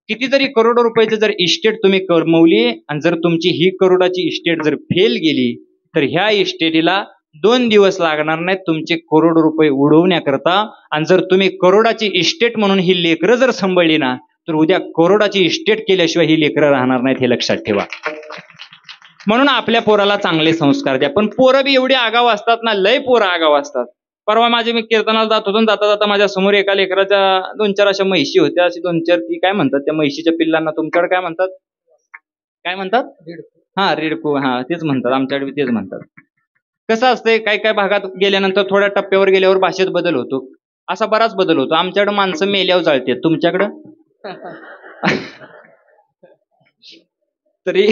कितीतरी करोडो रुपयाची जर इस्टेट तुम्ही कमवली आणि जर तुमची ही करोडाची इस्टेट जर फेल गेली तर ह्या इस्टेटीला 2 दिवस लागणार नाहीत तुमचे करोडो रुपये उडवण्याकरता. आणि जर तुम्ही करोडाची इस्टेट म्हणून ही लेकरं जर सांभाळली ना तर उद्या करोडाची इस्टेट केल्याशिवाय ही लेकरं राहणार नाहीत. हे लक्षात ठेवा. म्हणून आपल्या पोराला चांगले संस्कार द्या. पण पोरं बी एवढी आगाव असतात ना, लय पोरं आगाव असतात. परवा मी कीर्तनाला जात होतो, जाता जाता माझ्या समोर एका लेकराच्या 2-4 अशा म्हैशी होत्या. अशी 2-4 ती काय म्हणतात त्या म्हैशीच्या पिल्लांना तुमच्याकडे काय म्हणतात? हा रेडकू. हा तेच म्हणतात, आमच्याकडे तेच म्हणतात. कसं असतंय काही काही भागात गेल्यानंतर थोड्या टप्प्यावर गेल्यावर भाषेत बदल होतो. असा बराच बदल होतो. आमच्याकडे माणसं मेल्यावर जाळतात, तुमच्याकडं तरी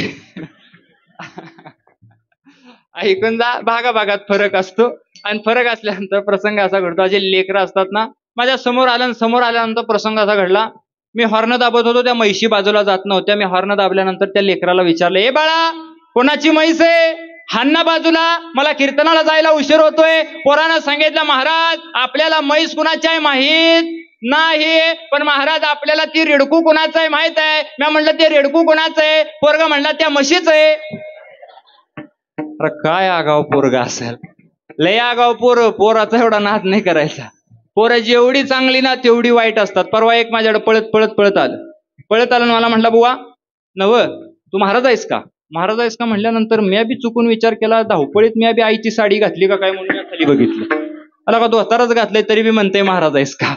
ऐकून जा. भागाभागात फरक असतो. आणि फरक असल्यानंतर प्रसंग असा घडतो. जे लेकरं असतात ना माझ्या समोर आल्यानंतर प्रसंग असा घडला. मी हॉर्न दाबत होतो, त्या म्हैशी बाजूला जात नव्हत्या. मी हॉर्न दाबल्यानंतर त्या लेकराला विचारलं, ए बाळा कोणाची म्हैस आहे? हान्ना बाजूला, मला कीर्तनाला जायला उशीर होतोय. पोरानं सांगितलं महाराज आपल्याला म्हैस कुणाची आहे माहीत नाही, पण महाराज आपल्याला ती रेडकू कुणाचं आहे माहित आहे. मी म्हणलं ते रेडकू कुणाचं आहे? पोरगा म्हणला त्या म्हशीच आहे. काय आगाव पोरगा असेल, लय आगाव पोराचा एवढा नाद नाही करायचा. पोरं जेवढी चांगली ना तेवढी वाईट असतात. परवा एक माझ्याकडे पळत आलं मला म्हटला बुवा नव तू महाराज आहेस का म्हणल्यानंतर मी बी चुकून विचार केला, धावपळीत मी बी आईची साडी घातली का काय म्हणून खाली बघितलं. आला का धोतारच घातलंय तरी बी म्हणते महाराज आहेस का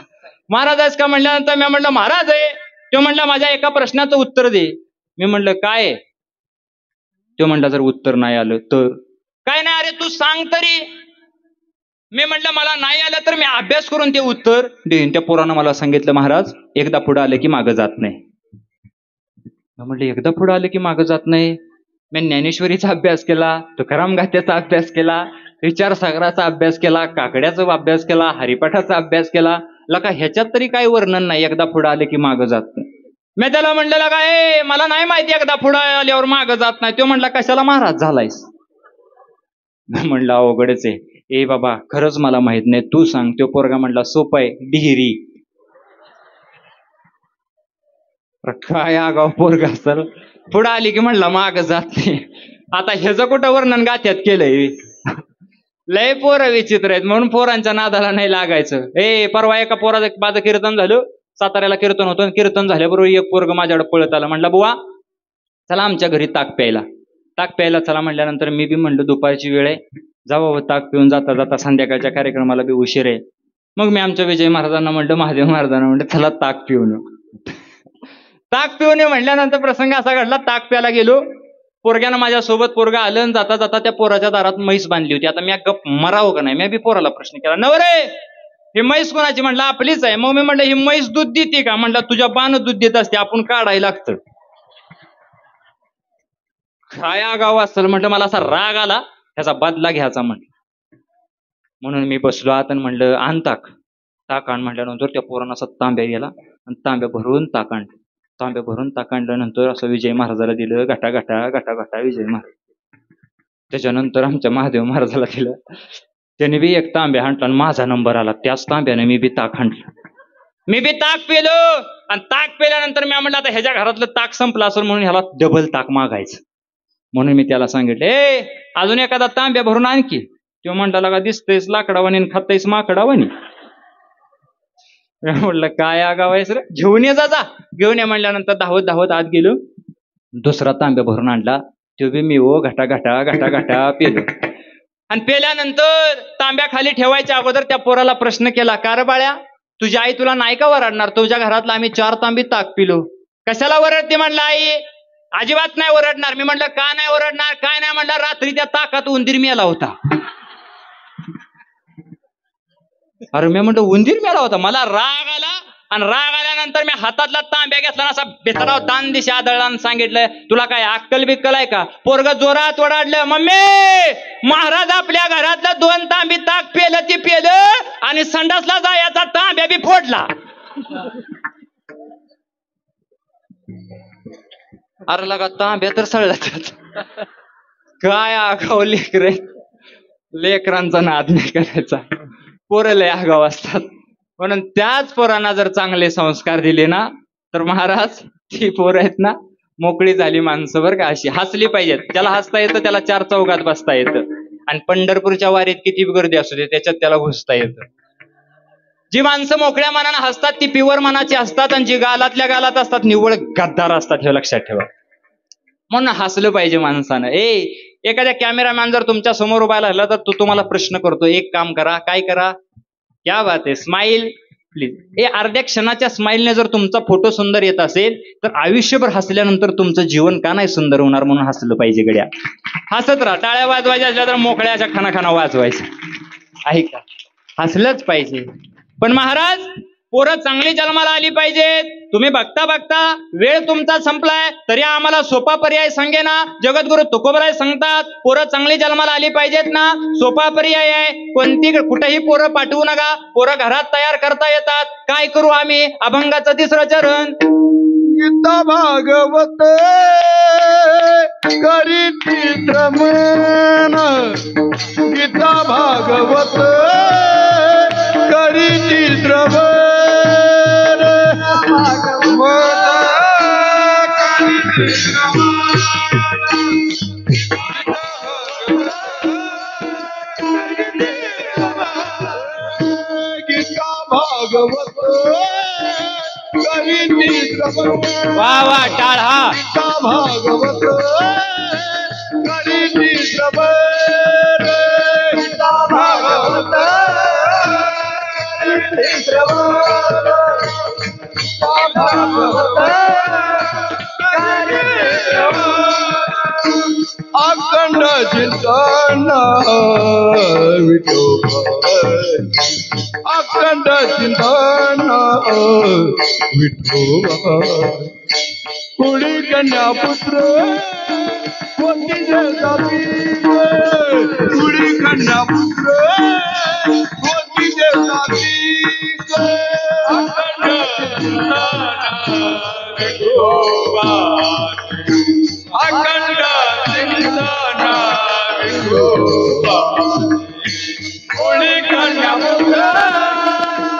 म्हणल्यानंतर मी म्हणलं महाराज आहे. तो म्हणला माझ्या एका प्रश्नाचं उत्तर दे. मी म्हणलं काय? तो म्हणला जर उत्तर नाही आलं तर काय नाही, अरे तू सांग तरी. मी म्हटलं मला नाही आलं तर मी अभ्यास करून ते उत्तर देईन. त्या पोरानं मला सांगितलं महाराज एकदा पुढे आलं की मागं जात नाही. म्हटलं एकदा पुढे आलं की मागं जात नाही. मी ज्ञानेश्वरीचा अभ्यास केला, तुकाराम गाथ्याचा अभ्यास केला, विचारसागराचा अभ्यास केला, काकड्याचा अभ्यास केला, हरिपाठाचा अभ्यास केला. लका ह्याच्यात तरी काही वर्णन नाही एकदा पुढे आलं की मागं जात नाही. मी त्याला म्हणलेला काय मला नाही माहिती एकदा पुढे आल्यावर मागं जात नाही. तो म्हणला कशाला महाराज झालायस? म्हणलं अवघडच आहे. ए बाबा खरंच मला माहित नाही, तू सांग. तो पोरगा म्हणला सोपं आहे, डिहिरी. काय आगाव पोरगा असेल, पुढे आली की म्हणला माग जात नाही. आता ह्याचं कुठं वर्णन गाथ्यात केलंय? लय पोरं विचित्र आहेत, म्हणून पोरांच्या नादाला नाही लागायचं. परवा एका पोराचं माझं कीर्तन झालं, साताऱ्याला कीर्तन होतं. कीर्तन झाल्याबरोबर एक पोरग माझ्याकडे पळत आला. म्हणला बुवा चला आमच्या घरी ताक प्यायला चला म्हणल्यानंतर मी बी म्हणलं दुपारची वेळ आहे, जावं ताक पिऊन जाता जाता संध्याकाळच्या कार्यक्रमाला बी उशीर आहे. मग मी आमच्या विजय महाराजांना म्हणलं, महादेव महाराजांना म्हणलं चला ताक पिऊन म्हणल्यानंतर प्रसंग असा घडला. ताक प्यायला गेलो, पोरग्यानं माझ्यासोबत पोरगा आलं आणि जाता जाता त्या पोराच्या दारात म्हैस बांधली होती. आता मी गप मरावं का नाही, मी बी पोराला प्रश्न केला, नवरे ही म्हैस कोणाची? म्हणलं आपलीच आहे. मग मी म्हणलं ही म्हैस दूध देते का? म्हणलं तुझ्या बाण दूध देत असते, आपण काढायला लागतं. काय आगाव असेल म्हटलं. मला असा राग आला, ह्याचा बदला घ्यायचा म्हटलं. म्हणून मी बसलो आत आणि म्हणलं आण ताक. ताक आण म्हटल्यानंतर त्या पोरानं असा तांब्या गेला आणि तांब्या भरून ताक आणलं. तांब्या भरून ताक आणल्यानंतर असं विजय महाराजाला दिलं. घटा घटा घटा घटा विजय महाराज. त्याच्यानंतर आमच्या महादेव महाराजाला दिलं. त्याने बी एक तांब्या हाणला आणि माझा नंबर आला. त्याच तांब्याने मी बी ताक हाणलं. मी बी ताक पेलो आणि ताक पेल्यानंतर मी म्हणलं आता ह्याच्या घरातलं ताक संपलं असेल म्हणून ह्याला डबल ताक मागायचं. म्हणून मी त्याला सांगितलं ए अजून एखादा तांब्या भरून आणखी. तो म्हणला का दिसतंयस लाकडावानी आणि खातायस माकडावानी. म्हटलं काय आगावायस रे घेऊन ये जा. घेऊन ये म्हणल्यानंतर धावत धावत आत गेलो. दुसरा तांब्या भरून आणला. तो बी मी घटा घटा घटा घटा पेलो. आणि पेल्यानंतर तांब्या खाली ठेवायच्या अगोदर त्या पोराला प्रश्न केला का रे बाळ्या तुझी आई तुला नाही का वरडणार. तुझ्या घरातला आम्ही 4 तांबी ताक पिलो. कशाला वरडते म्हणलं आई. अजिबात नाही ओरडणार. मी म्हटलं का नाही ओरडणार काय नाही म्हणलं रात्री त्या ताकात उंदीर मेला होता. अरे मी म्हणतो उंदीर मेला होता. मला राग आला आणि राग आल्यानंतर मी हातातला तांब्या घेतला असा बेतराव दान दिशा आदळला आणि सांगितलं तुला काय अक्कल बिक्कल आहे का. पोरग जोरात ओरडलं मम्मी महाराज आपल्या घरातलं 2 तांबी ताक पेलं ती पेलं आणि संडासला जायचा तांब्या बी फोडला. अरे लगा तांब्या तर सळला. काय आगाव लेकर. लेकरांचा नाद नाही करायचा. पोरं लय आगाव असतात. म्हणून त्याच पोरांना जर चांगले संस्कार दिले ना तर महाराज ती पोरं आहेत ना मोकळी झाली माणसं बरं का. अशी हसली पाहिजेत. ज्याला हसता येतं त्याला 4 चौघात बसता येतं. आणि पंढरपूरच्या वारीत किती गर्दी असू दे त्याच्यात त्याला घुसता येतं. जी माणसं मोकळ्या मनानं हसतात ती प्युअर मनाची असतात आणि जी गालातल्या गालात असतात निव्वळ गद्दार असतात. हे लक्षात ठेवा. म्हणून हसलं पाहिजे माणसानं. एखाद्या कॅमेरामॅन जर तुमच्या समोर उभा राहिला तर तो तुम्हाला प्रश्न करतो एक काम करा काय करा क्या बात आहे स्माईल प्लीज. अर्ध्या क्षणाच्या स्माईलने जर तुमचा फोटो सुंदर येत असेल तर आयुष्यभर हसल्यानंतर तुमचं जीवन का नाही सुंदर होणार. म्हणून हसलं पाहिजे गड्या. हसत राहा. टाळ्या वाजवायच्या असल्या तर मोकळ्या अशा खाना वाजवायच्या आहे का. हसलंच पाहिजे. पण महाराज पोरं चांगली जन्माला आली पाहिजेत. तुम्ही बघता बघता वेळ तुमचा संपलाय तरी आम्हाला सोपा पर्याय सांगेना. जगद्गुरु तुकोबराय सांगतात पोरं चांगली जन्माला आली पाहिजेत ना. सोपा पर्याय आहे. कुठेही पोरं पाठवू नका. पोरं घरात तयार करता येतात. काय करू आम्ही. अभंगाचं 3रं चरण. गीता भागवत करी चित्रमन. गीता भागवत करी चित्रमन. गीता भागवत करी चित्रमन. वा वा टाळ हा. गीता भागवत करी चित्रमन. गीता भागवत करी चित्रमन. अखंड चिंतन विठोबा. अखंड चिंतन विठोबा. कुळी कन्या पुत्र होती जगाती. कुळी कन्या पुत्र होती जगाती. अखंड चिंतन विठोबा. अखंड चिंतन विठोबा. कुळी कन्या पुत्र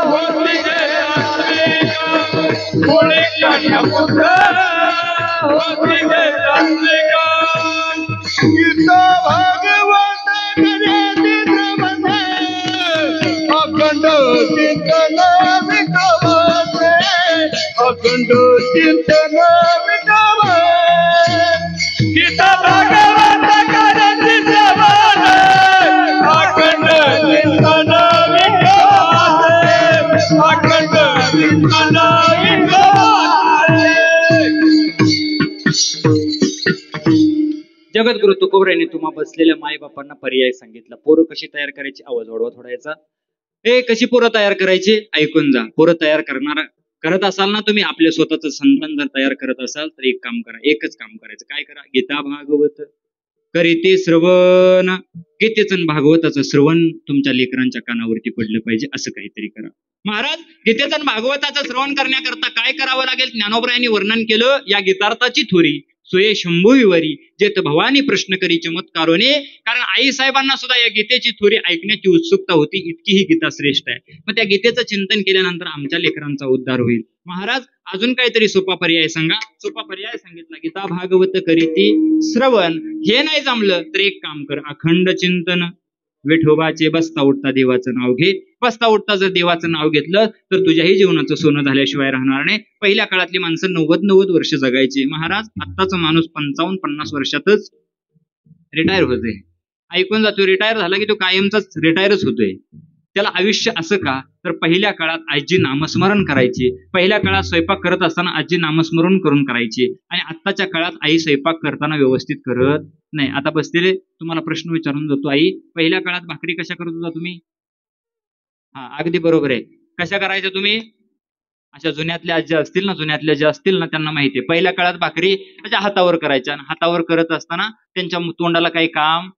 होती जगाती. कुळी कन्या पुत्र होती जगाती. गीता भागवत करे चित्रमन. अखंड चिंतन विठोबा. अखंड चिंतन विठोबा. गीता भागवत करे चित्रमन. अखंड चिंतन विठोबा. अखंड चिंतन विठोबा. जगद्गुरु तुकोबरायांनी तुम्हा बसलेल्या मायबापांना पर्याय सांगितला. पोरं कशी तयार करायची. आवाज वाढवा थोडायचा. कशी पोरं तयार करायची ऐकून जा. पोरं तयार करत असाल ना तुम्ही आपल्या स्वतःचं संतान जर तयार करत असाल तर एक काम करा. एकच काम करायचं. काय करा. गीता भागवत करीते श्रवण. गीतेचं आणि भागवताचं श्रवण तुमच्या लेकरांच्या कानावरती पडलं पाहिजे, असं काहीतरी करा. महाराज गीतेचं आणि भागवताचं श्रवण करण्याकरता काय करावं लागेल? ज्ञानोबरायांनी वर्णन केलं. या गीतार्थाची थोरी सोये शंभू विवरी जेत भवानी प्रश्न करी चमत्कारोने. कारण आई साहेबांना सुद्धा या गीतेची थोरी ऐकण्याची उत्सुकता होती, इतकी ही गीता श्रेष्ठ आहे. मग त्या गीतेचं चिंतन केल्यानंतर आमच्या लेकरांचा उद्धार होईल. महाराज अजून काहीतरी सोपा पर्याय सांगा. सोपा पर्याय सांगितला, गीता भागवत करीती श्रवण. हे नाही जमलं तर एक काम कर, अखंड चिंतन. विठोबाचे बसता उठता देवाचं नाव घे. बसता उठता जर देवाचं नाव घेतलं तर तुझ्याही जीवनाचं सोनं झाल्याशिवाय राहणार नाही. पहिल्या काळातली माणसं 90 वर्ष जगायची. महाराज आत्ताचा माणूस 55-50 वर्षातच रिटायर होतोय. ऐकून जातो रिटायर झाला की तो कायमचाच रिटायरच होतोय. त्याला आयुष्य असं का? तर पहिल्या काळात आजी नामस्मरण करायची. पहिल्या काळात स्वयंपाक करत असताना आजी नामस्मरण करून करायची. आणि आत्ताच्या काळात आई स्वयंपाक करताना व्यवस्थित करत नाही. आता बसलेले तुम्हाला प्रश्न विचारून जातो, आई पहिल्या काळात भाकरी कशा करत होता तुम्ही? हा अगदी बरोबर आहे. कशा करायच्या तुम्ही? अशा जुन्यातल्या आज्या असतील ना, जुन्यातल्या ज्या असतील ना त्यांना माहिती आहे. पहिल्या काळात भाकरी त्याच्या हातावर करायच्या. आणि हातावर करत असताना त्यांच्या तोंडाला काही काम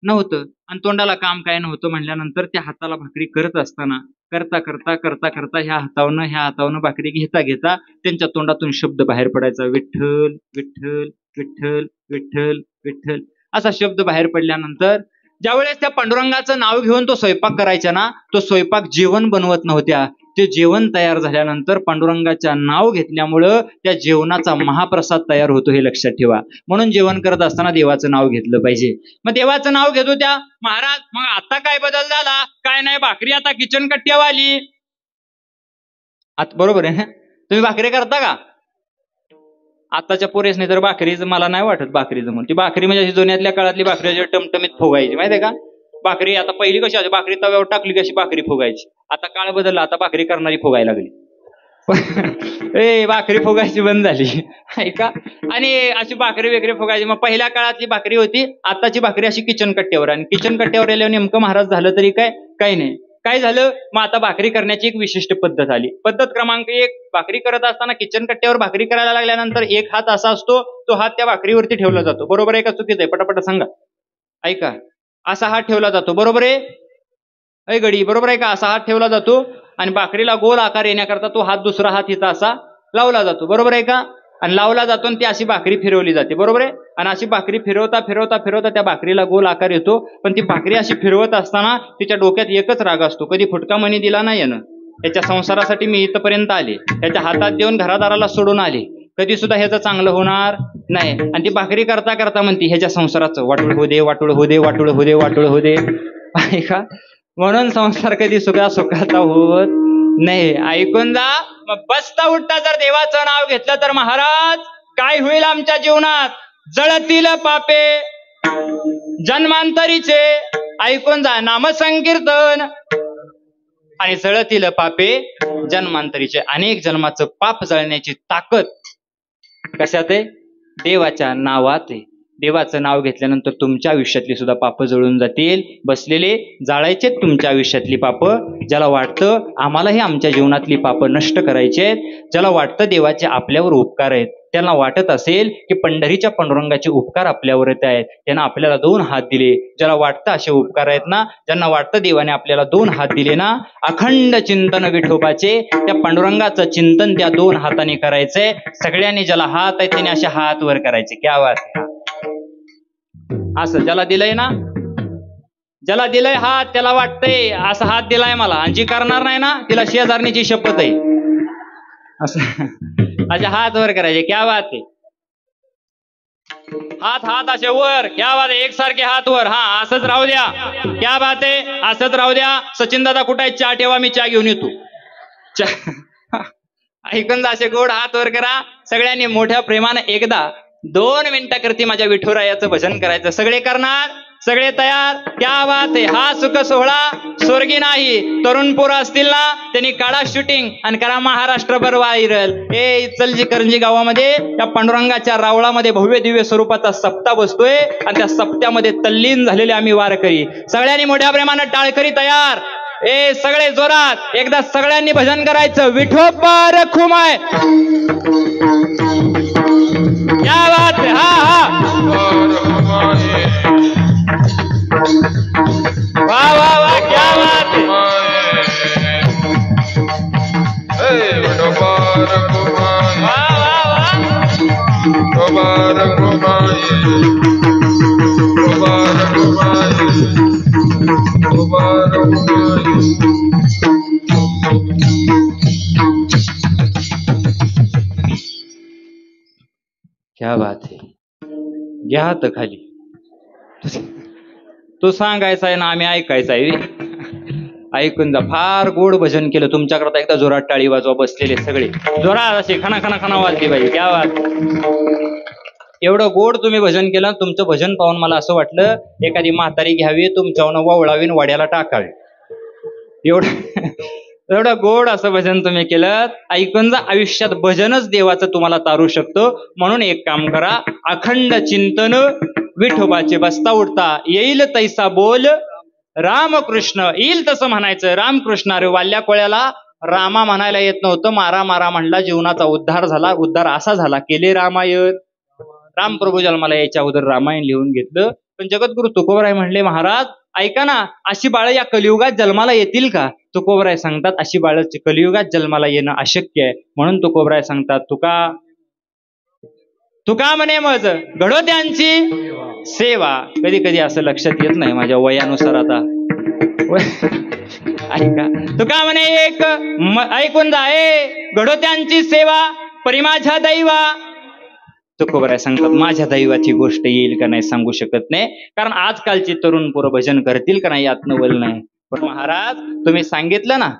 नव्हतं. आणि तोंडाला काम काय नव्हतं म्हणल्यानंतर त्या हाताला भाकरी करत असताना करता करता करता करता ह्या हातावनं भाकरी घेता घेता त्यांच्या तोंडातून शब्द बाहेर पडायचा. विठ्ठल विठ्ठल विठ्ठल विठ्ठल विठ्ठल असा शब्द बाहेर पडल्यानंतर ज्यावेळेस त्या पांडुरंगाचं नाव घेऊन तो स्वयंपाक करायचा ना, तो स्वयंपाक जेवण बनवत नव्हत्या. ते जेवण तयार झाल्यानंतर पांडुरंगाच्या नाव घेतल्यामुळं त्या जेवणाचा महाप्रसाद तयार होतो, हे लक्षात ठेवा. म्हणून जेवण करत असताना देवाचं नाव घेतलं पाहिजे. मग देवाचं नाव घेतो त्या. महाराज मग आता काय बदल झाला? काय नाही, भाकरी आता किचन कट्ट्यावर आली. आता बरोबर आहे ना? तुम्ही भाकरी करता का? आताच्या पोरेस नाही तर भाकरीचं मला नाही वाटत भाकरीचं म्हणून. ती भाकरी म्हणजे जुन्यातल्या काळातली भाकरी टमटमीत फुगायची, माहितीये का? भाकरी आता पहिली कशी अशी भाकरी तव्यावर टाकली कशी भाकरी फुगायची. आता काळ बदलला, आता भाकरी करणारी फुगायला लागली. भाकरी फुगायची बंद झाली ऐका. आणि अशी भाकरी वगैरे फुगायची. मग पहिल्या काळातली भाकरी होती, आताची भाकरी अशी किचन कट्ट्यावर. आणि किचन कट्ट्यावर आल्यावर नेमकं महाराज झालं तरी काय? काही नाही. काय झालं? मग आता भाकरी करण्याची एक विशिष्ट पद्धत आली. पद्धत क्रमांक 1, भाकरी करत असताना किचन कट्ट्यावर भाकरी करायला लागल्यानंतर एक हात असा असतो, तो हात त्या भाकरीवरती ठेवला जातो. बरोबर आहे का चुकीचं आहे? पटापट सांगा. ऐका, असा हात ठेवला जातो. बरोबर आहे? ऐ गडी, बरोबर आहे का? असा हात ठेवला जातो आणि भाकरीला गोल आकार येण्याकरता तो हात दुसरा हात इथं असा लावला जातो. बरोबर आहे का? आणि लावला जातो आणि ती अशी भाकरी फिरवली जाते. बरोबर आहे? आणि अशी भाकरी फिरवता फिरवता फिरवता त्या भाकरीला गोल आकार येतो. पण ती भाकरी अशी फिरवत असताना तिच्या डोक्यात एकच राग असतो, कधी फुटका मणी दिला नाही यानं. त्याच्या संसारासाठी मी इथपर्यंत आले, त्याच्या हातात देऊन घरादाराला सोडून आले, कधी सुद्धा ह्याचं चांगलं होणार नाही. आणि ती भाकरी करता करता म्हणते ह्याच्या संसाराचं वाटोळ हो दे, वाटोळ हो दे, वाटोळ हो दे, वाटोळ हो दे. ऐका, म्हणून संसार कधी सुखाचा होत नाही. ऐकून जा. मग बसता उठता जर देवाचं नाव घेतलं तर महाराज काय होईल आमच्या जीवनात? जळतील पापे जन्मांतरीचे. ऐकून जा. नामसंकीर्तन आणि जळतील पापे जन्मांतरीचे. अनेक जन्माचं पाप जळण्याची ताकद कशात आहे? देवाच्या नावात आहे. देवाचं नाव घेतल्यानंतर तुमच्या आयुष्यातली सुद्धा पाप जळून जातील. बसलेले जाळायचे तुमच्या आयुष्यातली पाप. ज्याला वाटतं आम्हालाही आमच्या जीवनातली पाप नष्ट करायची आहेत, ज्याला वाटतं देवाचे आपल्यावर उपकार आहेत, त्यांना वाटत असेल की पंढरीच्या पांडुरंगाचे उपकार आपल्यावर येत आहेत, त्यांना आपल्याला 2 हात दिले. ज्याला वाटतं असे उपकार आहेत ना, ज्यांना वाटतं देवाने आपल्याला 2 हात दिले ना, अखंड चिंतन विठोबाचे, त्या पांडुरंगाचं चिंतन त्या 2 हाताने करायचंय. सगळ्यांनी ज्याला हात आहे त्याने असे हात वर करायचे. क्या बात आहे. असं ज्याला दिलंय ना, ज्याला दिलंय हात त्याला वाटतंय असा हात दिलाय मला, आणि जी करणार नाही ना तिला शेजारणीची शपथ आहे. असं असे हात वर करायचे. क्या बात आहे. हात असे वर. क्या बात आहे. एकसारखे हात वर. हा असंच राहू द्या. क्या बात आहे. असंच राहू द्या. सचिन दादा कुठे आहे? चहा ठेवा, मी चहा घेऊन येतो. ऐकून जा. असे गोड हात वर करा. सगळ्यांनी मोठ्या प्रेमानं एकदा 2 मिनिटाकरती माझ्या विठुरायाचं भजन करायचं. सगळे करणार? सगळे तयार? क्या बात आहे. हा सुख सोहळा स्वर्गी नाही. तरुण पोरं असतील ना, त्यांनी काढा शूटिंग आणि करा महाराष्ट्रभर व्हायरल. हे इचलजी करंजी गावामध्ये त्या पांडुरंगाच्या रावळामध्ये भव्य दिव्य स्वरूपाचा सप्ताह बसतोय आणि त्या सप्त्यामध्ये तल्लीन झालेले आम्ही वारकरी. सगळ्यांनी मोठ्या प्रेमानं टाळकरी तयार. सगळे जोरात एकदा सगळ्यांनी भजन करायचं. विठोबा रखुमाय. क्या बात है. हा क्या बात आहे. घ्या हात खाली. तू सांगायचा आहे ना आम्ही ऐकायचं आहे. ऐकून जा. फार गोड भजन केलं. तुमच्याकरता एकदा जोरात टाळी वाजवा बसलेले सगळे. जोरात असे खना खना खना वाजली पाहिजे. क्या बात. एवढं गोड तुम्ही भजन केलं. तुमचं भजन पाहून मला असं वाटलं एखादी म्हातारी घ्यावी तुमच्यावर वळावी वाड्याला टाकावी. एवढं गोड असं भजन तुम्ही केलं. ऐकून जा. आयुष्यात भजनच देवाचं तुम्हाला तारू शकतो. म्हणून एक काम करा. अखंड चिंतन विठोबाचे बसता उठता येईल तैसा बोल रामकृष्ण. येईल तसं म्हणायचं. रामकृष्ण. अरे वाल्या कोळ्याला रामा म्हणायला येत नव्हतं. मारा मारा म्हणला. जीवनाचा उद्धार झाला. उद्धार असा झाला केले रामायण. रामप्रभू जन्माला यायच्या अगोदर रामायण लिहून घेतलं. पण जगद्गुरु तुकोबराय म्हणले महाराज ऐका ना, अशी बाळं या कलियुगात जन्माला येतील का? तुकोबराय सांगतात अशी बाळं कलियुगात जन्माला येणं अशक्य आहे. म्हणून तुकोबराय सांगतात तुका म्हणे मज घडो त्यांची सेवा. कधी कधी असं लक्षात येत नाही माझ्या वयानुसार. आता ऐका तुका म्हणे एक ऐकून जा. घडो त्यांची सेवा परी माझ्या दैवा. तुकोबराय सांगतात माझ्या दैवाची गोष्ट येईल का नाही सांगू शकत नाही. कारण आजकालची तरुण पोरं भजन करतील का नाही यात नवल नाही. पण महाराज तुम्ही सांगितलं ना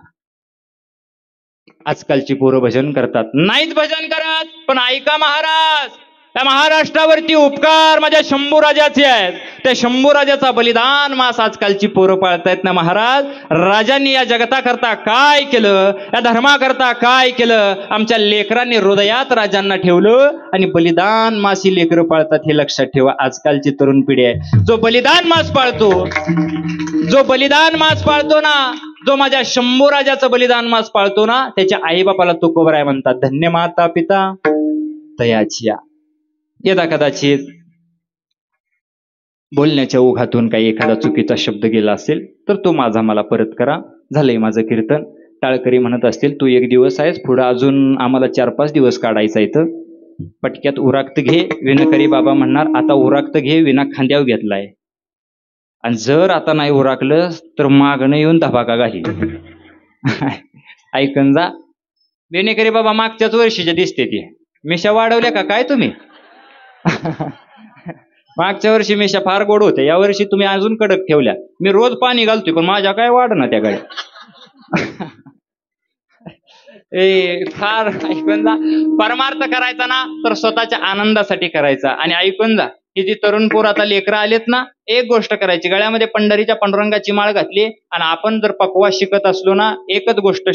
आजकालची पोरं भजन करतात. नाहीच भजन करत. पण ऐका महाराज त्या महाराष्ट्रावरती उपकार माझ्या शंभू राजाचे आहेत. त्या शंभू राजाचा बलिदान मास आजकालची पोरं पाळतायत ना महाराज. राजांनी या जगताकरता काय केलं, या धर्माकरता काय केलं, आमच्या लेकरांनी हृदयात राजांना ठेवलं आणि बलिदान मास ही लेकरं पाळतात. हे लक्षात ठेवा. आजकालची तरुण पिढी आहे जो बलिदान मास पाळतो ना, जो माझ्या शंभू राजाचं बलिदान मास पाळतो ना, त्याच्या आईबापाला तुकोबराय म्हणतात धन्य माता पिता तयाची. यदा कदाचित बोलण्याच्या ओघातून काही एखादा चुकीचा शब्द गेला असेल तर तो माझा मला परत करा. झालंय माझं कीर्तन. टाळकरी म्हणत असतील तू एक दिवस आहेस, पुढं अजून आम्हाला 4-5 दिवस काढायचा इथं. पटक्यात उराक्त घे. विनकरी बाबा म्हणणार आता उराक्त घे, विना खांद्यावर घेतलाय. आणि जर आता नाही उराकलं तर मागणं येऊन धबाका घाली. ऐकून जा. विनकरी बाबा मागच्याच वर्षीच्या दिसते ती. मिशा वाढवल्या का काय तुम्ही? मागच्या वर्षी मिशा फार गोड होत्या. या वर्षी तुम्ही अजून कडक ठेवल्या. मी रोज पाणी घालतोय पण माझ्या काय वाढ ना त्या गाड्या. फार ऐकून जा. परमार्थ करायचा ना तर स्वतःच्या आनंदासाठी करायचा. आणि ऐकून जा ही जी तरुण पोर आता लेकरं आलेत ना, एक गोष्ट करायची. गळ्यामध्ये पंढरीच्या पांडुरंगाची माळ घातली आणि आपण जर पकवा शिकत असलो ना, एकच गोष्ट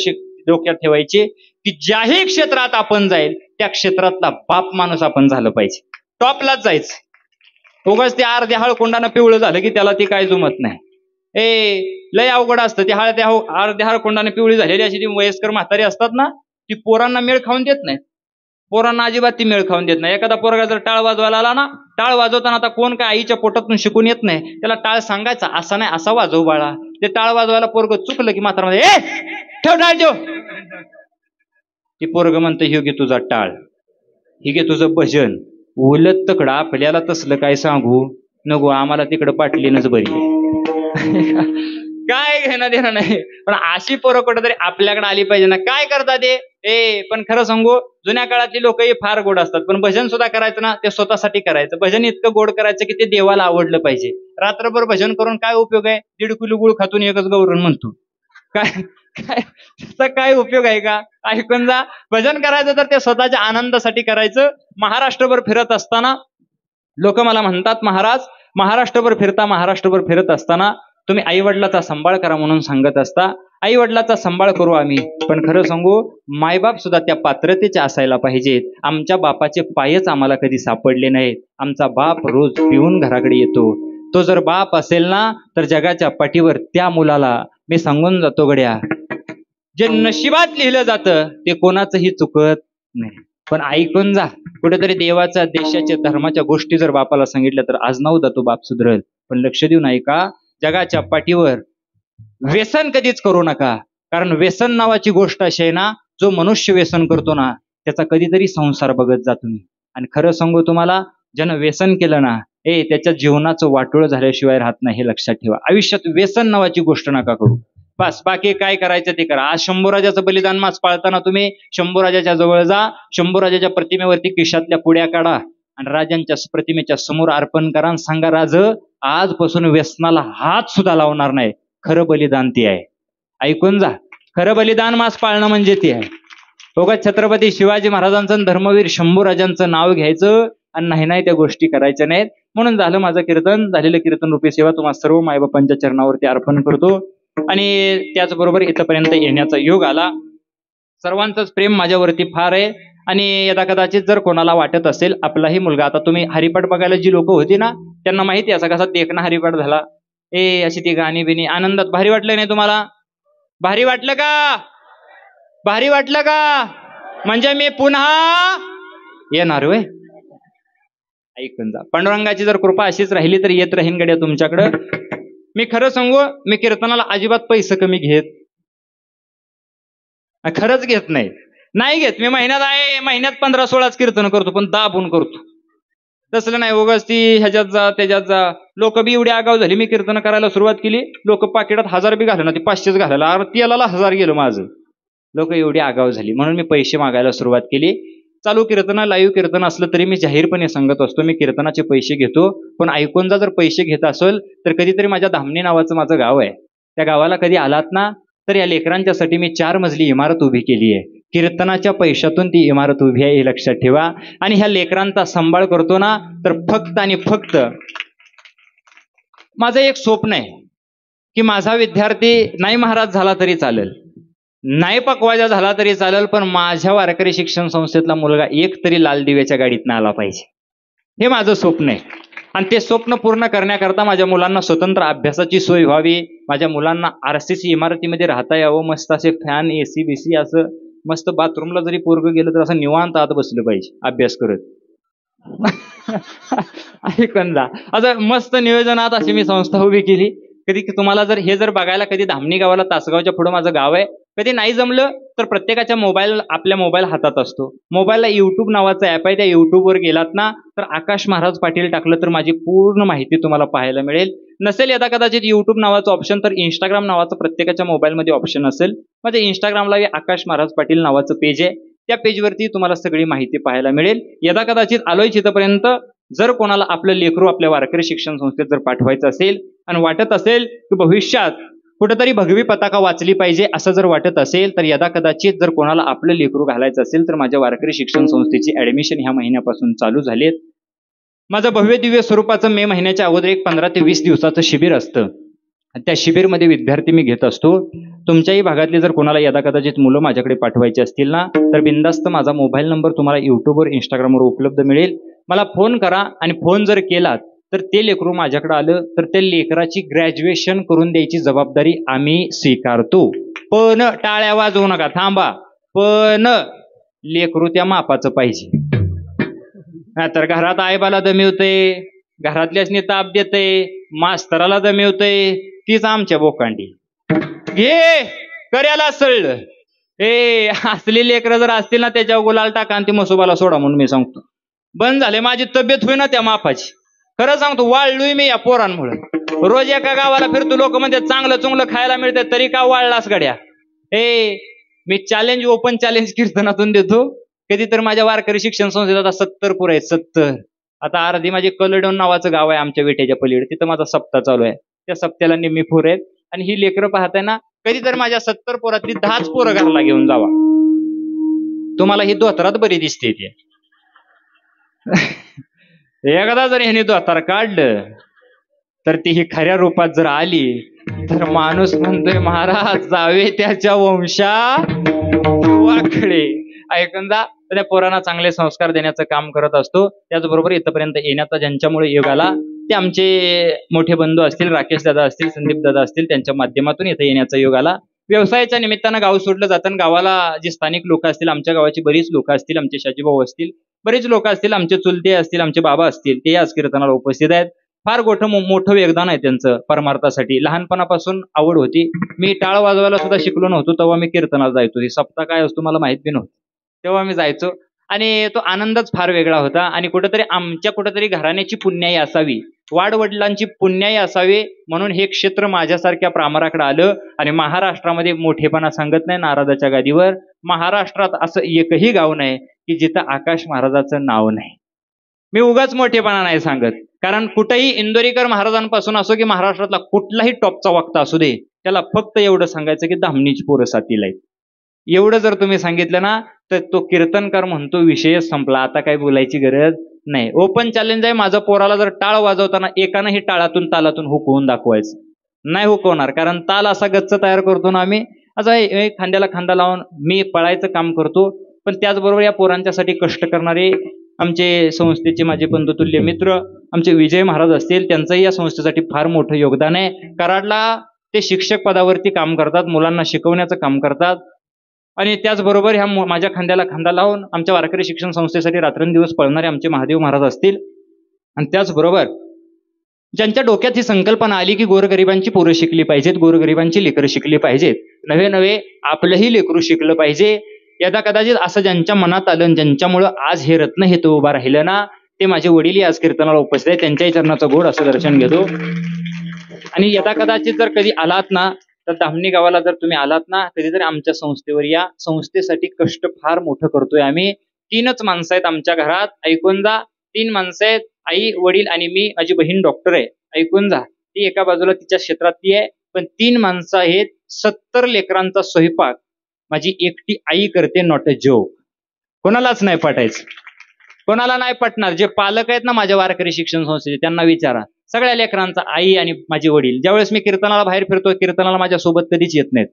डोक्यात ठेवायची की ज्याही क्षेत्रात आपण जाईल त्या क्षेत्रातला बाप माणूस आपण झालं पाहिजे. टॉपलाच जायचं. उगाच ते अर्ध्या हळकुंडानं पिवळं झालं की त्याला ती काय जुमत नाही. लय अवघड असतं. ती अर्ध्या हळकुंडाने पिवळी झालेली अशी ती वयस्कर म्हातारी असतात ना, ती पोरांना मेळ खाऊन देत नाही. पोरांना अजिबात ती मेळ खाऊन देत नाही. एखादा पोरगा जर टाळ वाजवायला आला ना, टाळ वाजवताना आता कोण काय आईच्या पोटातून शिकून येत नाही, त्याला टाळ सांगायचा असा नाही असा वाजव बाळा. ते टाळ वाजवायला पोरग चुकलं की म्हातारा मध्ये ठेव टाळ देव. ती पोरग म्हणतं हे घे तुझा टाळ, हे घे तुझं भजन. उलट तकडं आपल्याला तसलं काय सांगू नको, आम्हाला तिकडं पाटलीनच बरी. काय घेणं देणं नाही. पण अशी पोरं कुठेतरी आपल्याकडे आली पाहिजे ना. काय करतात ते पण खरं सांगू जुन्या काळातली लोकही फार गोड असतात. पण भजन सुद्धा करायचं ना ते स्वतःसाठी करायचं. भजन इतकं गोड करायचं की ते देवाला आवडलं पाहिजे. रात्रभर भजन करून काय उपयोग आहे? 1.5 किलो गुळ खातून एकच गौरण म्हणतो. काय त्याचा काय उपयोग आहे का? ऐकून जा. भजन करायचं तर ते स्वतःच्या आनंदासाठी करायचं. महाराष्ट्रभर फिरत असताना लोक मला म्हणतात महाराज महाराष्ट्रभर फिरत असताना तुम्ही आई वडिलाचा सांभाळ करा म्हणून सांगत असता. आई वडिलाचा सांभाळ करू आम्ही, पण खरं सांगू मायबाप सुद्धा त्या पात्रतेचे असायला पाहिजेत. आमच्या बापाचे पायच आम्हाला कधी सापडले नाहीत. आमचा बाप रोज पिऊन घराकडे येतो. तो जर बाप असेल ना तर जगाच्या पाठीवर त्या मुलाला मी सांगून जातो गड्या, जे नशिबात लिहिलं जातं ते कोणाचंही चुकत नाही. पण ऐकून जा, कुठेतरी देवाच्या देशाच्या धर्माच्या गोष्टी जर बापाला सांगितल्या तर आज ना उद्या तो बाप सुधरेल. पण लक्ष देऊन ऐका, जगाच्या पाठीवर व्यसन कधीच करू नका. कारण व्यसन नावाची गोष्ट अशी आहे ना, जो मनुष्य व्यसन करतो ना त्याचा कधीतरी संसार बघत जा तुम्ही. आणि खरं सांगू तुम्हाला, ज्यानं व्यसन केलं ना त्याच्या जीवनाचं वाटोळं झाल्याशिवाय राहत नाही. हे लक्षात ठेवा. आयुष्यात व्यसन नावाची गोष्ट नका करू. बस बाकी काय करायचं ते करा. आज शंभूराजाचं बलिदान मास पाळताना तुम्ही शंभूराजाच्या जवळ जा. शंभूराजाच्या प्रतिमेवरती खिशातल्या पुड्या काढा. आणि राजांच्या प्रतिमेच्या समोर अर्पण करा आणि सांगा, राज आजपासून व्यसनाला हात सुद्धा लावणार नाही. खरं बलिदान ते आहे. ऐकून जा, खरं बलिदान मास पाळणं म्हणजे ते आहे. उगाच छत्रपती शिवाजी महाराजांचं धर्मवीर शंभूराजांचं नाव घ्यायचं आणि नाही त्या गोष्टी करायच्या नाहीत. म्हणून झालं माझं कीर्तन. झालेलं कीर्तन रूपी सेवा तुम्हाला सर्व मायबापांच्या चरणावरती अर्पण करतो. आणि त्याचबरोबर इथपर्यंत येण्याचा योग आला. सर्वांचंच प्रेम माझ्यावरती फार आहे. आणि यदा कदाचित जर कोणाला वाटत असेल आपलाही मुलगा, आता तुम्ही हरिपाठ बघायला जी लोक होती ना त्यांना माहिती असा कसा देखणा हरिपाठ झाला, अशी ती गाणी बिनी आनंदात. भारी वाटलं नाही तुम्हाला? भारी वाटलं का? भारी वाटलं का? म्हणजे मी पुन्हा येणार होय. ऐकून जा, पांडुरंगाची जर कृपा अशीच राहिली तर येत राहीन गड्या तुमच्याकडं. मी खरं सांगू, मी कीर्तनाला अजिबात पैसे कमी घेत, खरंच घेत नाही घेत. मी महिन्यात 15-16 कीर्तन करतो, पण दाबून करतो. तसलं नाही उगाच ती ह्याच्यात जा त्याच्यात जा. लोक बी एवढी आगाव झाली. मी कीर्तन करायला सुरुवात केली, लोक पाकिटात 1000 बी घालणार, ती 500 घालायला, तेलाला 1000 गेलं माझं. लोक एवढी आगाव झाली म्हणून मी पैसे मागायला सुरुवात केली. चालू कीर्तन, लाईव्ह कीर्तन असलं तरी मी जाहीरपणे सांगत असतो, मी कीर्तनाचे पैसे घेतो. पण ऐकून जा, जर पैसे घेत असेल तर कधीतरी माझ्या धामणी नावाचं माझं गाव आहे, त्या गावाला कधी आलात ना तर या लेकरांच्यासाठी मी 4 मजली इमारत उभी केली आहे. कीर्तनाच्या पैशातून ती इमारत उभी आहे, हे लक्षात ठेवा. आणि ह्या लेकरांचा सांभाळ करतो ना तर फक्त आणि फक्त माझं एक स्वप्न आहे की माझा विद्यार्थी नाही महाराज झाला तरी चालेल, नाही पकवाजा झाला तरी चालेल, पण माझ्या वारकरी शिक्षण संस्थेतला मुलगा एक तरी लाल दिव्याच्या गाडीतनं आला पाहिजे. हे माझं स्वप्न आहे. आणि ते स्वप्न पूर्ण करण्याकरता माझ्या मुलांना स्वतंत्र अभ्यासाची सोय व्हावी, माझ्या मुलांना RCC इमारतीमध्ये राहता यावं, मस्त असे फॅन AC BC असं, मस्त बाथरूमला जरी पोरगं गेलं तर असं निवांत आत बसलं पाहिजे अभ्यास करत. ऐकून जा, असं मस्त नियोजनात अशी मी संस्था उभी केली. कधी तुम्हाला जर हे जर बघायला, कधी धामणी गावाला तासगावच्या पुढे माझं गाव आहे, कधी नाही जमलं तर प्रत्येकाच्या आपल्या मोबाईल हातात असतो. मोबाईलला YouTube नावाचं ऍप आहे, त्या YouTubeवर गेलात ना तर आकाश महाराज पाटील टाकलं तर माझी पूर्ण माहिती तुम्हाला पाहायला मिळेल. नसेल यदा कदाचित YouTube नावाचं ऑप्शन तर Instagram नावाचं प्रत्येकाच्या मोबाईलमध्ये ऑप्शन असेल. माझ्या Instagramला आकाश महाराज पाटील नावाचं पेज आहे, त्या पेजवरती तुम्हाला सगळी माहिती पाहायला मिळेल. यदा कदाचित आलोय तिथपर्यंत, जर कोणाला आपलं लेकरू आपल्या वारकरी शिक्षण संस्थेत जर पाठवायचं असेल आणि वाटत असेल की भविष्यात कुठेतरी भगवी पताका वाचली पाहिजे असं जर वाटत असेल तर यदा कदाचित जर कोणाला आपलं लेकरू घालायचं असेल तर माझ्या वारकरी शिक्षण संस्थेची ऍडमिशन ह्या महिन्यापासून चालू झालेत. माझं भव्य दिव्य स्वरूपाचं मे महिन्याच्या अगोदर एक 15 ते 20 दिवसाचं शिबिर असतं. त्या शिबिरमध्ये विद्यार्थी मी घेत असतो. तुमच्याही भागातले जर कोणाला यदा कदाचित मुलं माझ्याकडे पाठवायची असतील ना तर बिंदास्त माझा मोबाईल नंबर तुम्हाला YouTubeवर Instagramवर उपलब्ध मिळेल. मला फोन करा आणि फोन जर केलात तर ते लेकरू माझ्याकडे आलं तर त्या लेकराची ग्रॅज्युएशन करून द्यायची जबाबदारी आम्ही स्वीकारतो. पण टाळ्या वाजवू नका, थांबा. पण लेकरू त्या मापाचं पाहिजे. नाहीतर घरात आईबाला दमिवतंय, घरातल्यासनी ताप देतंय, मास्तराला दमिवतंय, तीच आमच्या बोकांडी घे कर्याला सळलं. असली लेकरं जर असतील ना त्याच्यावर गुलाल टाका आणि ती मसोबाला सोडा म्हणून मी सांगतो. बंद झाले, माझी तब्येत होईना त्या मापाची. खरं सांगतो, वाळलोय मी या पोरांमुळे. रोज एका गावाला फिरतो, लोक म्हणजे चांगलं चुंगलं खायला मिळते तरी का वाळलास गड्या. मी चॅलेंज, ओपन चॅलेंज कीर्तनातून देतो. कधी तर माझ्या वारकरी शिक्षण संस्थेत आता 70 पोरं आहेत, 70. आता अर्धी माझी कलडोन नावाचं गाव आहे आमच्या विटेच्या पलीकडे, तिथं माझा सप्ताह चालू आहे. त्या सप्त्याला निम्मी पोरं आहेत. आणि ही लेकरं पाहताय ना, कधी तर माझ्या 70 पोरातली 10च पोरं घरला घेऊन जावा. तुम्हाला ही धोतरात बरी दिसते ती. एकदा जर ह्याने धोतर काढलं तर ती ही खऱ्या रूपात जर आली तर माणूस म्हणतोय महाराज जावे त्याच्या वंशा वाकडे. ऐकून जा, त्या पोरांना चांगले संस्कार देण्याचं काम करत असतो. त्याचबरोबर इथपर्यंत येण्याचा ज्यांच्यामुळे योग आला ते आमचे मोठे बंधू असतील, राकेश दादा असतील, संदीप दादा असतील, त्यांच्या माध्यमातून इथे येण्याचा योग आला. व्यवसायाच्या निमित्तानं गाव सोडलं जातं. गावाला जे स्थानिक लोक असतील, आमच्या गावाची बरीच लोक असतील, आमचे शाजीभाऊ असतील, बरेच लोक असतील, आमचे चुलते असतील, आमचे बाबा असतील, ते आज कीर्तनाला उपस्थित आहेत. फार मोठं योगदान आहे त्यांचं परमार्थासाठी. लहानपणापासून आवड होती. मी टाळ वाजवायला सुद्धा शिकलो नव्हतो तेव्हा मी कीर्तनाला जायचो. सप्ताह काय असतो मला माहित बी नव्हतं, तेव्हा मी जायचो. आणि तो आनंदच फार वेगळा होता. आणि कुठेतरी घराण्याची पुण्याई असावी, वाडवडिलांची पुण्याई असावी म्हणून हे क्षेत्र माझ्यासारख्या प्रामाराकडे आलं. आणि महाराष्ट्रामध्ये मोठेपणा सांगत नाही नारदाच्या गादीवर, महाराष्ट्रात असं एकही गाव नाही की जिथं आकाश महाराजाचं नाव नाही. मी उगाच मोठेपणा नाही सांगत, कारण कुठेही इंदोरीकर महाराजांपासून असो की महाराष्ट्रातला कुठलाही टॉपचा वक्ता असू दे, त्याला फक्त एवढं सांगायचं की धामणीची पोरं साथीला आहेत. एवढं जर तुम्ही सांगितलं ना तर तो कीर्तनकार म्हणतो विषयच संपला, आता काही बोलायची गरज नाही. ओपन चॅलेंज आहे माझं, पोराला जर टाळ वाजवताना एकानंही टाळातून तालातून हुकवून दाखवायचं. नाही हुकवणार, कारण ताल असा गच्च तयार करतो ना आम्ही, असं खांद्याला खांदा लावून मी पळायचं काम करतो. पण त्याचबरोबर या पोरांच्यासाठी कष्ट करणारे आमचे संस्थेचे माझे बंधुतुल्य मित्र आमचे विजय महाराज असतील, त्यांचंही या संस्थेसाठी फार मोठं योगदान आहे. कराडला ते शिक्षक पदावरती काम करतात, मुलांना शिकवण्याचं काम करतात. आणि त्याचबरोबर ह्या माझ्या खांद्याला खांदा लावून आमच्या वारकरी शिक्षण संस्थेसाठी रात्रंदिवस पळणारे आमचे महादेव महाराज असतील. आणि त्याचबरोबर ज्यांच्या डोक्यात ही संकल्पना आली की गोरगरिबांची पोरं शिकली पाहिजेत, गोरगरिबांची लेकरं शिकली पाहिजेत, नवे नवे आपलंही लेकरू शिकलं पाहिजे, यदा कदाचित असं ज्यांच्या मनात आलं, ज्यांच्यामुळं आज हे रत्न हे तो उभा राहिलं ना, ते माझे वडील आज कीर्तनाला उपस्थित आहेत. त्यांच्याही चरणाचं गोड असं दर्शन घेतो. आणि यदा कदाचित जर कधी आलात ना, तर धामणी गावाला जर तुम्ही आलात ना, कधीतरी आमच्या संस्थेवर या. संस्थेसाठी कष्ट फार मोठं करतोय आम्ही. 3च माणसं आहेत आमच्या घरात, ऐकून जा. 3 माणसं आहेत, आई वडील आणि मी. माझी बहीण डॉक्टर आहे, ऐकून जा. ती एका बाजूला तिच्या क्षेत्रात ती आहे, पण 3 माणसं आहेत. 70 लेकरांचा स्वयंपाक माझी एकटी आई करते, नॉट अ जोक. कोणालाच नाही पटायचं, कोणाला नाही पटणार. जे पालक आहेत ना माझ्या वारकरी शिक्षण संस्थेचे, त्यांना विचारा. सगळ्या लेकरांचा आई आणि माझे वडील. ज्यावेळेस मी कीर्तनाला बाहेर फिरतो, कीर्तनाला माझ्या सोबत कधीच येत नाहीत,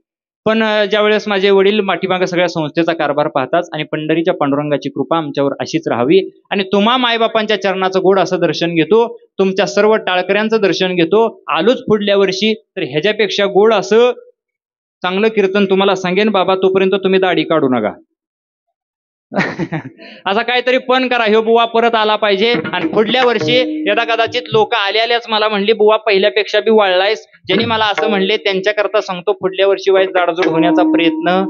पण ज्यावेळेस माझे वडील पाठीमागे सगळ्या संस्थेचा कारभार पाहतात. आणि पंढरीच्या पांडुरंगाची कृपा आमच्यावर अशीच राहावी. आणि तुम्हा मायबापांच्या चरणाचं गोड असं दर्शन घेतो, तुमच्या सर्व टाळकऱ्यांचं दर्शन घेतो. आलोच पुढल्या वर्षी तर ह्याच्यापेक्षा गोड असं चांगलं कीर्तन तुम्हाला सांगेन बाबा. तोपर्यंत तुम्ही दाढी काढू नका. असा काहीतरी पण करा, ह्यो बुवा परत आला पाहिजे. आणि पुढल्या वर्षी यदा कदाचित लोक आल्याच मला म्हणली बुवा पहिल्यापेक्षा बी वाढलायस, ज्यांनी मला असं म्हणले त्यांच्याकरता सांगतो, पुढल्या वर्षी वाईट जाडजूड होण्याचा प्रयत्न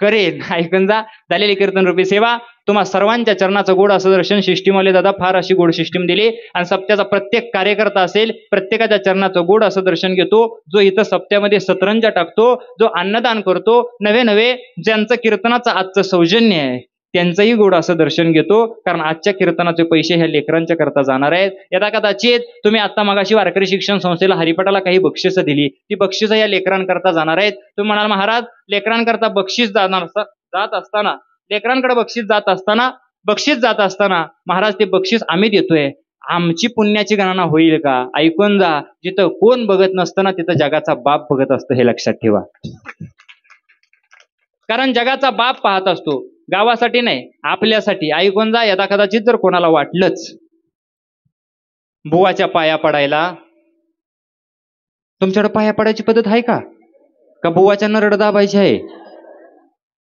करेन. ऐकून जा. झालेली कीर्तन रूपी सेवा तुम्हा सर्वांच्या चरणाचं गोड असं दर्शन सिस्टीमवाले दादा फार अशी गोड सिस्टीम दिली. आणि सप्त्याचा प्रत्येक कार्यकर्ता असेल, प्रत्येकाच्या चरणाचं गोड असं दर्शन घेतो. जो इथं सप्त्यामध्ये सतरंजा टाकतो, जो अन्नदान करतो, नवे नवे ज्यांचं कीर्तनाचं आजचं सौजन्य आहे त्यांचंही गोड असं दर्शन घेतो. कारण आजच्या कीर्तनाचे पैसे ह्या लेकरांच्या करता जाणार आहेत. यदा कदाचित तुम्ही आता मगाशी वारकरी शिक्षण संस्थेला हरिपाठाला काही बक्षिसं दिली, ती बक्षिसं या लेकरांकरता जाणार आहेत. तुम्ही म्हणाल महाराज लेकरांकरता बक्षीस जात असताना, लेकरांकडे बक्षीस जात असताना महाराज ते बक्षीस आम्ही देतोय, आमची पुण्याची गणना होईल का? ऐकून जा. जिथं कोण बघत नसताना तिथं जगाचा बाप बघत असतो, हे लक्षात ठेवा. कारण जगाचा बाप पाहत असतो, गावासाठी नाही, आपल्यासाठी. ऐकून जा. यदा कदाचित जर कोणाला वाटलंच बुवाच्या पाया पडायला, तुमच्याकडे पाया पडायची पद्धत आहे का बुवाच्या नरड दाबायची आहे?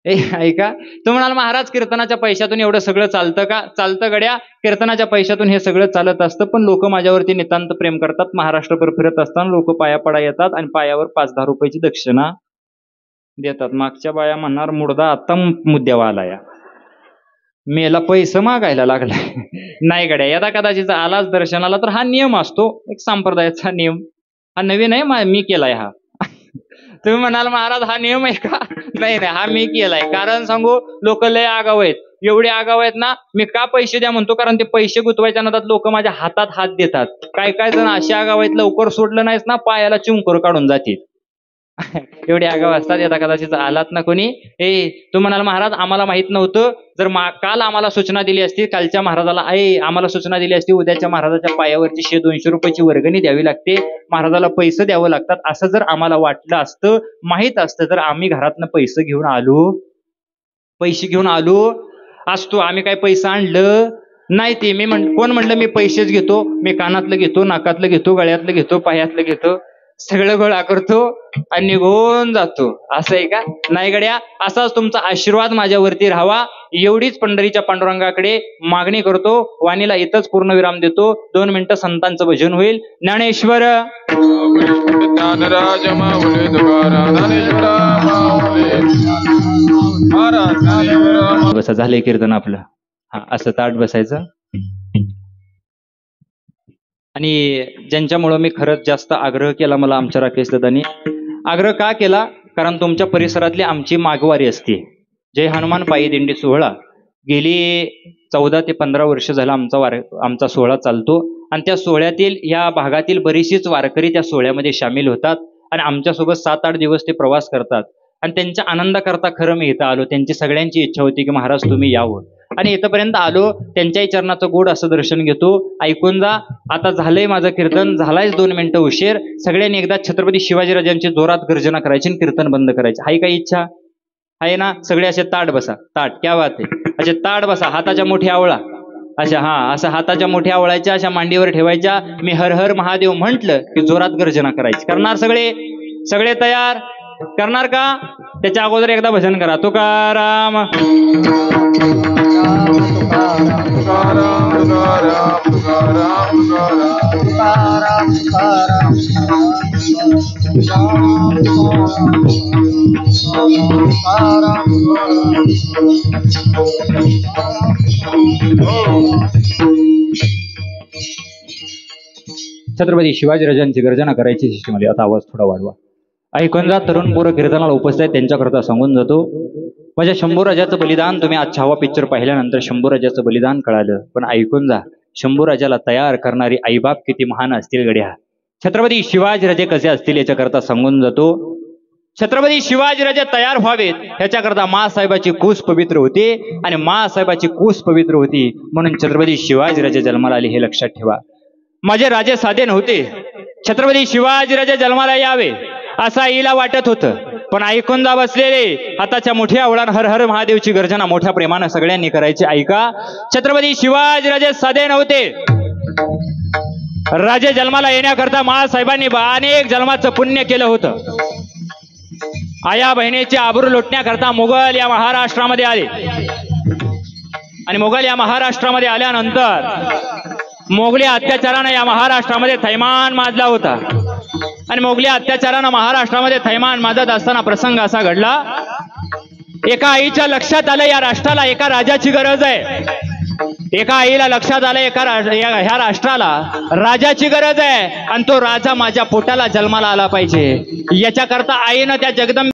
ऐका, तो म्हणाल महाराज कीर्तनाच्या पैशातून एवढं सगळं चालतं का? चालतं गड्या, कीर्तनाच्या पैशातून हे सगळं चालत असतं. पण लोक माझ्यावरती नितांत प्रेम करतात. महाराष्ट्रभर फिरत असताना लोक पाया पडा येतात आणि पायावर 5-10 रुपयाची दक्षिणा देतात. मागच्या बाया म्हणणार मुर्दा आता मुद्द्यावा आला, या मेला पैसे मागायला लागलाय. नाही गड्या, यदा कदाचित आलाच दर्शनाला तर हा नियम असतो, एक संप्रदायाचा नियम. हा नवीन आहे, मी केलाय हा. तुम्ही म्हणाल महाराज हा नियम आहे का? नाही नाही, हा मी केलाय. कारण सांगू, लोक लय आगाव आहेत, एवढे आगाव आहेत ना. मी का पैसे द्या म्हणतो, कारण ते पैसे गुतवायच्या नादात लोक माझ्या हातात हात देतात. काय काय जण असे आगाव आहेत, लवकर सोडलं नाहीस ना पायाला चिंकर काढून जातील. एवढे आगाव असतात. यदा कदाचित आलात ना कोणी, तू म्हणाल महाराज आम्हाला माहित नव्हतं, जर काल आम्हाला सूचना दिली असती, कालच्या महाराजाला आम्हाला सूचना दिली असती, उद्याच्या महाराजाच्या पायावरची 100-200 रुपयाची वर्गणी द्यावी लागते, महाराजाला पैसे द्यावं लागतात, असं जर आम्हाला वाटलं असतं, माहित असतं, तर आम्ही घरातनं पैसे घेऊन आलो असतो. आम्ही काय पैसे आणलं नाही. ते मी कोण म्हणलं मी पैसेच घेतो? मी कानातलं घेतो, नाकातलं घेतो, गळ्यातलं घेतो, पायातलं घेतो, सगळं गोळा करतो आणि निघून जातो. असं आहे का? नाही गड्या, असाच तुमचा आशीर्वाद माझ्यावरती राहावा एवढीच पंढरीच्या पांडुरंगाकडे मागणी करतो. वाणीला इथंच पूर्णविराम देतो. 2 मिनिटं संतांचं भजन होईल. ज्ञानेश्वर ज्ञानराज माऊली तुकाराम बसा, झालंय कीर्तन आपलं. असं ताट बसायचं. आणि ज्यांच्यामुळं मी खरंच जास्त आग्रह केला, मला आमच्या राकेश दादांनी आग्रह का केला, कारण तुमच्या परिसरातली आमची माघवारी असते. जय हनुमान पायी दिंडी सोहळा गेली 14 ते 15 वर्ष झालं आमचा सोहळा चालतो आणि त्या सोहळ्यातील या भागातील बरीचशीच वारकरी त्या सोहळ्यामध्ये सामील होतात आणि आमच्यासोबत 7-8 दिवस ते प्रवास करतात आणि त्यांच्या आनंदाकरता खरं मी इथं आलो. त्यांची सगळ्यांची इच्छा होती की महाराज तुम्ही यावं आणि इथंपर्यंत आलो. त्यांच्याही चरणाचं गोड असं दर्शन घेतो. ऐकून जा. आता झालंय माझं कीर्तन, झालायच 2 मिनिटं उशीर. सगळ्यांनी एकदा छत्रपती शिवाजीराजांची जोरात गर्जना करायची आणि कीर्तन बंद करायचे. हाय काही इच्छा आहे ना? सगळे असे ताट बसा. ताट क्या बात आहे. असे ताट बसा. हाताच्या मुठ्या आवळा. अशा असं हाताच्या मुठ्या आवळायच्या, अशा मांडीवर ठेवायच्या. मी हर हर महादेव म्हंटल की जोरात गर्जना करायची. करणार सगळे तयार? करणार का? त्याच्या अगोदर एकदा भजन करा. तुकाराम छत्रपती शिवाजीराजांची गर्जना करायची शिष्यमध्ये. आता आवाज थोडा वाढवा. ऐकून जा. तरुण पोरं कीर्तनाला उपस्थित आहेत, त्यांच्याकरता सांगून जातो. माझ्या शंभूराजाचं बलिदान तुम्ही आज 6वा पिक्चर पाहिल्यानंतर शंभूराजाचं बलिदान कळालं. पण ऐकून जा, शंभूराजाला तयार करणारी आईबाप किती महान असतील गड्या. छत्रपती शिवाजीराजे कसे असतील याच्याकरता सांगून जातो. छत्रपती शिवाजीराजे तयार व्हावेत ह्याच्याकरता माँसाहेबाची कूस पवित्र होती आणि माँसाहेबाची कूस पवित्र होती म्हणून छत्रपती शिवाजीराजे जन्माला आले. हे लक्षात ठेवा. माझे राजे साधे नव्हते. छत्रपती शिवाजीराजे जन्माला यावे असं आईला वाटत होतं. पण ऐकून जा बसलेले, हाताच्या मोठ्या आवळान हर हर महादेवची गर्जना मोठ्या प्रेमानं सगळ्यांनी करायची. ऐका, छत्रपती शिवाजीराजे साधे नव्हते. राजे जन्माला येण्याकरता माँसाहेबांनी अनेक जन्माचं पुण्य केलं होतं. आया बहिणीचे आबरू लुटण्याकरता मुघल या महाराष्ट्रामध्ये आले आणि मुघल या महाराष्ट्रामध्ये आल्यानंतर मोगली अत्याचारानं या महाराष्ट्रामध्ये थैमान माजला होता आणि मोगली अत्याचारानं महाराष्ट्रामध्ये थैमान माजत असताना प्रसंग असा घडला. एका आईच्या लक्षात आलं या राष्ट्राला एका राजाची गरज आहे. एका आईला लक्षात आलं ह्या राष्ट्राला राजाची गरज आहे आणि तो राजा माझ्या पोटाला जन्माला आला पाहिजे. याच्याकरता आईनं त्या जगदंबे